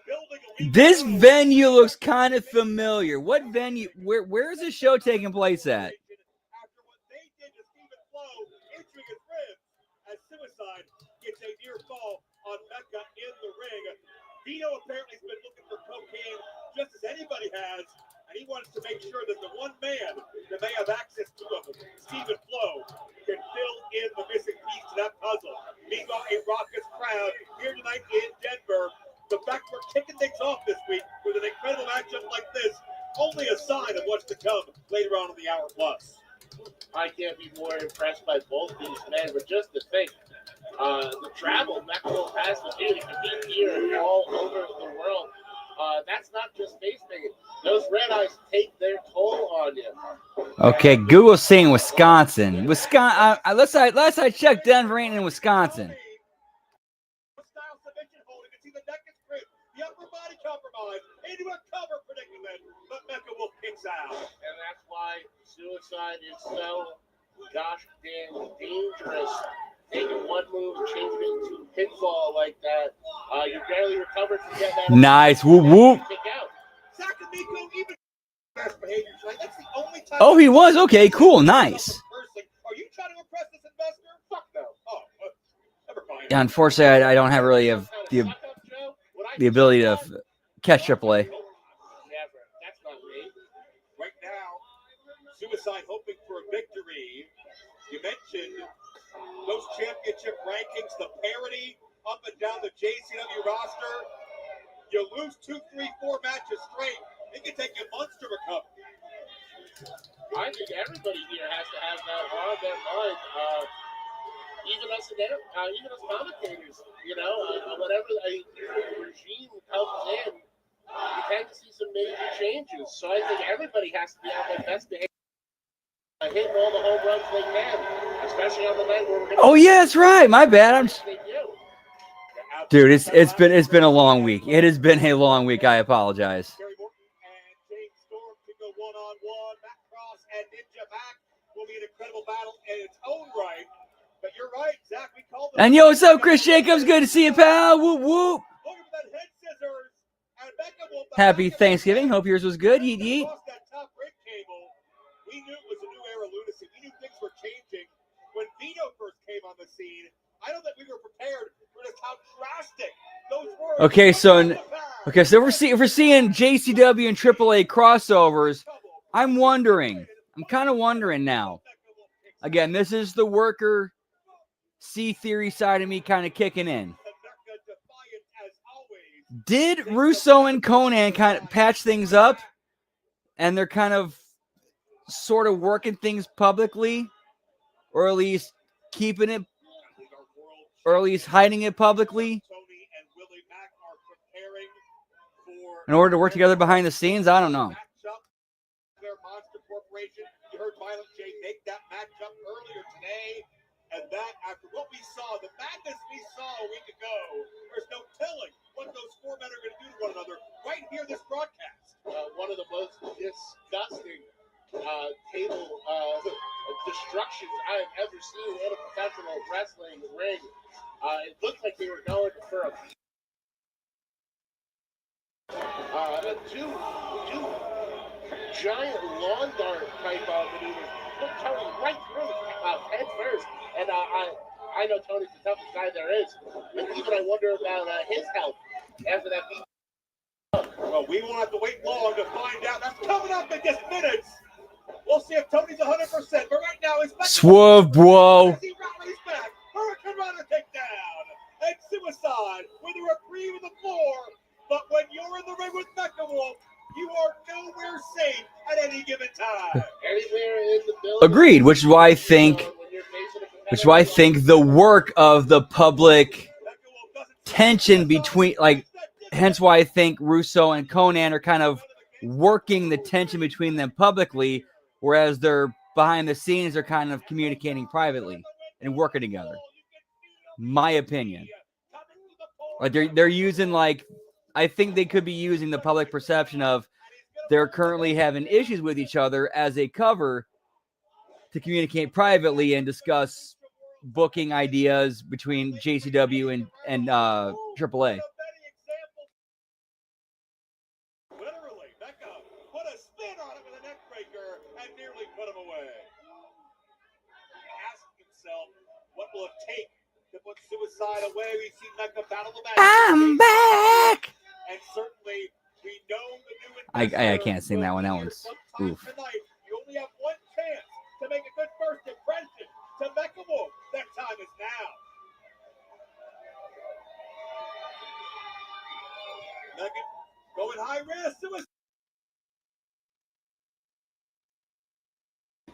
This venue looks kind of familiar. What venue? Where is this show taking place at? after what they did to Stephen Flo, injuring his ribs, as Suicide gets a near fall on Becca in the ring. Vito apparently has been looking for cocaine just as anybody has, and he wants to make sure that the one man that may have access to him, Stephen Flo, can fill in the missing piece to that puzzle. Meanwhile, a raucous crowd here tonight in Denver. The fact we're kicking things off this week with an incredible matchup like this, only a sign of what's to come later on in the hour plus. I can't be more impressed by both these men, but just to think, the travel Mexico has to do to compete here and all over the world, that's not just face painting. Those red eyes take their toll on you. Okay, Google's saying Wisconsin. Wisconsin. Last I checked, Denver ain't in Wisconsin. The upper body compromise into a cover predicament, but Mecca Wolf kicks out. And that's why Suicide is so gosh dang dangerous. Taking one move and changing it to pinfall like that. You barely recovered from getting that. Nice. Whoop, whoop. Sakamiko even best behavior tonight. That's the only time. Oh, he was? Okay, cool. Nice. Are you trying to impress this investor? Fuck no. Oh, never mind. Yeah, unfortunately, I don't have really have the ability to catch AAA. Never. That's not me. Right now, Suicide hoping for a victory. You mentioned those championship rankings, the parity up and down the JCW roster. You lose 2, 3, 4 matches straight, it can take you months to recover. I think everybody here has to have that on their mind. Even us commentators, whatever the regime comes in, you tend to see some major changes. So I think everybody has to be on their best behavior, hitting all the home runs they can, especially on the night where we're going to. Oh yeah, that's right. My bad. Dude, it's been a long week. It has been a long week. I apologize. And Ninja Mac will be an incredible battle in its own right. But you're right, Zach. We called And yo, what's up, Chris Jacobs? Good to see you, pal. Whoop whoop. Looking for that head scissors. And Becca will Happy Thanksgiving. Hope yours was good. Yeet yeet. That top ring cable. We knew it was a new era Lunacy. We knew things were changing when Vito first came on the scene. I don't think we were prepared for just how drastic those were. Okay, so if we're seeing JCW and AAA crossovers, I'm kind of wondering now. Again, this is the worker C theory side of me kind of kicking in. Did Russo and Conan kind of patch things up, and they're kind of sort of working things publicly, or at least keeping it, or at least hiding it publicly in order to work together behind the scenes? I don't know. You heard Violent J make that matchup earlier today, and that after what we saw, the madness we saw a week ago, there's no telling what those four men are going to do to one another right here this broadcast. One of the most disgusting table destructions I have ever seen in a professional wrestling ring. It looked like they were going for two giant lawn dart type of maneuvers. Put Tony right through head first. And I know Tony's the toughest guy there is. And even I wonder about his health after that beat. Well, we won't have to wait long to find out. That's coming up in just minutes. We'll see if Tony's 100%. But right now, it's Swerve, bro. He rallies back. Hurricane Runner takedown. And Suicide with a reprieve on the floor. But when you're in the ring with Mecha Wolf, you are nowhere safe at any given time. Anywhere in the building. Agreed, which is why I think the work of the public tension between, like, hence why I think Russo and Conan are kind of working the tension between them publicly, whereas they're behind the scenes, they're kind of communicating privately and working together. My opinion. Like they're using, like, I think they could be using the public perception of they're currently having issues with each other as a cover to communicate privately and discuss booking ideas between JCW and AAA. Literally, Becca put a spin on him with a neck breaker and nearly put him away. Asking himself, what will it take to put Suicide away? We've seen Becca battle the match. I'm back! And certainly, we know the new I can't sing that one. That one's oof. tonight. You only have one chance to make a good first impression to Mecha Wolf. That time is now. Mecha going high risk. Suicide.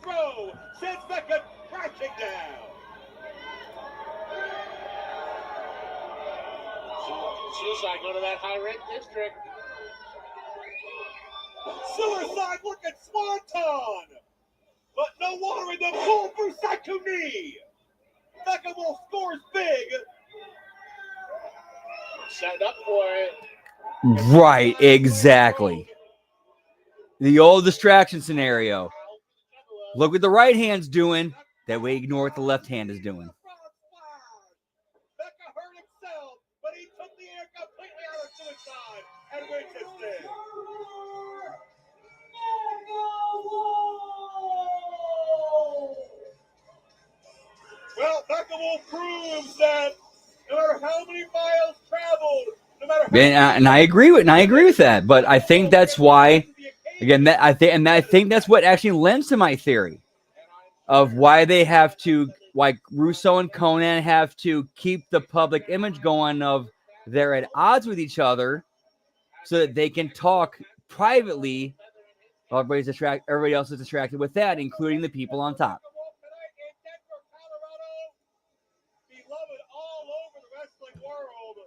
Throw sends Mecha crashing down. Suicide going to that high rent district. Suicide looking swanton, but no water in the pool for Sakuni. Mecha Wolf scores big. Set up for it. Right, exactly. The old distraction scenario. Look what the right hand's doing. That way, ignore what the left hand is doing. Mecha hurt himself, but he took the air completely out of Suicide and wins his thing. Well, Mecha Wolf proves that no matter how many miles traveled, no matter how And I agree with that. But I think that's why, again, I think that's what actually lends to my theory of why they have to, like Russo and Conan have to keep the public image going of they're at odds with each other, so that they can talk privately. While everybody else is distracted with that, including the people on top. beloved all over the wrestling world.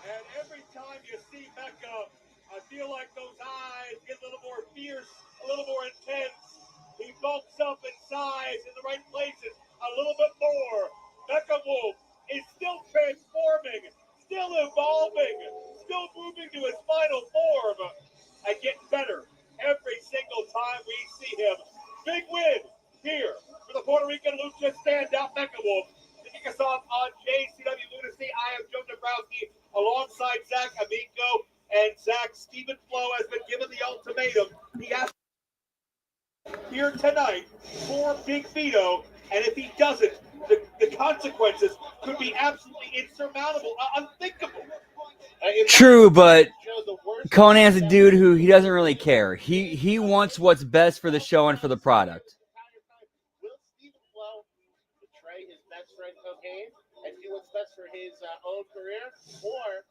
And every time you see Mecha, I feel like those eyes get a little more fierce, a little more intense. He bulks up in size in the right places a little bit more. Mecha Wolf is still transforming, still evolving, still moving to his final form, and getting better every single time we see him. Big win here for the Puerto Rican Lucha standout Mecha Wolf. To kick us off on JCW Lunacy, I am Joe Dabrowski alongside Zach Amico. And Zach, Stephen Flo has been given the ultimatum. He has here tonight for Big Vito, and if he doesn't, the consequences could be absolutely insurmountable, unthinkable. True, but Conan's a dude who he doesn't really care. He wants what's best for the show and for the product. Will Stephen Flo betray his best friend Cocaine and do what's best for his own career, or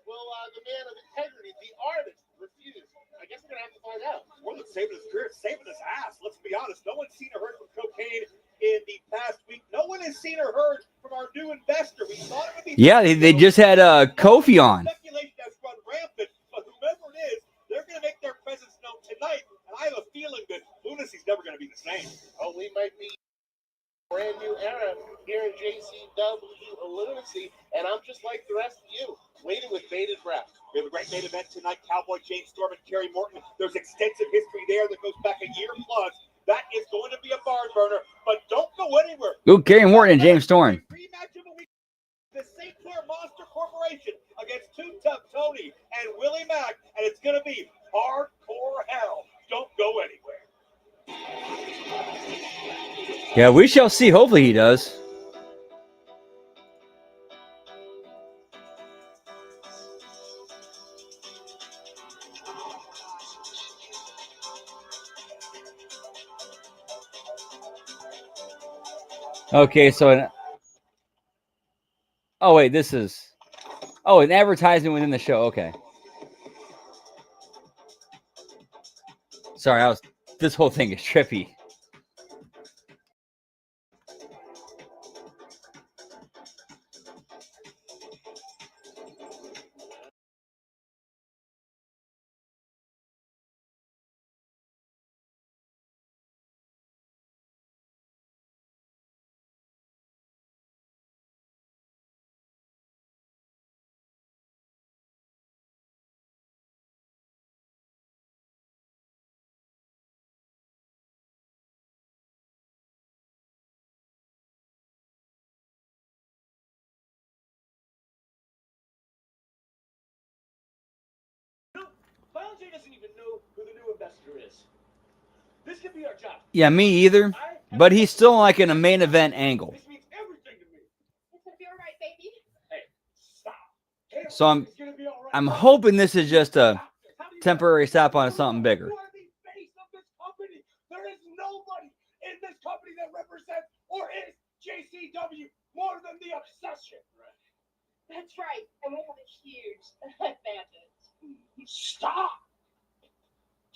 will the man of integrity, the artist, refuse? I guess we're gonna have to find out. More than saving his career, saving his ass. Let's be honest. No one's seen or heard from Cocaine in the past week. No one has seen or heard from our new investor. We thought it would be. Yeah, they just had Kofi on. Speculation has run rampant, but whoever it is, they're going to make their presence known tonight. And I have a feeling that Lunacy's never going to be the same. Oh, we might be brand new era here in JCW Lunacy, and I'm just like the rest of you, waiting with bated breath. We have a great main event tonight. Cowboy James Storm and Kerry Morton. There's extensive history there that goes back a year plus. That is going to be a barn burner, but don't go anywhere. Ooh, Kerry Morton and James Storm. Rematch of a week. The St. Clair Monster Corporation against Two Tough Tony and Willie Mack, and it's going to be hardcore hell. Don't go anywhere. Yeah, we shall see. Hopefully he does. Okay, so oh wait, this is Oh, an advertisement within the show. Okay. Sorry, this whole thing is trippy. Biology doesn't even know who the new investor is. This could be our job. Yeah, me either. But he's still like in a main event angle. This means everything to me. It's gonna be all right, baby. Hey, stop. So I'm hoping this is just a temporary stop on something bigger. You are the face of this company. There is nobody in this company that represents or is JCW more than the obsession. That's right. And we have a huge advantage. Stop!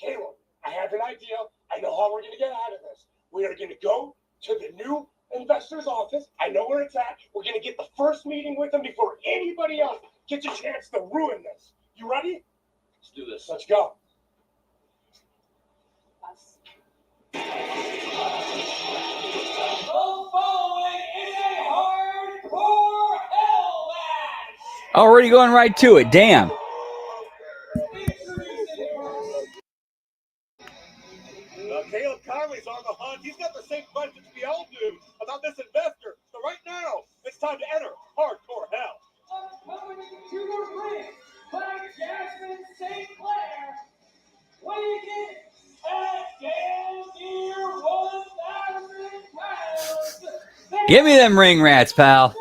Caleb, I have an idea. I know how we're going to get out of this. We are going to go to the new investor's office. I know where it's at. We're going to get the first meeting with them before anybody else gets a chance to ruin this. You ready? Let's do this. Let's go. Already going right to it. Damn. Caleb Conley's on the hunt. He's got the same questions we all do about this investor. So right now, it's time to enter hardcore hell. Coming to the ring by Jasmine St. Clair, weighing in at damn near 1,000 pounds. Give me them ring rats, pal.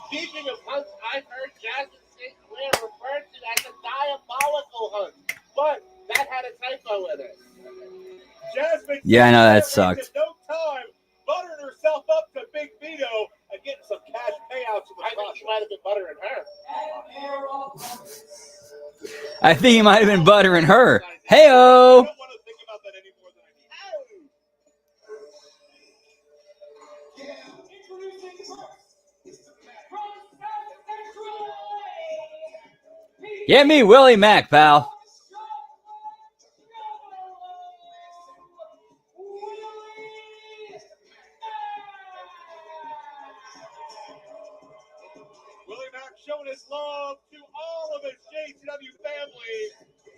Speaking of hunts, I've heard Jasmine St. Clair referred to as a diabolical hunt, but that had a typo in it. Jasmine Yeah, I know that St. Clair sucked. wasted no time buttering herself up to Big Vito and getting some cash payouts in the I think he might have been buttering her. I think he might have been buttering her. Hey-oh. Get me Willie Mack, pal. Willie Mack showing his love to all of his JCW family.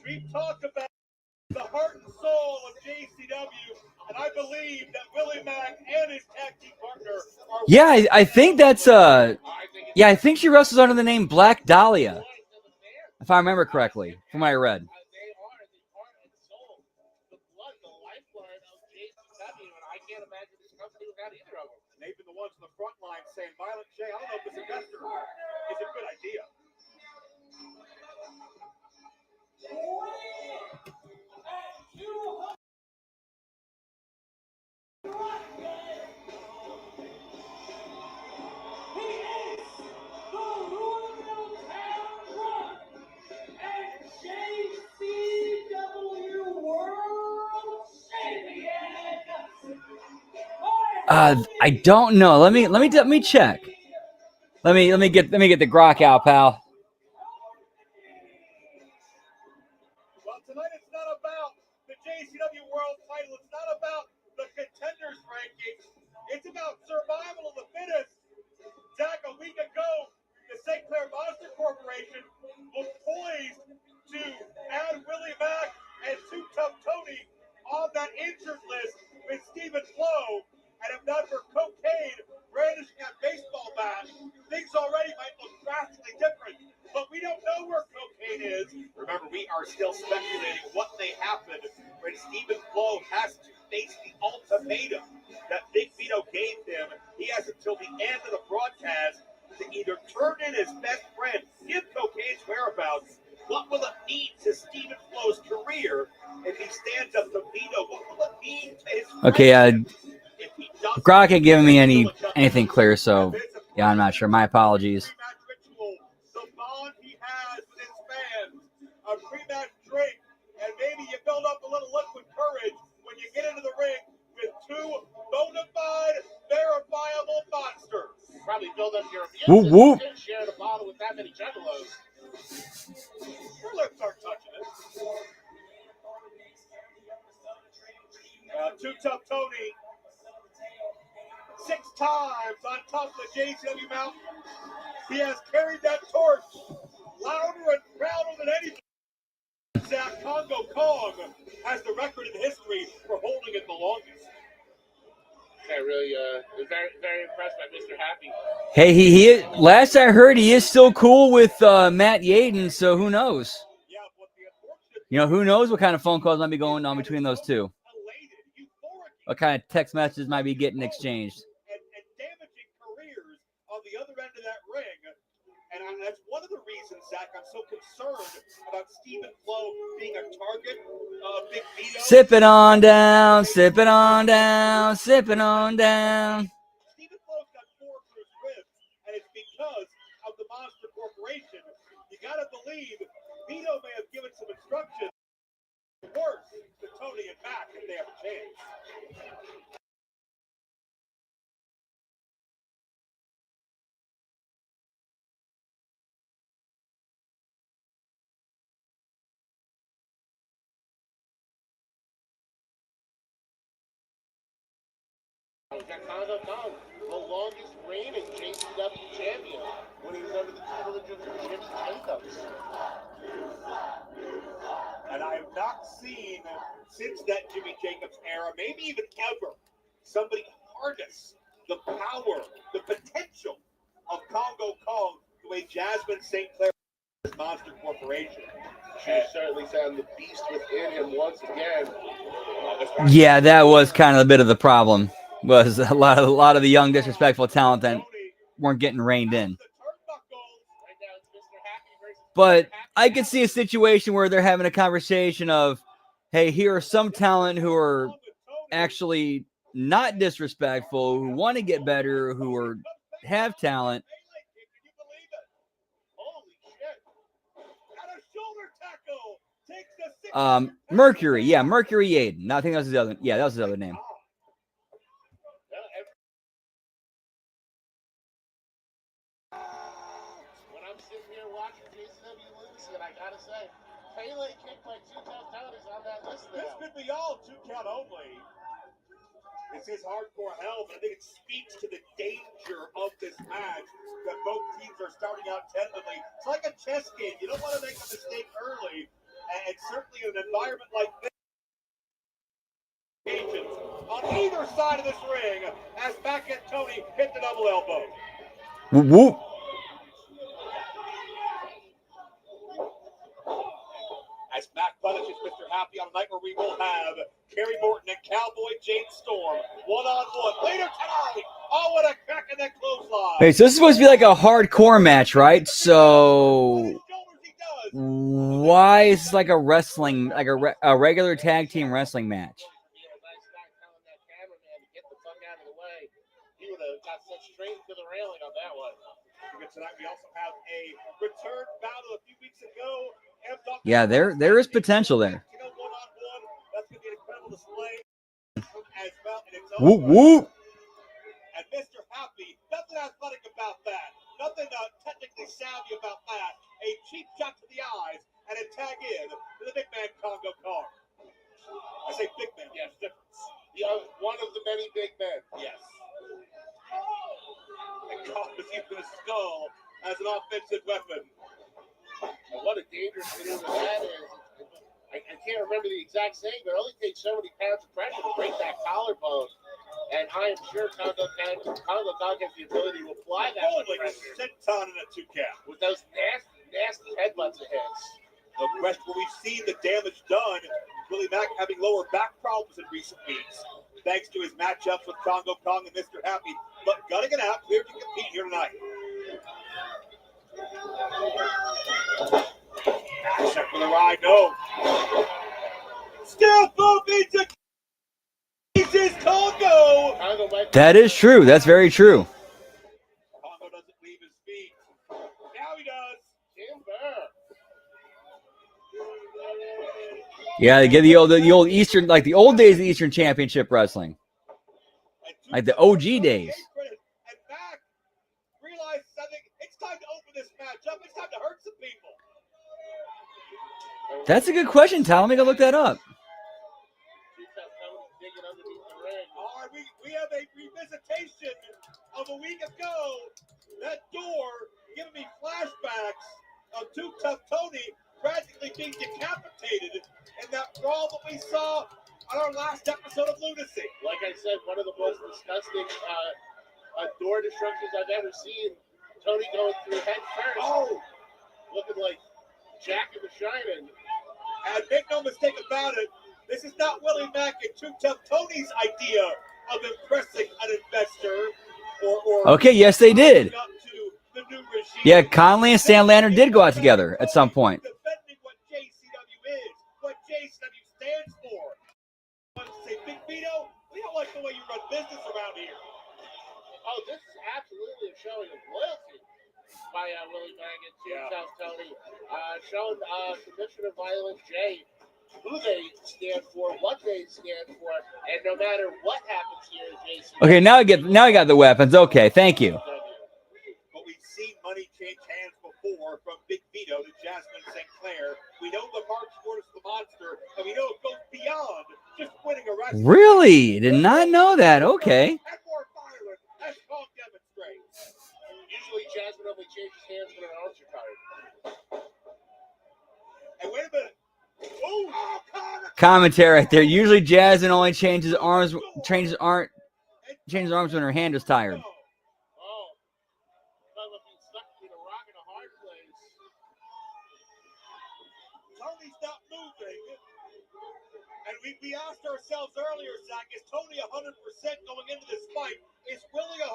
We've talked about the heart and soul of JCW, and I believe that Willie Mack and his tag team partner are... Yeah, I think that's yeah, I think she wrestles under the name Black Dahlia, if I remember correctly from what I read. They are the heart and soul, the blood, the lifeblood of JCW, and I can't imagine this company without either of them. And they've been the ones on the front line saying, Violent J, I don't know if this investor is a good idea. I don't know. Let me check. Let me get the grok out, pal. Well, tonight it's not about the JCW World title. It's not about the contenders rankings. It's about survival of the fittest. Zach, a week ago, the St. Clair Monster Corporation was poised to add Willie Mack and Too Tough Tony on that injured list with Stephen Flo. And if not for cocaine brandishing that baseball bat, things already might look drastically different. But we don't know where cocaine is. Remember, we are still speculating what may happen when Stephen Flo has to face the ultimatum that Big Vito gave him. He has until the end of the broadcast to either turn in his best friend, give cocaine's whereabouts. What will it mean to Stephen Flo's career if he stands up to Vito? What will it mean to his Okay, if he doesn't? Grok ain't giving me anything clear, so yeah, I'm not sure. My apologies. The bond he has with his fans, a pre-match drink, and maybe you build up a little liquid courage when you get into the ring with two bona fide, verifiable monsters. Probably build up your immune Whoop, whoop. system. Share the bottle with that many juggalos. Your lips aren't touching it. Too Tough Tony, 6 times on top of the JCW mountain. He has carried that torch louder and prouder than anything. Zach Congo Kong has the record in history for holding it the longest. I really very, very impressed by Mr. Happy. Hey, he last I heard, he is still cool with Matt Yaden, so who knows? You know, who knows what kind of phone calls might be going on between those two? What kind of text messages might be getting exchanged? And damaging careers on the other end of that ring. And that's one of the reasons, Zach, I'm so concerned about Stephen Flo being a target of Big Vito. Sip it on down, sip it on down, sip it on down. Stephen Flo's got 4 bruised ribs, and it's because of the Monster Corporation. You got to believe Vito may have given some instructions worse to Tony and Mac if they have a chance. Congo Kong, the longest reigning JCW champion when he was under the title of Gypsy Jacobs. And I have not seen, since that Jimmy Jacobs era, maybe even ever, somebody harness the power, the potential of Congo Kong the way Jasmine St. Clair Monster Corporation. She certainly found the beast within him once again. Yeah, that was kind of a bit of the problem. Was a lot of the young disrespectful talent that weren't getting reined in. But I could see a situation where they're having a conversation of, hey, here are some talent who are actually not disrespectful, who want to get better, who have talent. Mercury, yeah, Mercury Yaden. No, I think that was his other. Yeah, that was his other name. When I'm sitting here watching JCW Lunacy, and I gotta say, Pele kicked like 2 Tough Tony's on that list. This could be all 2 count only. It's his hardcore hell, but I think it speaks to the danger of this match that both teams are starting out tentatively. It's like a chess game. You don't want to make a mistake early, and certainly in an environment like this. On either side of this ring, as Mac and Tony hit the double elbow. Whoop, whoop. As Mac punishes Mr. Happy on a night where we will have Kerry Morton and Cowboy Jane Storm one-on-one later tonight. Oh, what a crack in that clothesline. Hey, so this is supposed to be like a hardcore match, right? So why is this like a wrestling, like a regular tag team wrestling match? He would have got sent straight to the railing on that one. Tonight we also have a return battle a few weeks ago. Yeah, there is potential there. That's going to be an incredible display as well. Whoop, whoop. And Mr. Happy, nothing athletic about that. Nothing technically savvy about that. A cheap shot to the eyes and a tag in to the big man Congo Kong. I say big man, yes, difference. One of the many big men, yes. And Kong is using the skull as an offensive weapon. And what a dangerous maneuver that is. I can't remember the exact saying, but it only takes so many pounds of pressure to break that collarbone. And I am sure Congo Kong has the ability to apply that. Like a senton in a 2 count. With those nasty headbutts of his. No question, where we've seen the damage done, Willie Mack having lower back problems in recent weeks, thanks to his matchups with Congo Kong and Mr. Happy. But gutting it out, clear to compete here tonight. Except for the ride, no. Still bumping to Cage's Congo. That is true. That's very true. Congo doesn't leave his feet. Now he does. Timber. Yeah, they get the old Eastern, like the old days of Eastern Championship Wrestling, like the OG days. And back realizes something. It's time to open this match up. It's time to hurt some people. That's a good question, Tal. Let me go look that up. All right, we have a revisitation of a week ago. That door giving me flashbacks of Too Tough Tony practically being decapitated in that brawl that we saw on our last episode of Lunacy. Like I said, one of the most disgusting door destructions I've ever seen. Tony going through head first. Oh! Looking like Jack in the Shining. And make no mistake about it, this is not Willie Mack and Too Tough Tony's idea of impressing an investor or Okay, yes, they did. up to the new regime. Yeah, Conley and Stan Lander did go out together at some point. Defending what JCW is, what JCW stands for. Want to say, Big Vito, we don't like the way you run business around here. Oh, this is absolutely a showing of loyalty by Willie Mack and Too Tough Tony. Showing Commissioner Violent J who they stand for, what they stand for, and no matter what happens here at JCW. Okay, now I got the weapons. Okay, thank you. But we've seen money change hands before, from Big Vito to Jasmine St. Clair. We know the march towards the monster, and we know it goes beyond just winning a wrestling. Really? Did not know that. Okay. And more violent, as Paul demonstrates. Usually Jasmine only changes hands when her arms are tired. And wait a minute. Ooh. Commentary right there. Usually Jasmine only changes arms when her hand is tired. Tony's not moving. And we asked ourselves earlier, Zach, is Tony 100% going into this fight? Is Willie 100%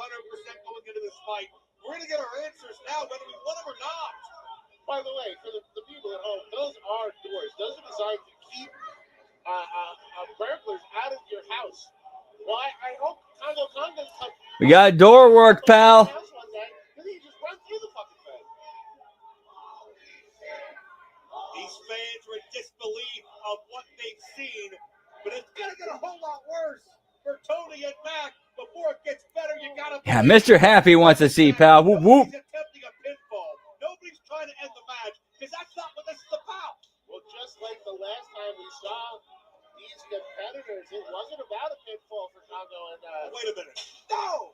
going into this fight? We're going to get our answers now, whether we want them or not. By the way, for the people at home, those are doors. Those are designed to keep burglars out of your house. Well, I hope Congo comes. We got door work, pal. He just run through the fucking thing. These fans are in disbelief of what they've seen, but it's going to get a whole lot worse for Tony and Mac. Before it gets better, you got to... Yeah, Mr. Happy wants to see, pal. Whoop, whoop. He's attempting a pinfall. Nobody's trying to end the match, because that's not what this is about. Well, just like the last time we saw these competitors, it wasn't about a pinfall for Congo and... Wait a minute. No!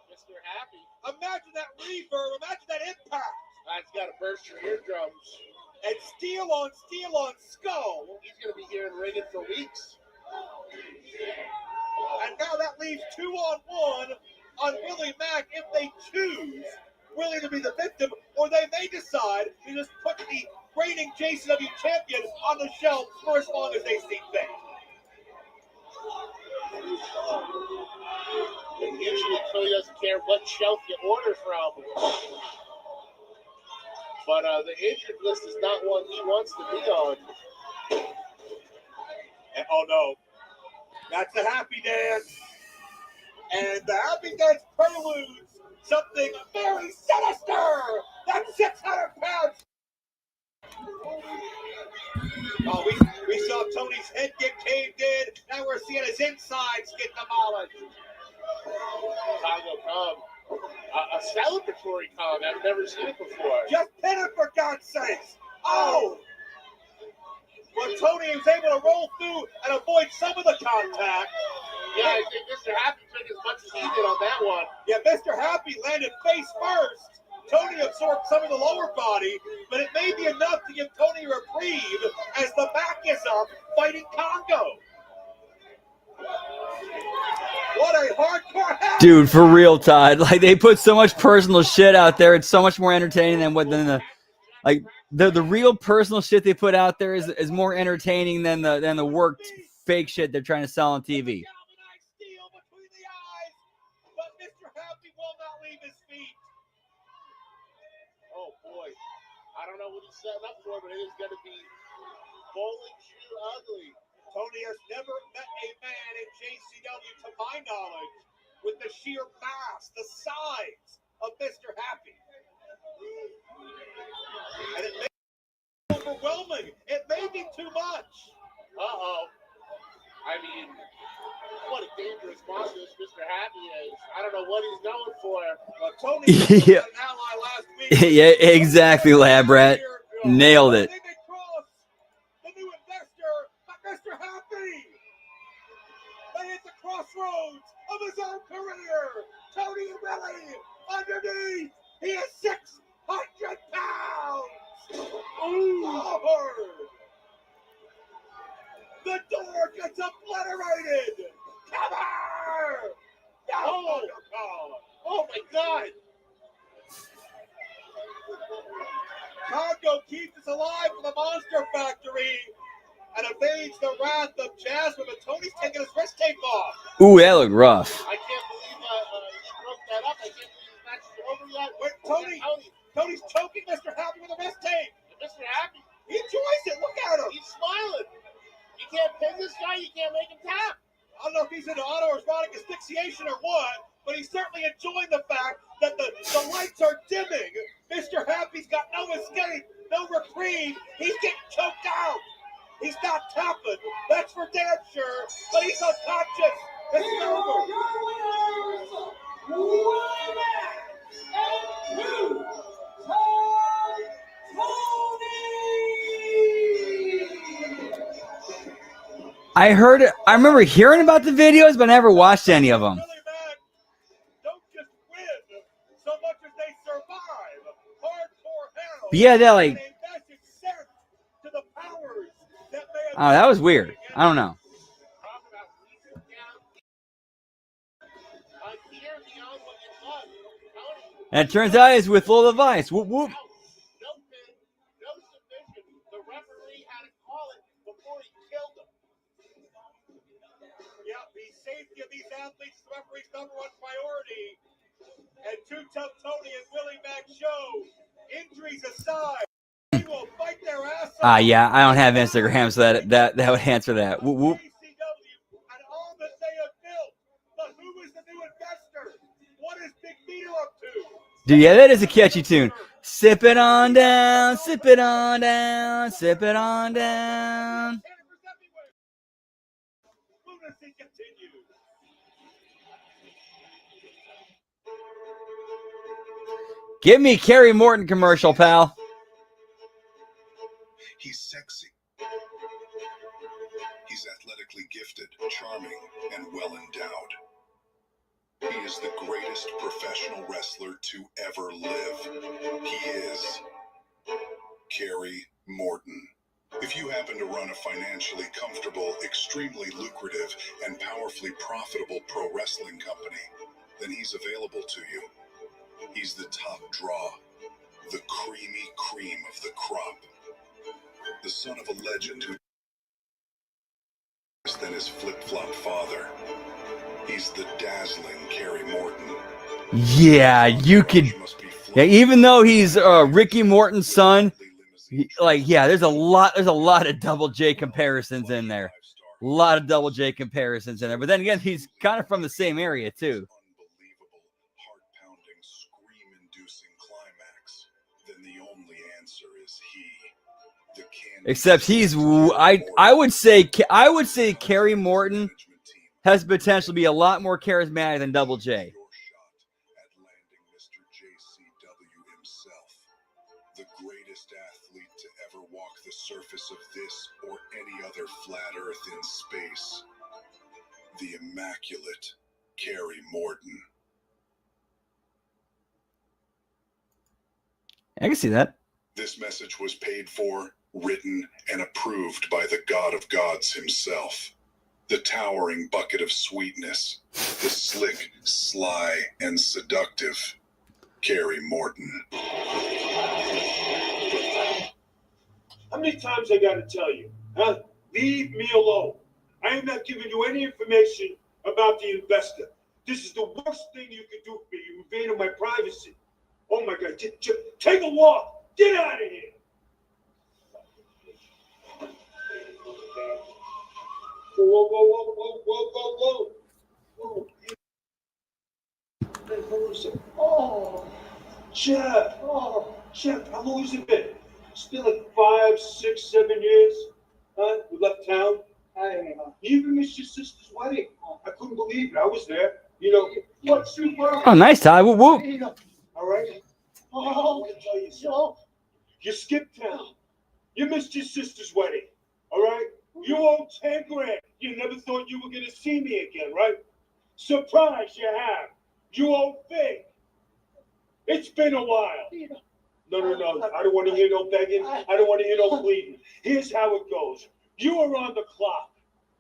Mr. Happy. Imagine that reverb. Imagine that impact. That's got to burst your eardrums. And steel on skull. He's going to be here in ringing for weeks. And now that leaves 2-on-1 on Willie Mack if they choose Willie to be the victim, or they may decide to just put the reigning JCW champion on the shelf for as long as they see fit. And usually Cody doesn't care what shelf you order from. But the injured list is not one he wants to be on. And, oh no, that's the happy dance. And the happy dance preludes something very sinister. That's 600 pounds. Oh, we saw Tony's head get caved in. Now we're seeing his insides get demolished. Congo come. A celebratory come. I've never seen it before. Just pin it for God's sakes. Oh! But Tony was able to roll through and avoid some of the contact. Yeah, I think Mr. Happy took as much as he did on that one. Yeah, Mr. Happy landed face first. Tony absorbed some of the lower body, but it may be enough to give Tony a reprieve as the back is up fighting Congo. What a hardcore hack. Dude, for real, Todd. Like, they put so much personal shit out there. It's so much more entertaining than the real personal shit they put out there is more entertaining than the worked fake shit they're trying to sell on TV. But Mr. Happy will not leave his feet. what he's setting up for, but it is going to be bowling shoe ugly. Tony has never met a man in JCW, to my knowledge, with the sheer mass, the size of Mr. Happy. And it may be overwhelming. It may be too much. Uh-oh. I mean, what a dangerous monster this Mr. Happy is. I don't know what he's going for. Tony Yeah. an ally last week. Yeah, exactly, Lab Rat. Nailed it. The new investor, Mr. Happy. They hit the crossroads of his own career. Tony Willie underneath. He is 600 pounds. Ooh. Lord. The door gets obliterated. Cover. Oh. Oh my God. Congo keeps us alive from the Monster Factory and evades the wrath of Jasmine, but Tony's taking his wrist tape off. Ooh, that looked rough. I can't believe he broke that up. I can't believe the match is over yet. Wait, Tony's choking Mr. Happy with a wrist tape. Mr. Happy. He enjoys it. Look at him. He's smiling. You can't pin this guy. You can't make him tap. I don't know if he's into autoerotic asphyxiation or what, but he's certainly enjoying the fact that the lights are dimming. Mr. Happy's got no escape, no reprieve. He's getting choked out. He's not tapping. That's for damn sure. But he's unconscious. It's over. I heard it. I remember hearing about the videos, but I never watched any of them. Don't just win so much as they survive. Hardcore hell. But yeah, they're like, A message sent to the powers that may have oh, that was weird. I don't know. And it turns out it's with Lola Vice. Whoop whoop. The referee had to call it before he killed him. Yeah, the safety of these athletes is the referee's number one priority. And Two Tough Tony and Willie Mack show, injuries aside, they will fight their ass off. Yeah, I don't have Instagram, so that would answer that. Whoop whoop. And all that they have built. But who is the new investor? What is Big Meter up to? Dude, yeah, that is a catchy tune. Sip it on down, sip it on down, sip it on down. Lunacy continues. Give me Kerry Morton commercial, pal. He's sexy. He's athletically gifted, charming, and well endowed. He is the greatest professional wrestler to ever live. He is Kerry Morton. If you happen to run a financially comfortable, extremely lucrative, and powerfully profitable pro wrestling company, then he's available to you. He's the top draw, the creamy cream of the crop, the son of a legend who than his flip-flop father. He's the dazzling Kerry Morton. Yeah, you could. Yeah, even though he's Ricky Morton's son, there's a lot of Double J comparisons in there. A lot of Double J comparisons in there. But then again, he's kind of from the same area too. Heart-pounding, scream-inducing climax. Then the only answer is he. The Except he's, I would say Kerry Morton has potential to be a lot more charismatic than Double J. Mr. JCW himself, the greatest athlete to ever walk the surface of this or any other flat earth in space, the immaculate Kerry Morton. I can see that. This message was paid for, written, and approved by the God of Gods himself. The towering bucket of sweetness, the slick, sly, and seductive Kerry Morton. How many times I gotta tell you, huh? Leave me alone. I am not giving you any information about the investor. This is the worst thing you can do for me. You invaded my privacy. Oh my God, take a walk. Get out of here. Whoa. Oh, Jeff. Oh, Jeff, how long has it been? It's been like 5, 6, 7 years. Huh? You left town? You even missed your sister's wedding. I couldn't believe it. I was there. You know, what super? Oh, nice, Ty. Whoop, whoop. All right. Oh, I want to tell you something. You skipped town. You missed your sister's wedding. All right. You owe 10 grand. You never thought you were gonna see me again, right? Surprise, you have. You owe big. It's been a while. No. I don't want to hear no begging. I don't want to hear no pleading. Here's how it goes. You are on the clock.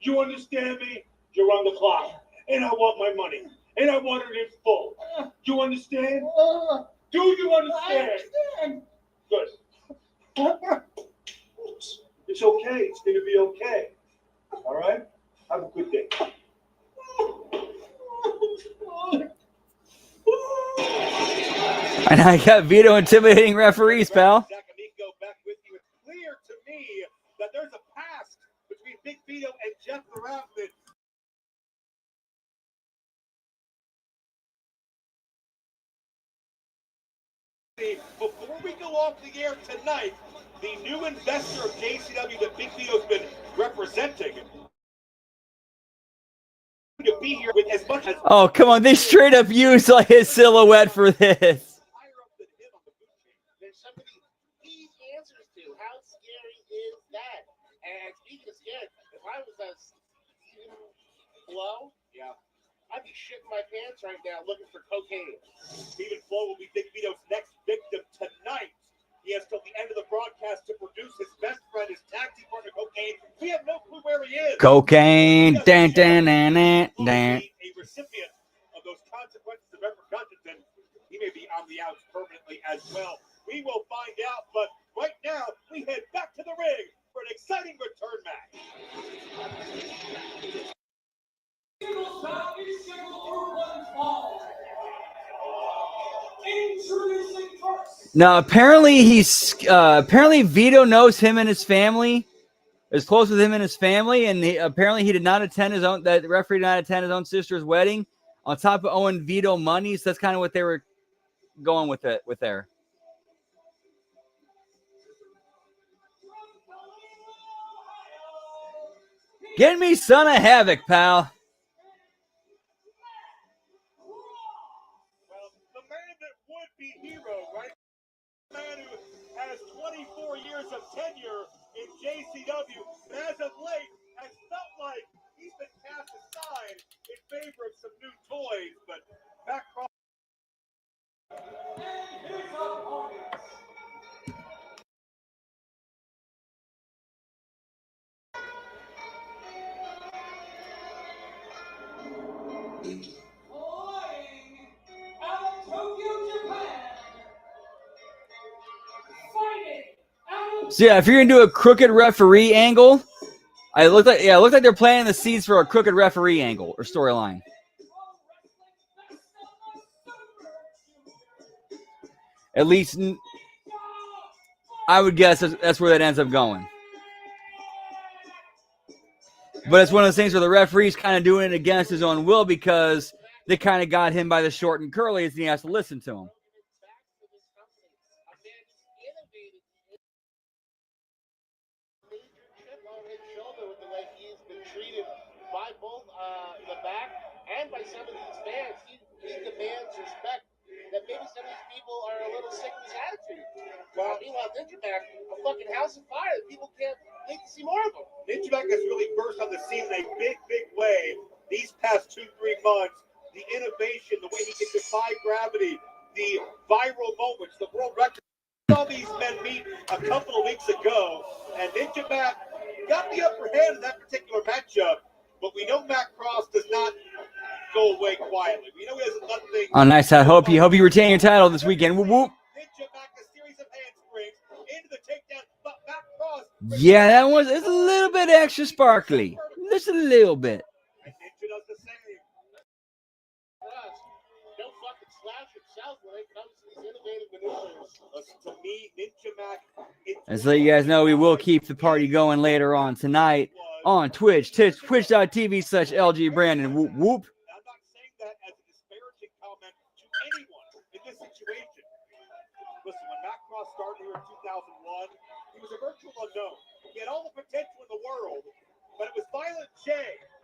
You understand me? You're on the clock. And I want my money. And I want it in full. You understand? Do you understand? I understand. Good. It's okay. It's going to be okay. All right? Have a good day. And I got Vito intimidating referees, pal. Back with you. It's clear to me that there's a past between Big Vito and Jeff the Rabbit. Before we go off the air tonight, the new investor of JCW that Big Vito's been representing to be here with as much as Oh, come on. They straight up use like his silhouette for this. There's somebody he answers to. How scary is that? And speaking of scary, if I was a Flo, I'd be shitting my pants right now looking for cocaine. Stephen Flo will be Big Vito's next victim tonight. He has till the end of the broadcast to produce his best friend, his tag team partner, Cocaine. We have no clue where he is. Cocaine. Dan. A recipient of those consequences of repercussions, and he may be on the outs permanently as well. We will find out, but right now we head back to the ring for an exciting return match. Now, apparently apparently Vito knows him and his family, is close with him and his family, and apparently he did not attend that referee did not attend his own sister's wedding, on top of owing Vito money. So that's kind of what they were going with there. Get me Son of Havoc, pal. Well, the man that would be hero, right? The man who has 24 years of tenure in JCW, and as of late has felt like he's been cast aside in favor of some new toys, but back across. So yeah, if you're gonna do a crooked referee angle, it looked like they're planting the seeds for a crooked referee angle or storyline. At least, I would guess that's where that ends up going. But it's one of those things where the referee's kind of doing it against his own will because they kind of got him by the short and curlies, and he has to listen to him. By both the back and by some of these fans. He demands respect. That maybe some of these people are a little sick of his attitude. Meanwhile, Ninjaback, a fucking house of fire. People can't wait to see more of him. Ninjaback has really burst on the scene in a big way these past 2-3 months. The innovation, the way he can defy gravity, the viral moments, the world record. Saw these men meet a couple of weeks ago, and Ninjaback got the upper hand in that particular matchup. But we know Matt Cross does not go away quietly. We know he has nothing. Oh, nice. I hope you retain your title this weekend. Whoop, whoop. Ninjaback, a series of handsprings into the takedown, but Matt Cross. Yeah, that was it's a little bit extra sparkly, just a little bit. And Ninja does the same. Cross, no fucking slouch himself. house when it comes to these innovative maneuvers. To me, Ninja Mac. And so you guys know we will keep the party going later on tonight on Twitch, twitch.tv/LG Brandon. Whoop, whoop. I'm not saying that as a disparaging comment to anyone in this situation. Listen, when Matt Cross started here in 2001, he was a virtual unknown. He had all the potential in the world, but it was Violent J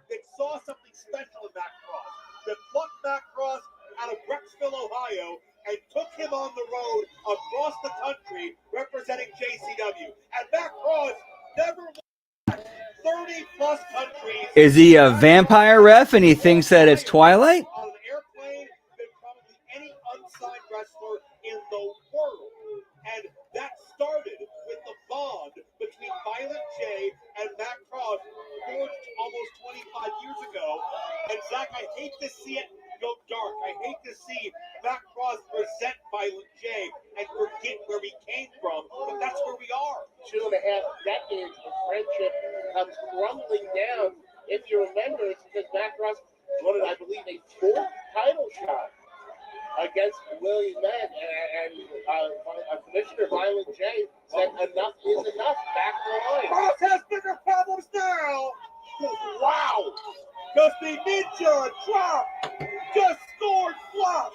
that saw something special in Matt Cross, that plucked Matt Cross out of Brecksville, Ohio, and took him on the road across the country representing JCW. And Matt Cross never left 30-plus countries. Is he a vampire ref and he thinks that it's Twilight? On an airplane than probably any unsigned wrestler in the world. And that started with the bond between Violent J and Matt Cross forged almost 25 years ago. And Zach, I hate to see it go dark. I hate to see Matt Cross present Violent J and forget where he came from, but that's where we are. 2.5 decades of friendship comes crumbling down. If you remember, it's because Matt Cross wanted, I believe, a 4th title shot against Willie Mack, and Commissioner Violent J said enough is enough. Back the line. Cross has bigger problems now. Wow. Does the Ninja drop? Just scored flush.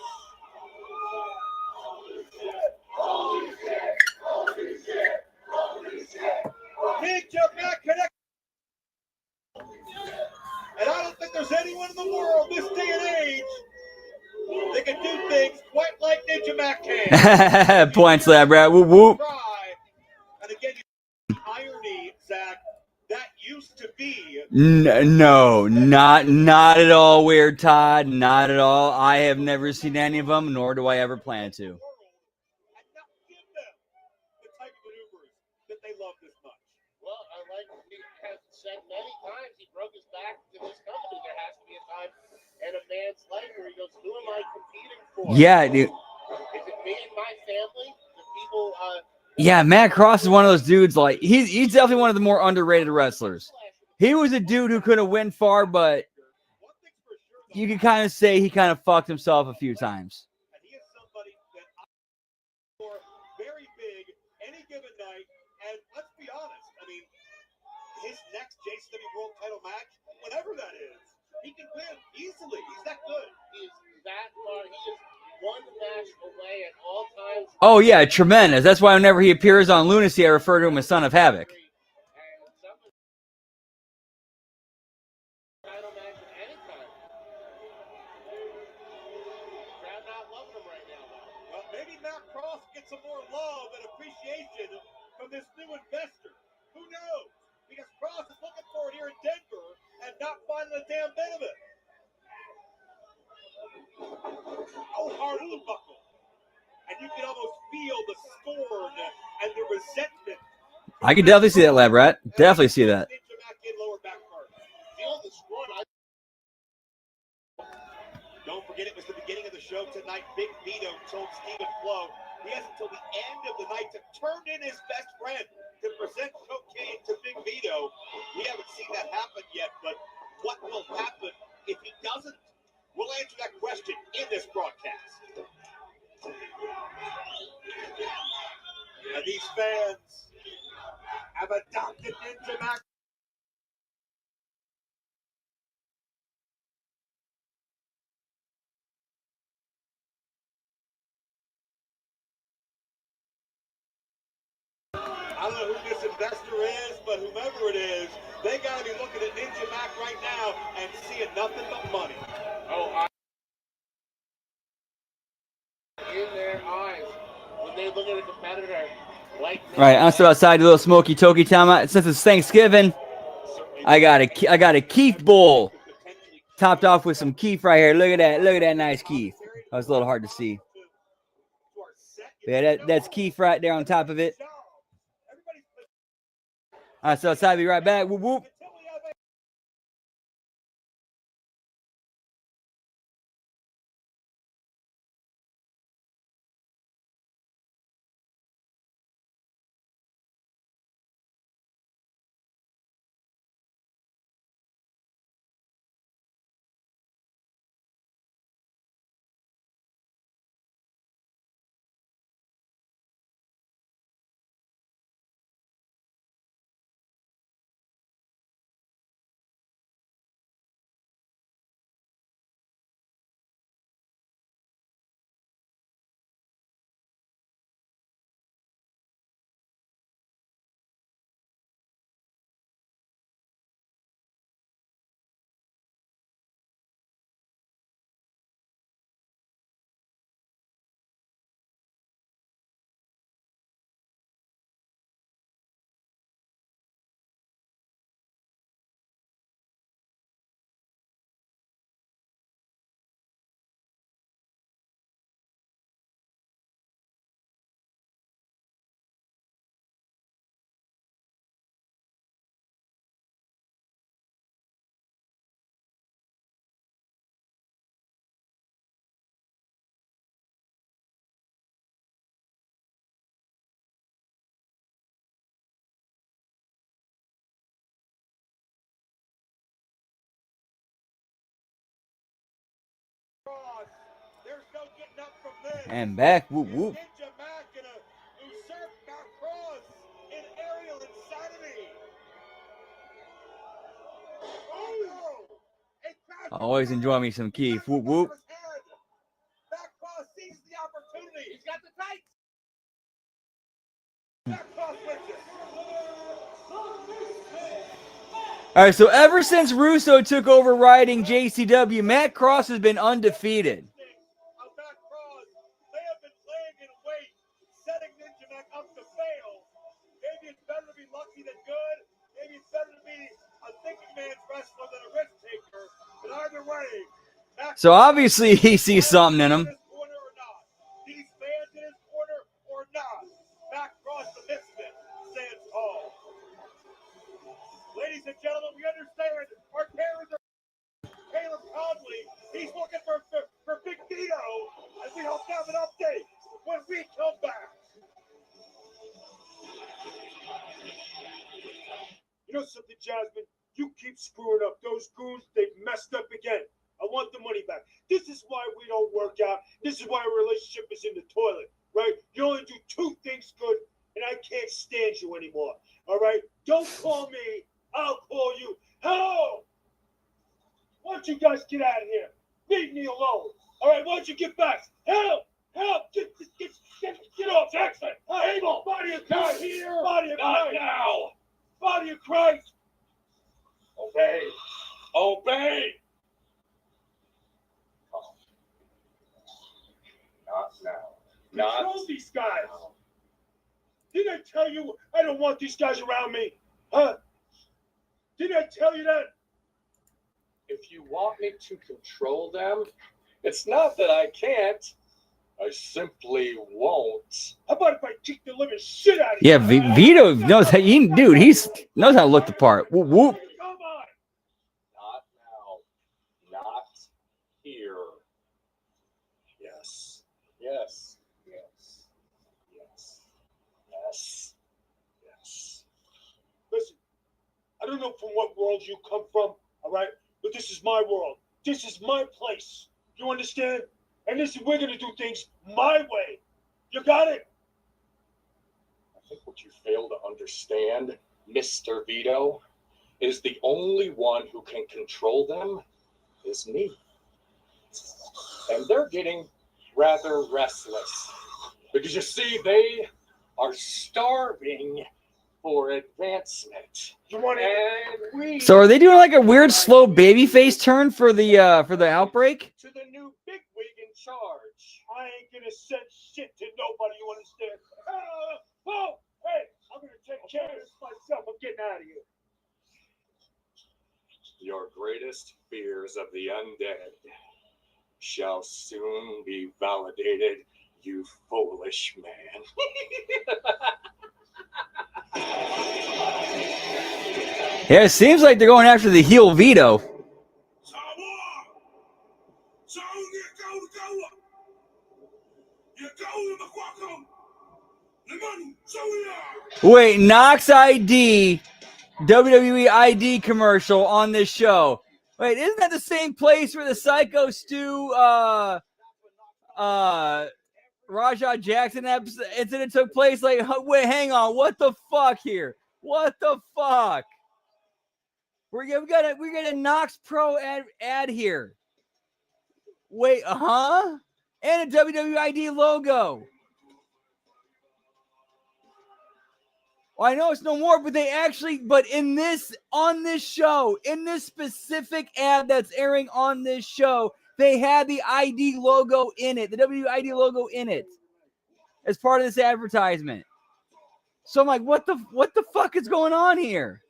Ninja Mac connect. And I don't think there's anyone in the world this day and age that can do things quite like Ninja Mac can. Points lab rat. Whoop whoop. And again, irony, Zach, that used to be. No, not at all weird, Todd. Not at all. I have never seen any of them, nor do I ever plan to. That they love this much. Well, like we have said many times, he broke his back to this company. There has to be a time in a man's life where he goes, who am I competing for? Yeah, dude. Is it me and my family? The people, Yeah, Matt Cross is one of those dudes. Like he's definitely one of the more underrated wrestlers. He was a dude who couldn't win far, but you can kind of say he kind of fucked himself a few times. And he is somebody that I for very big any given night. And let's be honest, I mean, his next JCW World Title match, whatever that is, he can win easily. He's that good. He is that far. He is one match away at all times. Oh yeah, tremendous. That's why whenever he appears on Lunacy, I refer to him as Son of Havoc. Title match at any time. Crowd not loving him right now, though. Well, maybe Matt Cross gets some more love and appreciation from this new investor. Who knows? Because Cross is looking for it here in Denver and not finding a damn bit of it. Oh, hard as a buckle. And you can almost feel the scorn and the resentment. I can definitely see that, Lab Rat. Definitely see that. Feel the scorn. Don't forget, it was the beginning of the show tonight. Big Vito told Stephen Flo he has until the end of the night to turn in his best friend to present cocaine to Big Vito. We haven't seen that happen yet, but what will happen if he doesn't? We'll answer that question in this broadcast. And these fans have adopted Ninja Mac. I don't know who this investor is, but whomever it is, they got to be looking at Ninja Mac right now and seeing nothing but money. Oh, in their eyes when they look at a competitor like Right, I'm still outside the little smoky toky town. Since it's Thanksgiving, I got a Keith bowl topped off with some Keith right here. Look at that nice Keith. That was a little hard to see. Yeah, that's Keith right there on top of it. All right, so outside, be right back. Whoop whoop. There's no getting up from this. And back, whoop whoop. Ninja Mac gonna usurp Matt Cross in aerial insanity. Oh no! Always enjoy me some Keith. Whoop whoop. Matt Cross sees the opportunity. He's got the tights. Matt Cross wins it. All right, so ever since Russo took over riding JCW, Matt Cross has been undefeated. Matt Cross, they have been laying in wait, setting Ninja Mac up to fail. Maybe it's better to be lucky than good. Maybe it's better to be a thinking man's wrestler than a risk taker. But either way, So obviously he sees something in him. these fans in his corner or not, Matt Cross, the misfit, stands tall. Ladies and gentlemen, we understand our cameras are Caleb Conley. He's looking for Big Vito as we hope to have an update when we come back. You know something, Jasmine? You keep screwing up. Those goons, they've messed up again. I want the money back. This is why we don't work out. This is why our relationship is in the toilet, right? You only do two things good, and I can't stand you anymore, all right? Don't call me. I'll call you. Hello! Why don't you guys get out of here? Leave me alone. All right, why don't you get back? Help! Help! Get off, Jackson! Abel! Body of Christ! Here! Body of Christ! Not now! Body of Christ! Obey! Obey! Not now. Control these guys! Didn't I tell you I don't want these guys around me? Huh? Didn't I tell you that? If you want me to control them, it's not that I can't. I simply won't. How about if I kick the living shit out of Yeah, you? Vito knows how. Dude, he's knows how to look the part. Whoop whoop. Come on! Not now. Not here. Yes. Yes. Yes. Yes. Yes. Yes. Listen, I don't know from what world you come from, all right? But this is my world. This is my place. You understand? And listen, we're going to do things my way. You got it? I think what you fail to understand, Mr. Vito, is the only one who can control them is me. And they're getting rather restless. Because you see, they are starving for advancement. And we So are they doing like a weird slow babyface turn for the outbreak? to the new bigwig in charge. I ain't gonna send shit to nobody, you understand? Oh, hey, I'm gonna take care of this myself. I'm getting out of here. Your greatest fears of the undead shall soon be validated, you foolish man. Yeah, it seems like they're going after the heel Vito. Wait, Knox ID, WWE ID commercial on this show. Wait, isn't that the same place where the Psycho Stu Rajah Jackson incident took place? Like, wait, hang on, what the fuck here? What the fuck? We got a Knox Pro ad here. Wait, huh? And a WWE ID logo. Well, I know it's no more, but on this show, in this specific ad that's airing on this show, they had the ID logo in it, the WID logo in it, as part of this advertisement. So I'm like, what the fuck is going on here?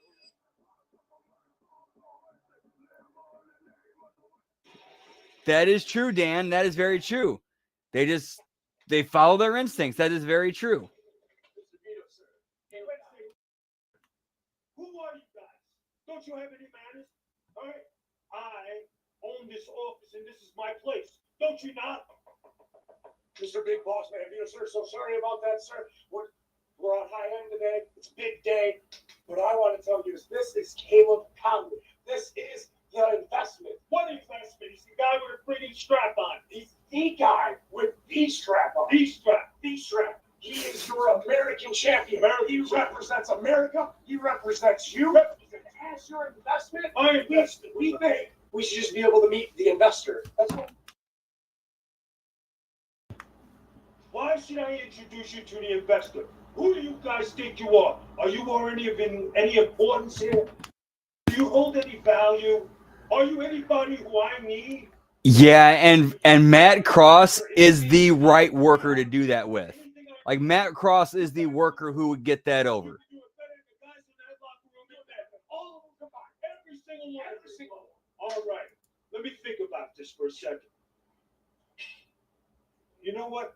That is true, Dan. That is very true. They follow their instincts. That is very true. Who are you guys? Don't you have any manners? All right? I own this office and this is my place. Don't you not? Mr. Big Boss Man, Vito, sir, so sorry about that, sir. We're on high end today. It's a big day. But I want to tell you this is Caleb Conley. This is the investment. What investment? He's the guy with a freaking strap on. strap on. The strap. He is your American champion. He represents America. He represents you. As your investment, we think we should just be able to meet the investor. That's all. Why should I introduce you to the investor? Who do you guys think you are? Are you any importance here? Do you hold any value? Are you anybody who I need? Yeah, and Matt Cross is the right worker to do that with. Like, Matt Cross is the worker who would get that over. Every single one. All right. Let me think about this for a second. You know what?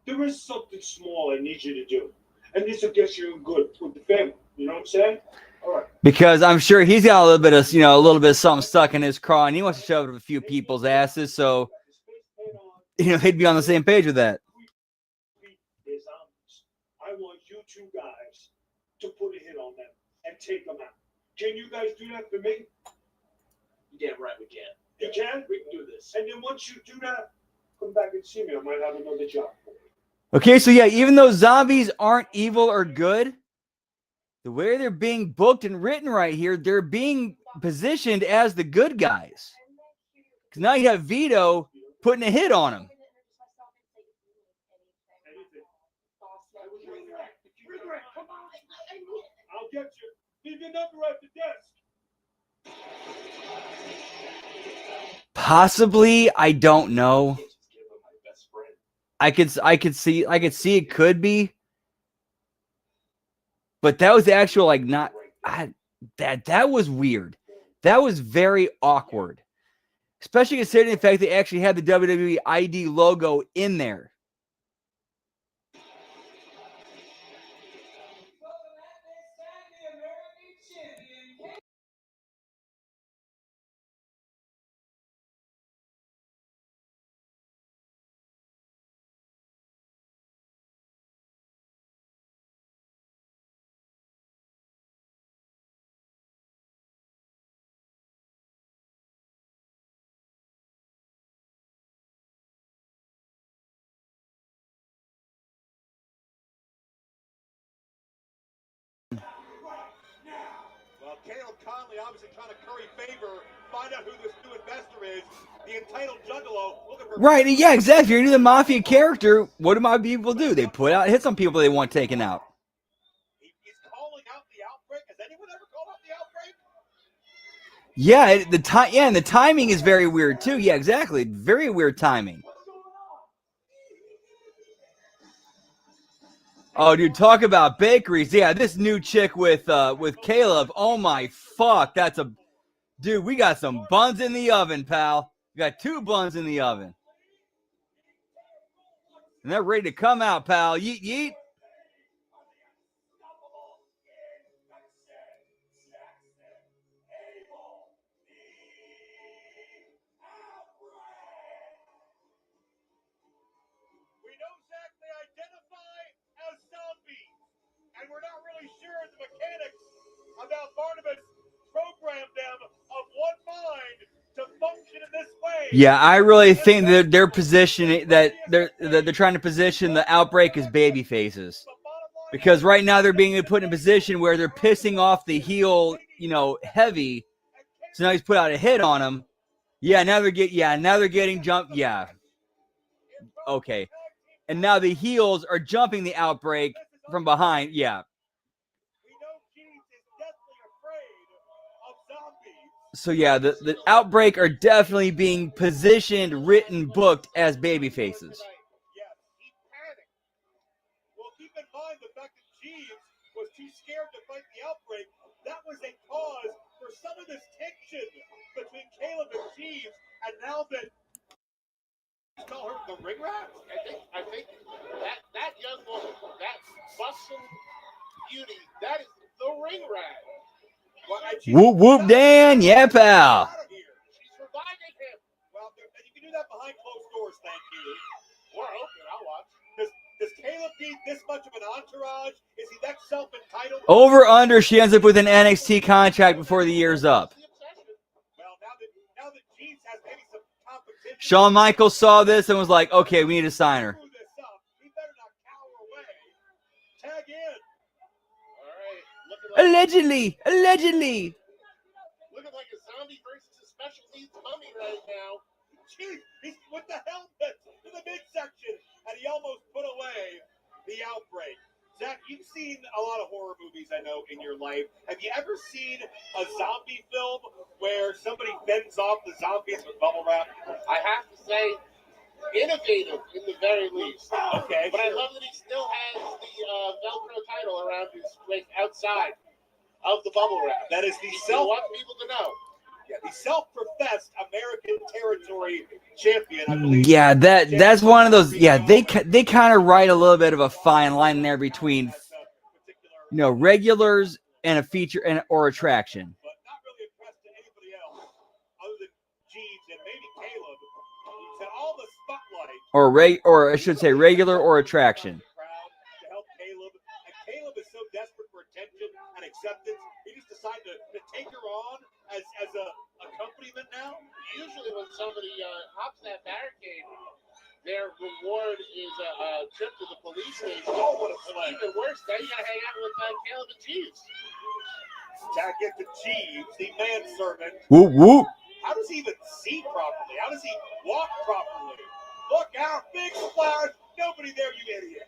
There is something small I need you to do. And this will get you in good with the family. You know what I'm saying? All right. Because I'm sure he's got a little bit of, a little bit of something stuck in his craw, and he wants to shove it up a few people's asses, so, they'd be on the same page with that. I want you two guys to put a hit on them and take them out. Can you guys do that for me? Yeah, right, we can. You can? We can do this. And then once you do that, come back and see me. I might have another job for you. Okay, so yeah, even though zombies aren't evil or good, the way they're being booked and written right here, they're being positioned as the good guys. Because now you have Vito putting a hit on him. I'll get you. Leave your number at the desk. Possibly, I don't know. I could see it could be, but that was actual that was weird. That was very awkward, especially considering the fact they actually had the WWE ID logo in there. Well, Caleb Conley obviously trying to curry favor, find out who this new investor is, the entitled Juggalo. Right, yeah, exactly. If you're into the mafia character, what do my people do? They put out hits on people they want taken out. He's calling out the outbreak. Has anyone ever called out the outbreak? Yeah, and the timing is very weird too. Yeah, exactly. Very weird timing. Oh, dude, talk about bakeries. Yeah, this new chick with Caleb. Oh my fuck, dude. We got some buns in the oven, pal. We got 2 buns in the oven, and they're ready to come out, pal. Yeet yeet. We know Zach they identify as zombies, and we're not really sure the mechanics of how Barnabas programmed them of one mind to function in this way. Yeah, I really think that they're positioning that they're trying to position the outbreak as baby faces, because right now they're being put in a position where they're pissing off the heel, heavy. So now he's put out a hit on him. Yeah, now they're getting jumped. Yeah. Okay. And now the heels are jumping the outbreak from behind. Yeah. So yeah, the outbreak are definitely being positioned, written, booked as baby faces. Well, keep in mind the fact that Jeeves was too scared to fight the outbreak. That was a cause for some of this tension between Caleb and Jeeves. And now that call her the ring rat. I think that young woman, that busting beauty, that is the ring rat. Whoop whoop, Dan, yeah, pal. She's reviving him. Well, you can do that behind closed doors, thank you. We're open, I'll watch. Does Caleb need this much of an entourage? Is he that self-entitled? Over under, she ends up with an NXT contract before the year's up. Well, now that Jeeves has maybe some competition. Shawn Michaels saw this and was like, okay, we need to sign her. Tag in. All right. Looking Allegedly. Allegedly. like a zombie versus a special needs mummy right now. Jeez, he's with the helmet in the midsection, and he almost put away the outbreak. Zach, you've seen a lot of horror movies, I know, in your life. Have you ever seen a zombie film where somebody fends off the zombies with bubble wrap? I have to say, innovative in the very least. Okay, but I sure. love that he still has the Velcro title around his waist outside of the bubble wrap. That is the He wants people to know. Yeah, the self-professed American territory champion, I believe. Yeah, that's one of those. Yeah, they kind of write a little bit of a fine line there between, you know, regulars and a feature and or attraction. But not really impressed to anybody else other than Jeeves and maybe Caleb. To all the spotlight. Or I should say regular or attraction. To help Caleb, and Caleb is so desperate for attention and acceptance, he just decided to take her on as a accompaniment now. Usually when somebody hops that barricade, their reward is a trip to the police station. Oh, what a flag. Even worse, now you gotta hang out with Caleb and Jeeves. Gotta get to Jeeves, the manservant. Whoop whoop. How does he even see properly? How does he walk properly? Look out, big splash! Nobody there, you idiot!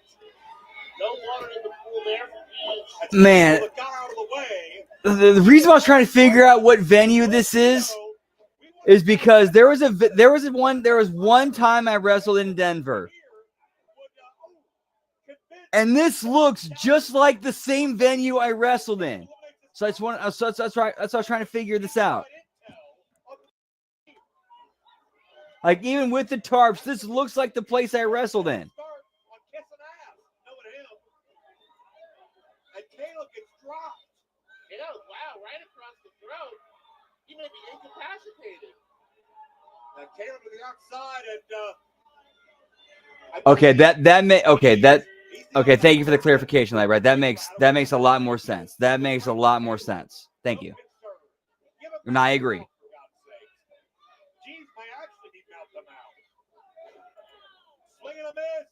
No water in the pool there for Jeeves. Man, the reason I was trying to figure out what venue this is because there was one time I wrestled in Denver, and this looks just like the same venue I wrestled in. So that's why I was trying to figure this out. Like even with the tarps, this looks like the place I wrestled in. Wow, right across the throat. He may be incapacitated. Now Caleb to the outside and okay, thank you for the clarification, right? That makes a lot more sense. That makes a lot more sense. Thank you. And I agree. Jeeves may actually be mouth to mouth. Swing and a miss.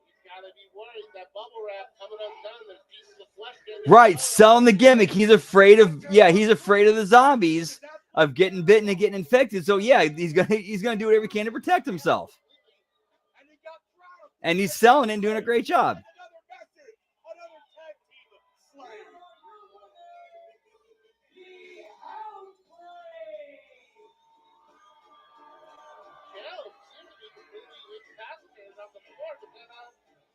He's gotta be worried that bubble wrap coming undone. There's pieces of flesh in there. Right, selling the gimmick. He's afraid of the zombies of getting bitten and getting infected. So yeah, he's gonna do whatever he can to protect himself. And he's selling it and doing a great job.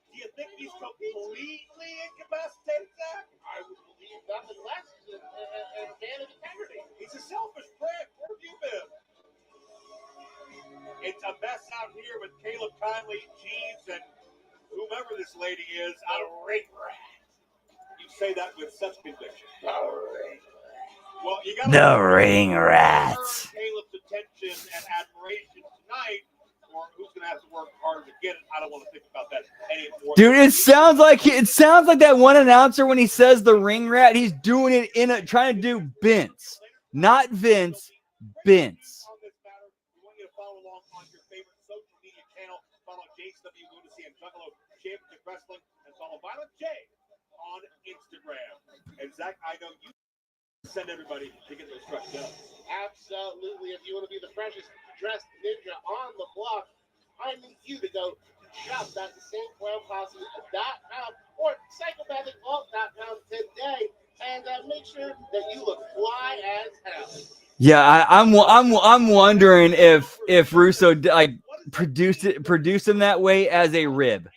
Do you think he's completely incapacitated, Zach? I would believe nothing less than a man of integrity. He's a selfish prick. Where have you been? It's a mess out here with Caleb Conley, Jeeves, and whomever this lady is. A ring rat. You say that with such conviction. Well, you got the ring rats. Caleb's attention and admiration tonight. Or who's gonna have to work harder to get it? I don't want to think about that anymore. Dude, it sounds like that one announcer when he says the ring rat, he's doing it trying to do Vince, not Vince, Vince. On this matter, we want you to follow along on your favorite social media channel. Follow JCW Lunacy and Juggalo Championship Wrestling, and follow Violent J on Instagram. And Zach, I know you send everybody to get those fresh done. Absolutely. If you want to be the freshest dressed ninja on the block, I need you to go to shop.thesandclownposse.com or psychopathicvault.com today and make sure that you look fly as hell. Yeah, I'm wondering if Russo like produced him that way as a rib.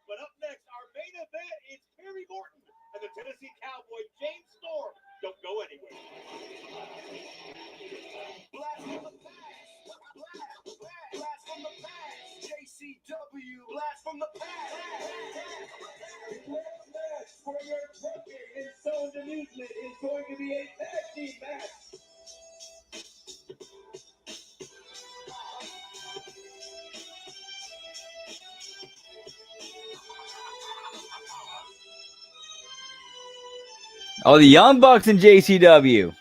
But up next, our main event is Terry Morton and the Tennessee Cowboy James Storm. Don't go anywhere. Blast from the past. JCW, blast from the past. Next match for your ticket in Sound Amusement is going to be a tag team match. Oh, the Young Bucks and JCW.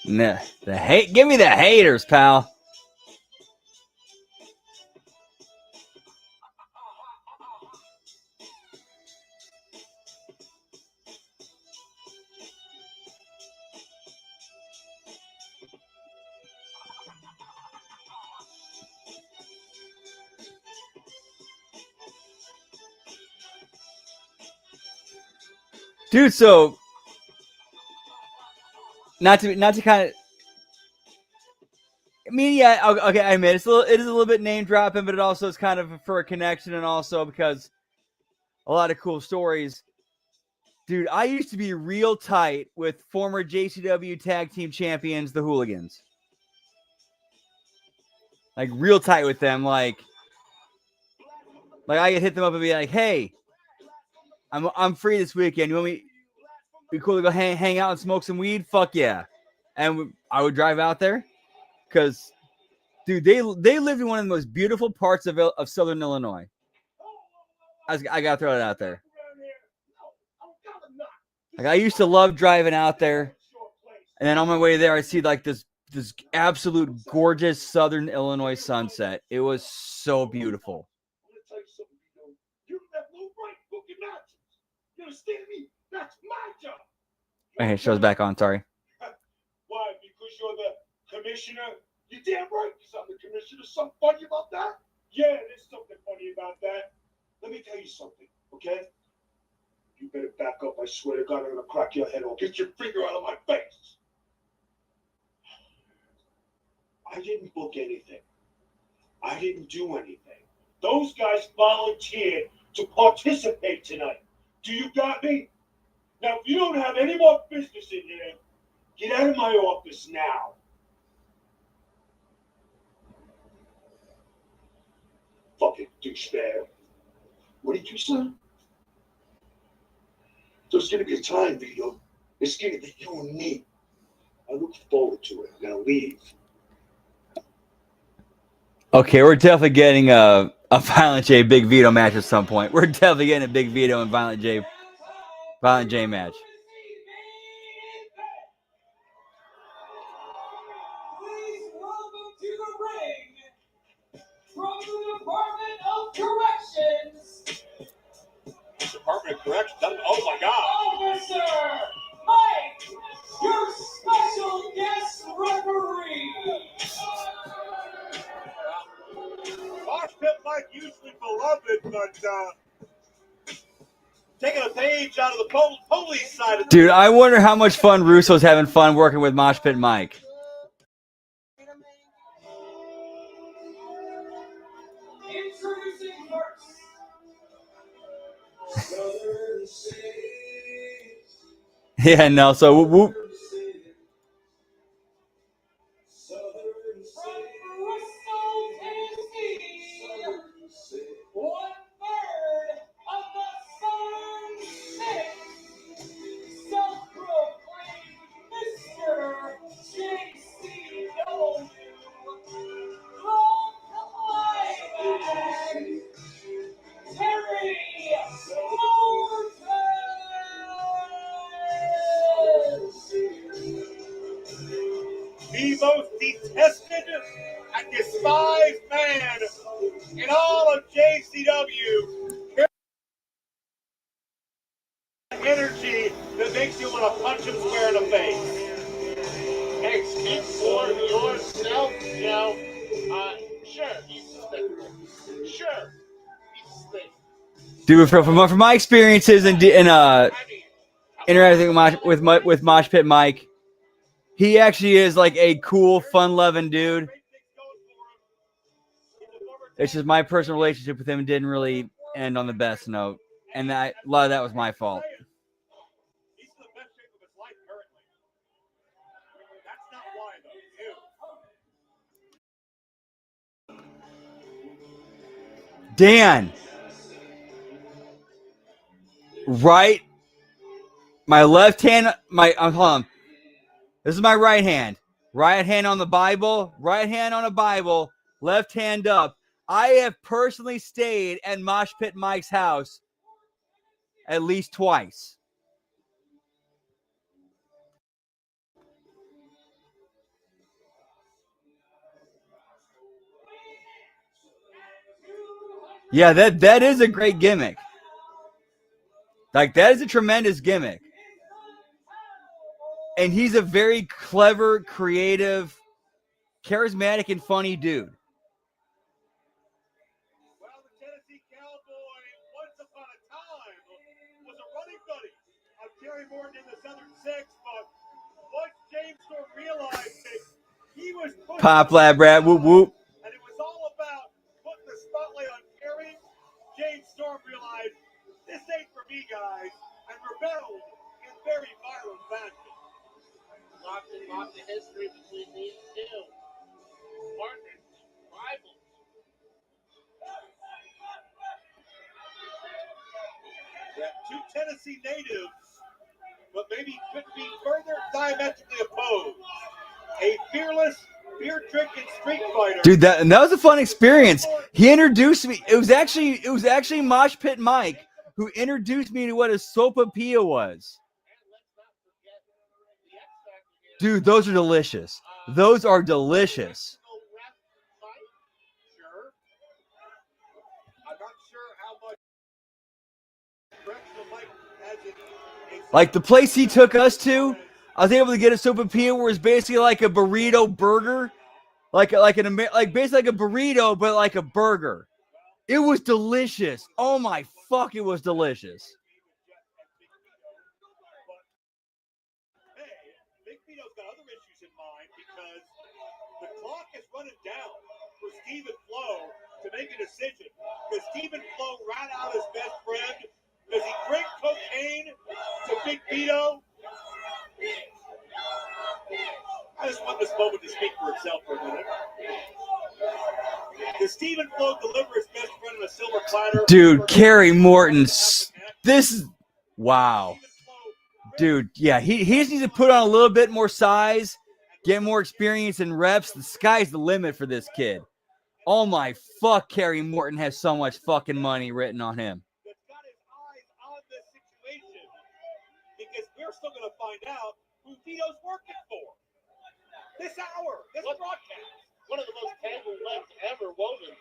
Nah, the hate. Give me the haters, pal. Dude, so not to kind of. I mean, yeah, okay. I admit it is a little bit name dropping, but it also is kind of for a connection, and also because a lot of cool stories. Dude, I used to be real tight with former JCW Tag Team Champions, the Hooligans. Like real tight with them. Like I could hit them up and be like, "Hey, I'm free this weekend. You want me? Be cool to go hang out and smoke some weed? Fuck yeah!" And I would drive out there because, dude, they lived in one of the most beautiful parts of Southern Illinois. I gotta throw it out there. Like I used to love driving out there, and then on my way there, I see like this absolute gorgeous Southern Illinois sunset. It was so beautiful. You understand me? That's my job. Okay, show's back on. Sorry. Why? Because you're the commissioner? You're damn right, because I'm the commissioner. Something funny about that? Yeah, there's something funny about that. Let me tell you something, okay? You better back up. I swear to God, I'm going to crack your head off. Get your finger out of my face. I didn't book anything. I didn't do anything. Those guys volunteered to participate tonight. Do you got me? Now, if you don't have any more business in here, get out of my office now. Fucking douchebag. What did you say? There's going to be a time, Vito. It's going to be you and me. I look forward to it. Now leave. Okay, we're definitely getting a Violent J Big Vito match at some point. We're definitely getting a Big Vito and Violent J match. Please welcome to the ring from the Department of Corrections. Department of Corrections? Oh my God. Officer Mike, your special guest referee. Mosh Pit Mike usually beloved, but taking a page out of the police side of Dude, I wonder how much fun Russo's having fun working with Mosh Pit Mike. Introducing first. Yeah, no, so whoop. The most detested and despised man in all of JCW. Energy that makes you want to punch him square in the face. Hey, speak for yourself, Joe. Sure, he's suspected. Sure, he's suspected. Dude, from my experiences in interacting with Mosh Pit Mike, he actually is like a cool, fun-loving dude. It's just my personal relationship with him didn't really end on the best note, and a lot of that was my fault. He's in the best shape of his life currently. That's not why, though. Dan, right? My left hand, hold on. This is my right hand. Right hand on the Bible, right hand on a Bible, left hand up. I have personally stayed at Mosh Pit Mike's house at least twice. Yeah, that is a great gimmick. Like, that is a tremendous gimmick. And he's a very clever, creative, charismatic, and funny dude. Well, the Tennessee Cowboy, once upon a time, was a running buddy of Kerry Morton in the Southern Six, but once James Storm realized that he was pushing Pop Lab Rat, whoop whoop. and it was all about putting the spotlight on Kerry, James Storm realized, this ain't for me, guys, and rebelled in very violent fashion. Lots of history between these two. Partners, rivals. Yeah, two Tennessee natives, but maybe couldn't be further diametrically opposed. A fearless, beer-drinking street fighter. Dude, that was a fun experience. He introduced me. It was actually Mosh Pit Mike who introduced me to what a sopapilla was. Dude, those are delicious. Those are delicious. Sure. I'm not sure how much correctional Mike has it. Like the place he took us to, I was able to get a sopapilla where it's basically like a burrito burger, like basically like a burrito but like a burger. It was delicious. Oh my fuck, it was delicious. Big Vito's got other issues in mind because the clock is running down for Stephen Flo to make a decision. Does Stephen Flo rat out his best friend? Does he drink cocaine to Big Vito? I just want this moment to speak for itself for a minute. Does Stephen Flo deliver his best friend a silver platter? Dude, Kerry Morton, this is wow. Dude, yeah, he just needs to put on a little bit more size, get more experience and reps. The sky's the limit for this kid. Oh my fuck, Kerry Morton has so much fucking money written on him. That's got his eyes on this situation because we're still going to find out who Vito's working for. This hour, this broadcast. One of the most tangled webs ever woven.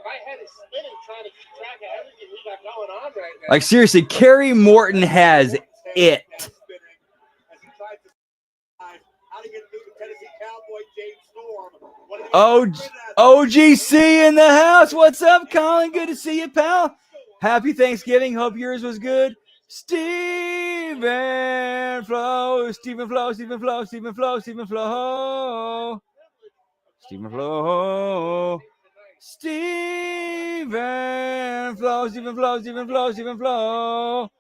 My head is spinning trying to keep track of everything we got going on right now. Like, seriously, Kerry Morton has it. OGC in the house. What's up, Colin? Good to see you, pal. Happy Thanksgiving. Hope yours was good. Stephen Flo, Stephen Flo, Stephen Flo, Stephen Flo, Stephen Flo, Stephen Flo, Stephen Flo, Stephen Flo, Stephen Flo, Stephen Flo.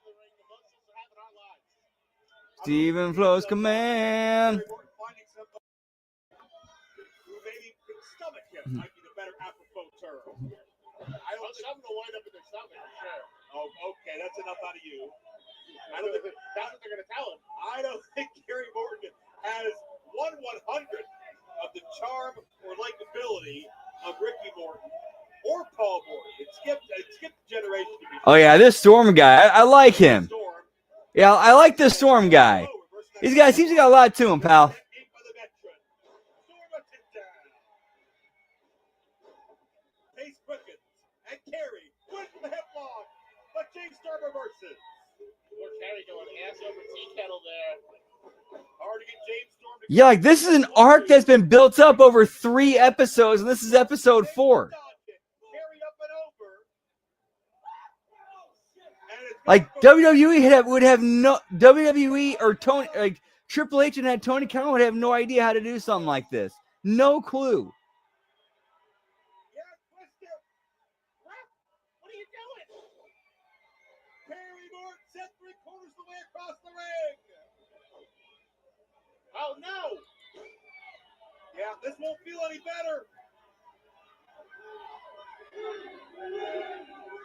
Stephen Flo's command. Might be the better apropos term. I don't think I'm going to wind up in their stomach, sure. Oh, okay, that's enough out of you. I don't think that's what they're going to tell him. I don't think Kerry Morton has 1/100 of the charm or likability of Ricky Morton or Paul Morton. It skipped generation to be. Oh yeah, this Storm guy, I like him. Yeah, I like this Storm guy. These guys seems to got a lot to him, pal. Pace quickens and Kerry wins the headlock, but James Storm reverses. Poor Kerry going ass over tea kettle there. Hard to get James Storm to Yeah, like this is an arc that's been built up over 3 episodes, and this is episode 4. Kerry up and over. Like WWE would have no WWE or Tony, like Triple H and Tony Khan would have no idea how to do something like this. No clue. What are you doing? Kerry Morton set 3/4 the way across the ring. Oh no! Yeah, this won't feel any better.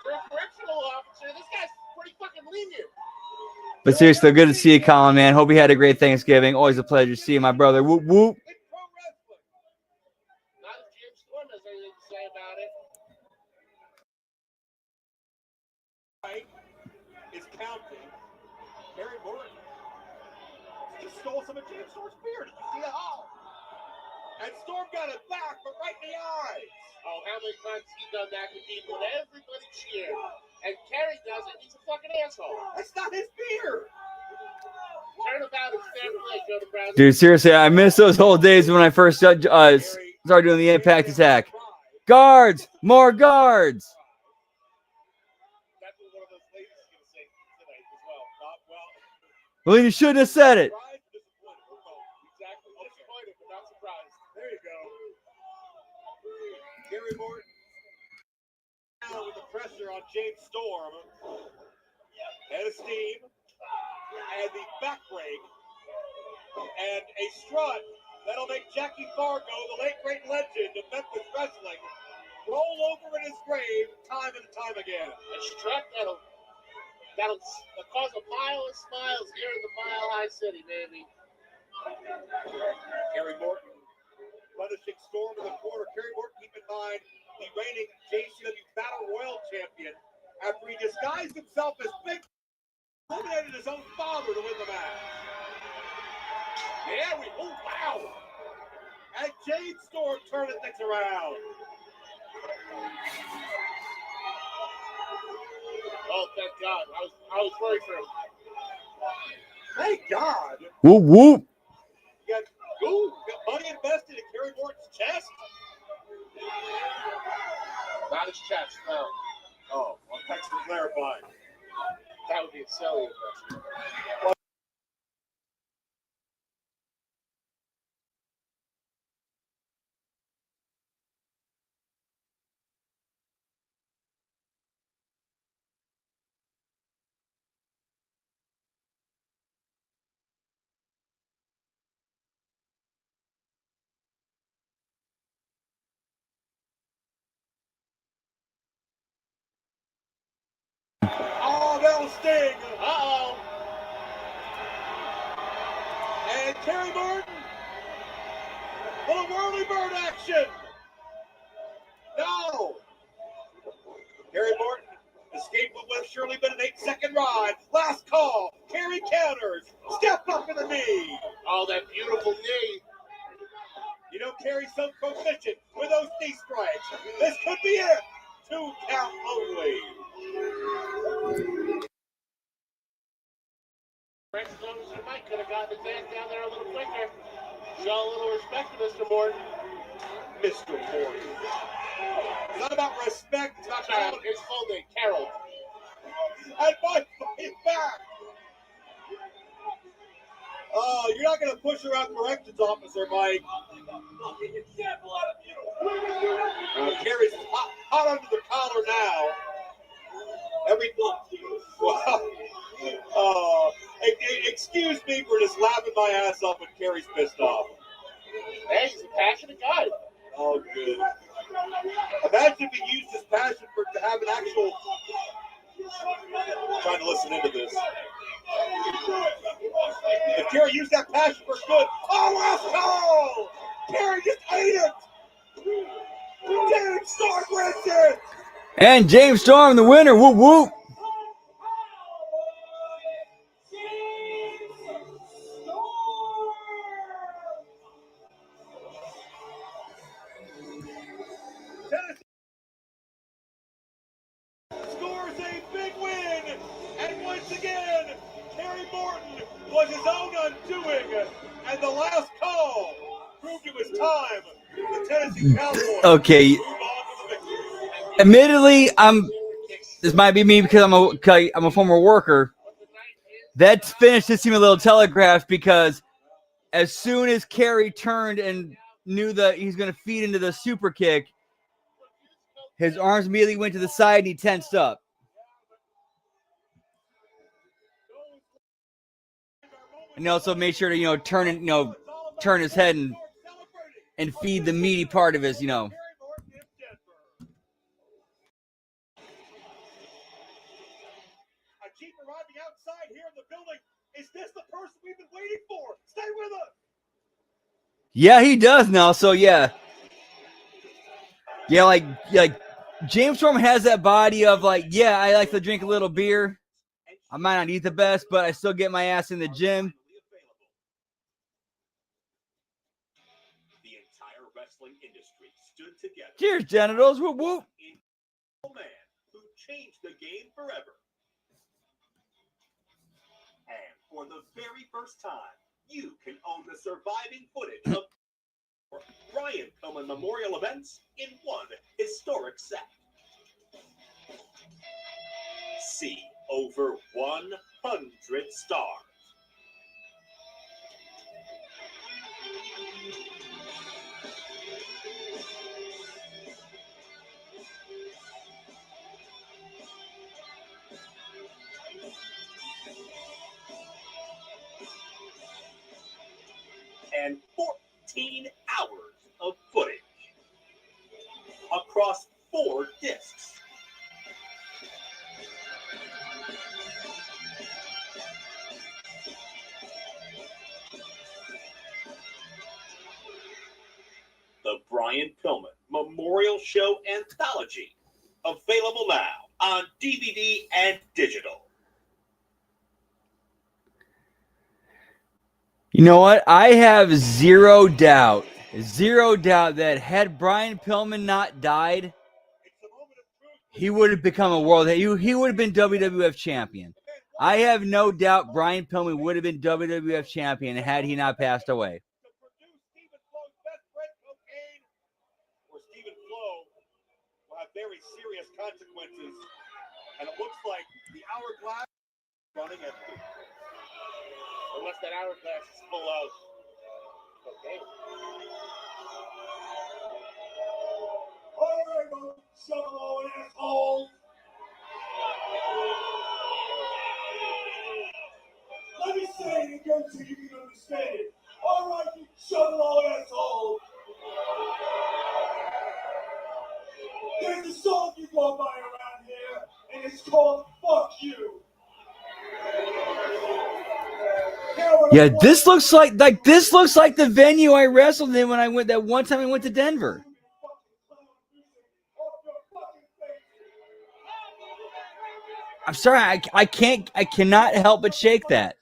For a correctional officer, this guy's pretty fucking lenient. But seriously, good to see you, Colin, man. Hope you had a great Thanksgiving. Always a pleasure to see you, my brother. Whoop, whoop. Not if James Storm has anything to say about it. Is counting. Kerry Morton just stole some of James Storm's beer. Did you see that? Oh. And Storm got it back, but right in the eye. Oh, how many times has he done that to people and everybody cheered? And Kerry does it, he's a fucking asshole. That's not his beer. Turnabout is fair play, Jordan Brown. Dude, seriously, I miss those whole days when I first started doing the impact attack. Guards! More guards! That's what one of those ladies is going to say tonight as well. Not well. Well, you shouldn't have said it. Exactly. Disappointed, but not surprised. There you go. Gary Morton now with the pressure on James Storm. Head of steam. And the back break. And a strut that'll make Jackie Fargo, the late great legend of Memphis wrestling, roll over in his grave time and time again. A strut that'll cause a mile of smiles here in the Mile High City, baby. Gary Morton punishing Storm in the corner. Gary Morton, keep in mind, the reigning JCW Battle Royal champion, after he disguised himself as Big, eliminated his own father to win the match. Oh wow! And Jade Storm turning things around. Oh, thank God! I was worried for him. Thank God. Whoop, whoop. You got money invested in Gary Morton's chest? Not his chest, no. Oh, well, thanks for clarifying. That would be a silly investment. Oh, that'll sting. Uh-oh. And Kerry Morton. Little whirly bird action. No. Kerry Morton escaped what would have surely been an 8-second ride. Last call. Kerry counters. Step up in the knee. Oh, that beautiful knee. You know, Kerry's so proficient with those knee strikes. This could be it. 2 count only. Rex Jones and Mike could have gotten his ass down there a little quicker. Show a little respect to Mr. Morton. Mr. Morton. It's not about respect. It's not about his full name, Carol. And Mike is back. Oh, you're not going to push her out corrections officer, Mike. Kerry's hot under the collar now. Excuse me for just laughing my ass off when Kerry's pissed off. Hey, he's a passionate guy. Oh, good. Imagine if he used his passion to have an actual. I'm trying to listen into this. If Kerry used that passion for good. Oh, last call! Kerry just ate it! James Storm wins it! And James Storm, the winner. Whoop, whoop. Scores a big win, and once again, Kerry Morton was his own undoing, and the last call proved it was time. The Tennessee Cowboys. Okay. Admittedly, this might be me because I'm a former worker. That finish did seem a little telegraphed because as soon as Kerry turned and knew that he's going to feed into the super kick, his arms immediately went to the side and he tensed up. And he also made sure to, turn his head and feed the meaty part of his, A Jeep arriving outside here in the building. Is this the person we've been waiting for? Stay with us. Yeah, he does now. So yeah, like James Storm has that body of I like to drink a little beer. I might not eat the best, but I still get my ass in the gym. wrestling industry stood together. Cheers, genitals. Whoop, whoop. A man who changed the game forever. And for the very first time, you can own the surviving footage of Brian Pillman memorial events in one historic set. See over 100 stars. And 14 hours of footage across 4 discs. The Brian Pillman Memorial Show Anthology, available now on DVD and digital. You know what? I have zero doubt that had Brian Pillman not died, he would have become a world. He would have been WWF champion. I have no doubt Brian Pillman would have been WWF champion had he not passed away. Or Stephen Flo will have very serious consequences, and it looks like the hourglass is running empty. Unless that hourglass is full of cocaine. All right, shovel asshole. Let me say it again so you can understand it. All right, you shovel asshole. There's a song you go by around here, and it's called "Fuck You." Yeah, this looks like the venue I wrestled in when I went that one time I went to Denver. I'm sorry, I cannot help but shake that.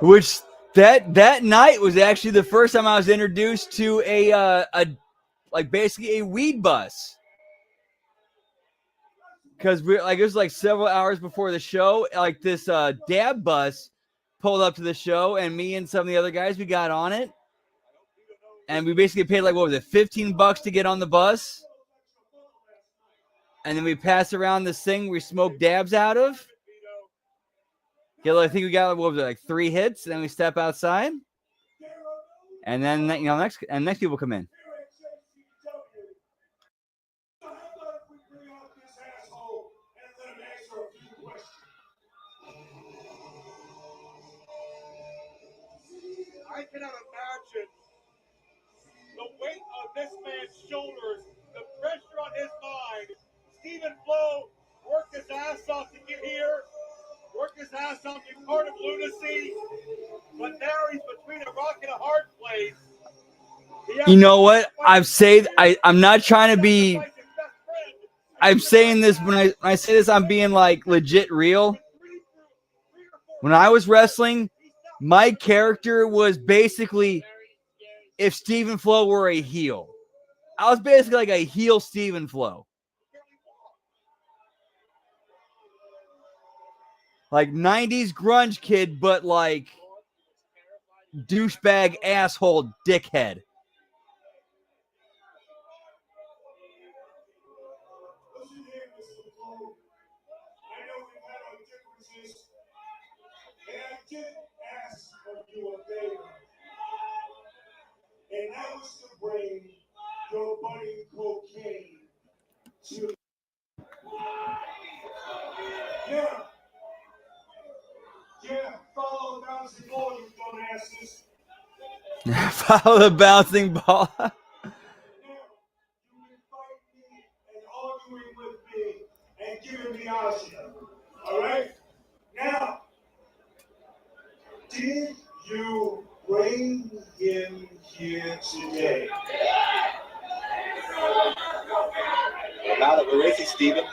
Which that night was actually the first time I was introduced to a basically a weed bus. Because it was like several hours before the show, like this dab bus pulled up to the show, and me and some of the other guys, we got on it, and we basically paid like, what was it, $15 to get on the bus, and then we pass around this thing we smoke dabs out of. I think we got, what was it, like 3 hits, and then we step outside, and then next people come in. I cannot imagine the weight of this man's shoulders, the pressure on his mind. Stephen Flo worked his ass off to get here, worked his ass off to be part of Lunacy, but now he's between a rock and a hard place. You know what? I'm not trying to be. I'm saying this when I say this, I'm being like legit real. When I was wrestling, my character was basically if Stephen Flo were a heel. I was basically like a heel Stephen Flo. Like 90s grunge kid, but like douchebag asshole dickhead. I know we've had our differences, and I did ask of you a favor, and that was to bring your buddy Cocaine to. Yeah, follow the bouncing ball, you dumbasses. Follow the bouncing ball. Arguing with me and giving me option. All right? Now, did you bring him here today? Now that we're with you, Steven,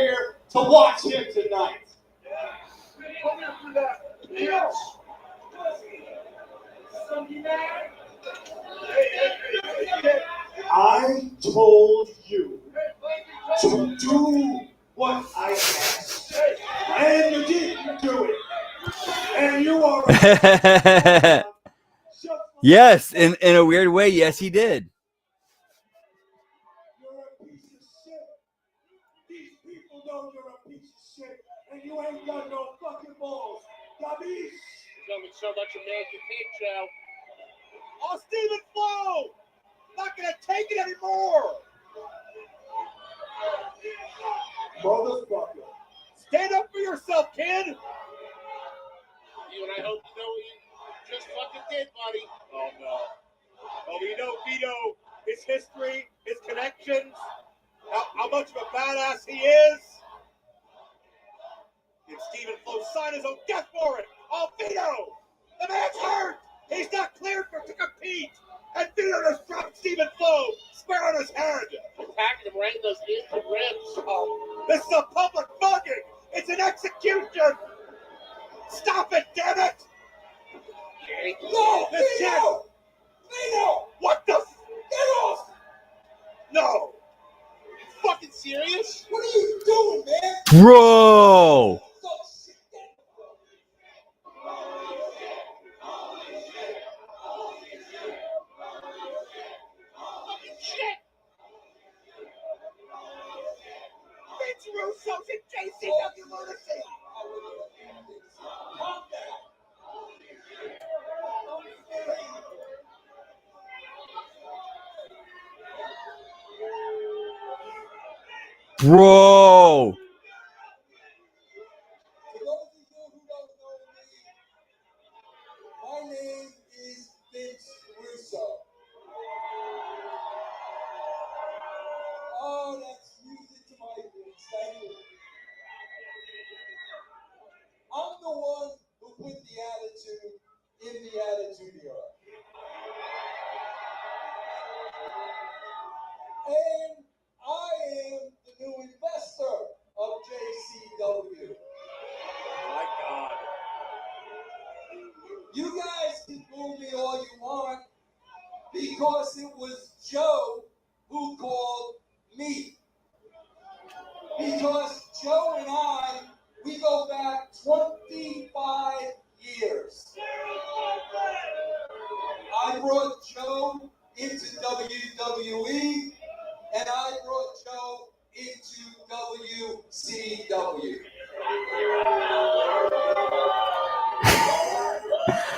here to watch him tonight. I told you to do what I asked, and you didn't do it. And you are Yes, in a weird way, yes, he did. You're a piece of shit. These people know you're a piece of shit, and you ain't got no fucking balls. Gabish? There's only so much a man can take, Joe. Oh, Stephen Flo! Not gonna take it anymore! Motherfucker. Stand up for yourself, kid! You and I hope you know what you just fucking did, buddy. Oh, no. Oh, you know Vito, his history, his connections, how much of a badass he is. Give Stephen Flo sign his own death warrant. Oh, Vito! The man's hurt! He's not cleared to compete! And Vito just dropped Stephen Flo square on his head! Attacking him right in those injured ribs. Oh, this is a public mugging! It's an execution! Stop it, damn it! No, Vito! Vito! What the? Get off! No! You fucking serious? What are you doing, man? Bro! Fucking shit! Vince Russo's in JCW Lunacy! Bro! My name is Vince Russo. Oh, that's music to my ears. Thank you. I'm the one who put the attitude in the Attitude Era. And I am the new investor of JCW. My God. You guys can boo me all you want because it was Joe who called me. Because Joe and I, we go back 25 years. I brought Joe into WWE, and I brought Joe into WCW.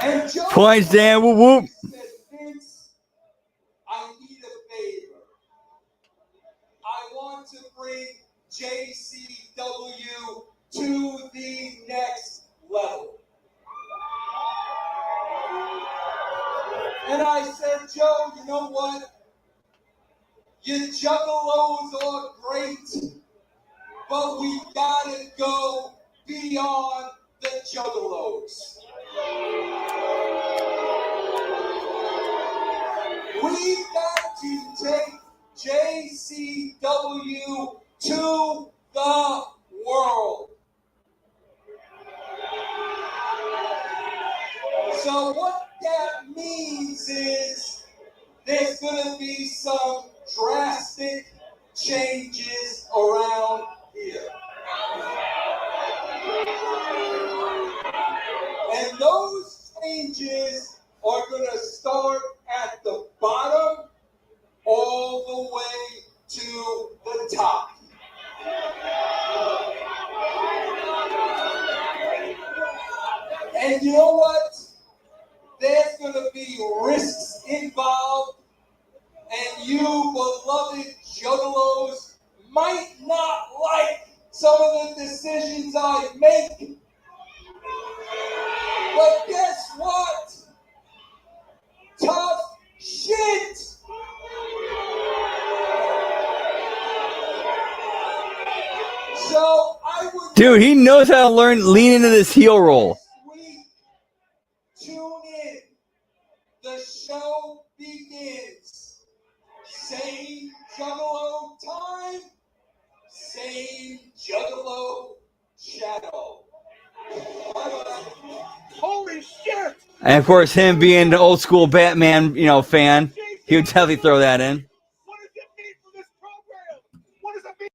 And Joe Points, Dan. Whoop whoop. said, Vince, I need a favor. I want to bring JCW to the next level. And I said, Joe, you know what? Your juggalos are great, but we gotta go beyond the juggalos. We got to take JCW to the world. So what that means is there's going to be some drastic changes around here. And those changes are going to start at the bottom all the way to the top. And you know what? There's going to be risks involved, and you beloved juggalos might not like some of the decisions I make. But guess what? Tough shit! So I would Dude, he knows how to lean into this heel roll. tune in. The show begins. Same juggalo time, same juggalo And of course, him being an old school Batman, fan, he would definitely throw that in. What does it mean for this program? What does it mean?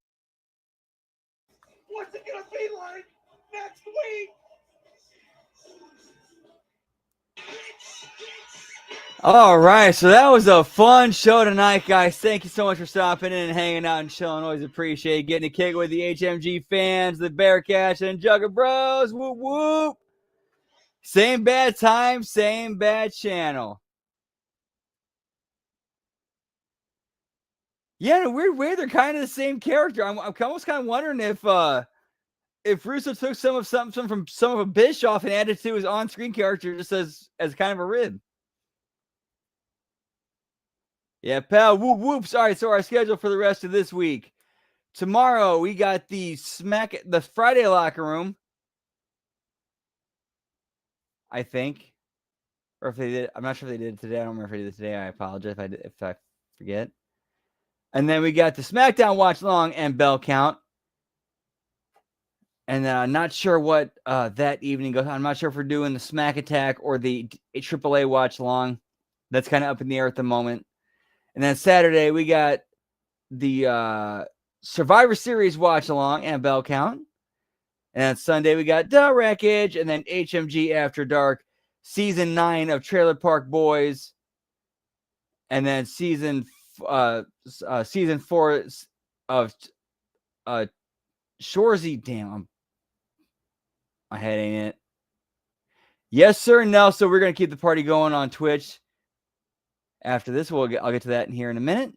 What's it gonna be like next week? All right, so that was a fun show tonight, guys. Thank you so much for stopping in and hanging out and chilling. Always appreciate getting a kick with the HMG fans, the Bearcats, and Jugger Bros. Whoop, whoop. Same bad time, same bad channel. Yeah, in a weird way, they're kind of the same character. I'm almost kind of wondering if Russo took something from some of a Bischoff and added to his on-screen character just as kind of a rib. Yeah, pal. Whoop, whoops. All right, so our schedule for the rest of this week. Tomorrow, we got the Friday locker room, I think. Or if they did, I'm not sure if they did it today. I don't remember if they did it today. I apologize if I forget. And then we got the SmackDown Watch Long and Bell Count. And then I'm not sure what that evening goes on. I'm not sure if we're doing the Smack Attack or the AAA Watch Long. That's kind of up in the air at the moment. And then Saturday, we got the Survivor Series Watch Along and Bell Count. And then Sunday, we got The Wreckage and then HMG After Dark, Season 9 of Trailer Park Boys. And then Season 4 of Shoresy. Damn, my head ain't it. Yes, sir, no. So we're going to keep the party going on Twitch. After this, I'll get to that in here in a minute.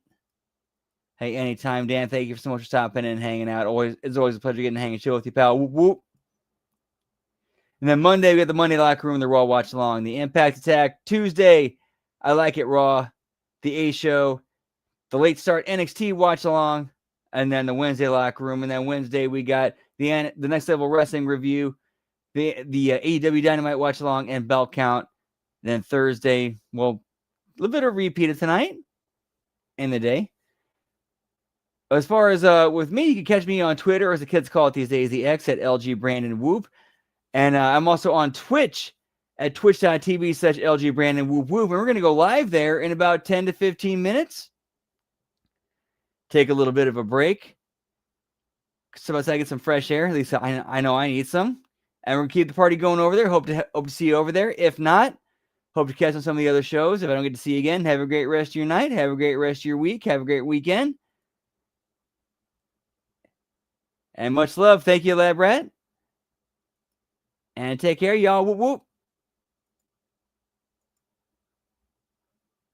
Hey, anytime, Dan. Thank you so much for stopping in and hanging out. It's always a pleasure getting to hang and chill with you, pal. Whoop, whoop. And then Monday, we got the Monday Locker Room, the Raw Watch Along, the Impact Attack. Tuesday, I Like It Raw, the A Show, the Late Start NXT Watch Along, and then the Wednesday Locker Room. And then Wednesday, we got the Next Level Wrestling Review, the AEW Dynamite Watch Along, and Belt Count. And then Thursday, well, a little bit of repeat of tonight in the day. As far as with me, you can catch me on Twitter, as the kids call it these days, the X at LG Brandon Whoop. And I'm also on Twitch at twitch.tv/LG Brandon Whoop Whoop. And we're going to go live there in about 10 to 15 minutes. Take a little bit of a break. So I get some fresh air. At least I know I need some. And we're going to keep the party going over there. Hope to see you over there. If not, hope to catch on some of the other shows. If I don't get to see you again, have a great rest of your night. Have a great rest of your week. Have a great weekend. And much love. Thank you, Lab Rat. And take care, y'all. Whoop, whoop.